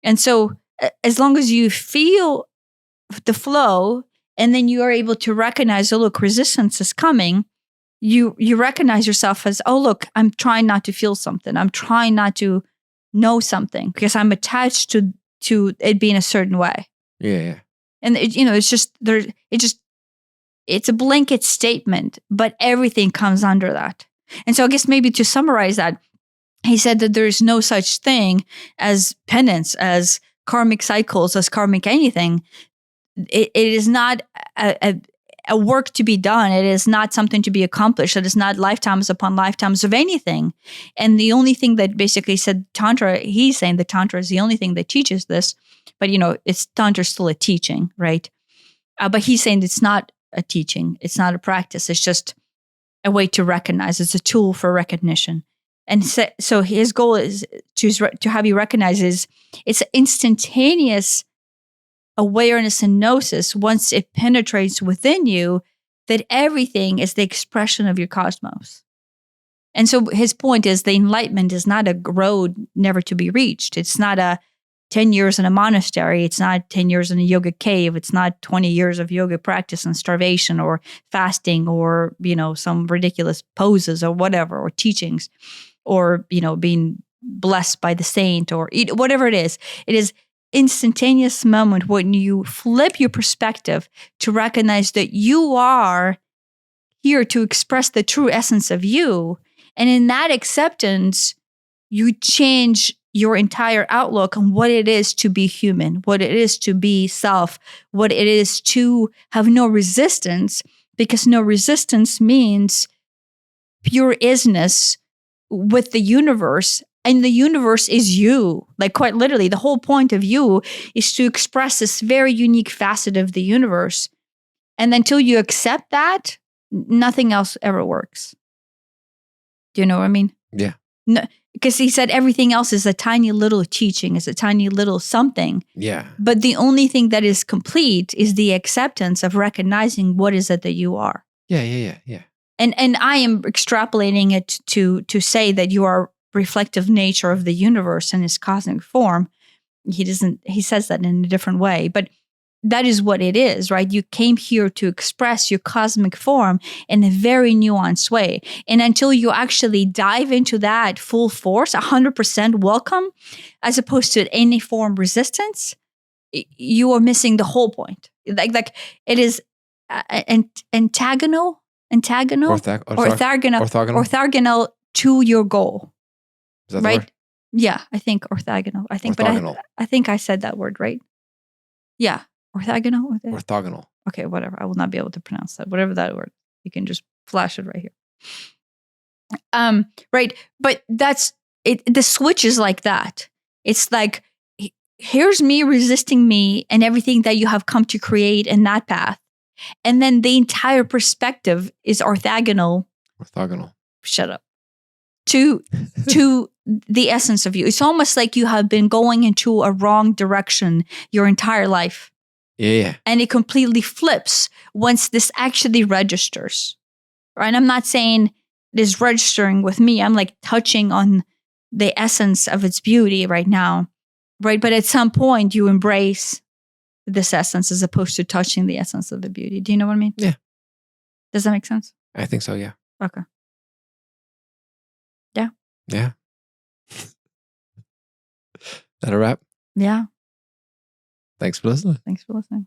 And so as long as you feel the flow and then you are able to recognize, oh, look, resistance is coming, you recognize yourself as, oh, look, I'm trying not to feel something. I'm trying not to know something because I'm attached to it being a certain way. Yeah. And it's just there. It's a blanket statement, but everything comes under that. And so I guess maybe to summarize that, he said that there is no such thing as penance, as karmic cycles, as karmic anything. It is not a work to be done. It is not something to be accomplished. It is not lifetimes upon lifetimes of anything. And the only thing that basically said Tantra, he's saying that Tantra is the only thing that teaches this. But, it's Tantra is still a teaching, right? But he's saying it's not a teaching. It's not a practice. It's just a way to recognize. It's a tool for recognition. And so his goal is to have you recognize it's instantaneous awareness and Nosis once it penetrates within you that everything is the expression of your cosmos. And so his point is the enlightenment is not a road never to be reached. It's not a 10 years in a monastery. It's not 10 years in a yoga cave. It's not 20 years of yoga practice and starvation or fasting or, some ridiculous poses or whatever, or teachings or, being blessed by the saint or whatever it is. It is instantaneous moment when you flip your perspective to recognize that you are here to express the true essence of you. And in that acceptance, you change your entire outlook on what it is to be human, what it is to be self, what it is to have no resistance, because no resistance means pure isness with the universe. And the universe is you. Like quite literally, the whole point of you is to express this very unique facet of the universe. And until you accept that, nothing else ever works. Do you know what I mean? Yeah. No, because he said everything else is a tiny little teaching, is a tiny little something. Yeah. But the only thing that is complete is the acceptance of recognizing what is it that you are. Yeah. And I am extrapolating it to say that you are reflective nature of the universe in its cosmic form. He says that in a different way, but that is what it is, right? You came here to express your cosmic form in a very nuanced way. And until you actually dive into that full force, 100% welcome, as opposed to any form resistance, you are missing the whole point. Like it is orthogonal to your goal. Is that right? the word? Yeah, I think orthogonal. But I think I said that word right. Yeah, orthogonal. Orthogonal. Okay, whatever. I will not be able to pronounce that. Whatever that word. You can just flash it right here. Right. But that's it. The switch is like that. It's like, here's me resisting me and everything that you have come to create in that path. And then the entire perspective is orthogonal. Orthogonal. Shut up. To the essence of you. It's almost like you have been going into a wrong direction your entire life. Yeah. And it completely flips once this actually registers. Right? I'm not saying it is registering with me. I'm like touching on the essence of its beauty right now. Right? But at some point you embrace this essence as opposed to touching the essence of the beauty. Do you know what I mean? Yeah. Does that make sense? I think so, yeah. Okay. Yeah. Yeah. That a wrap? Yeah. Thanks for listening. Thanks for listening.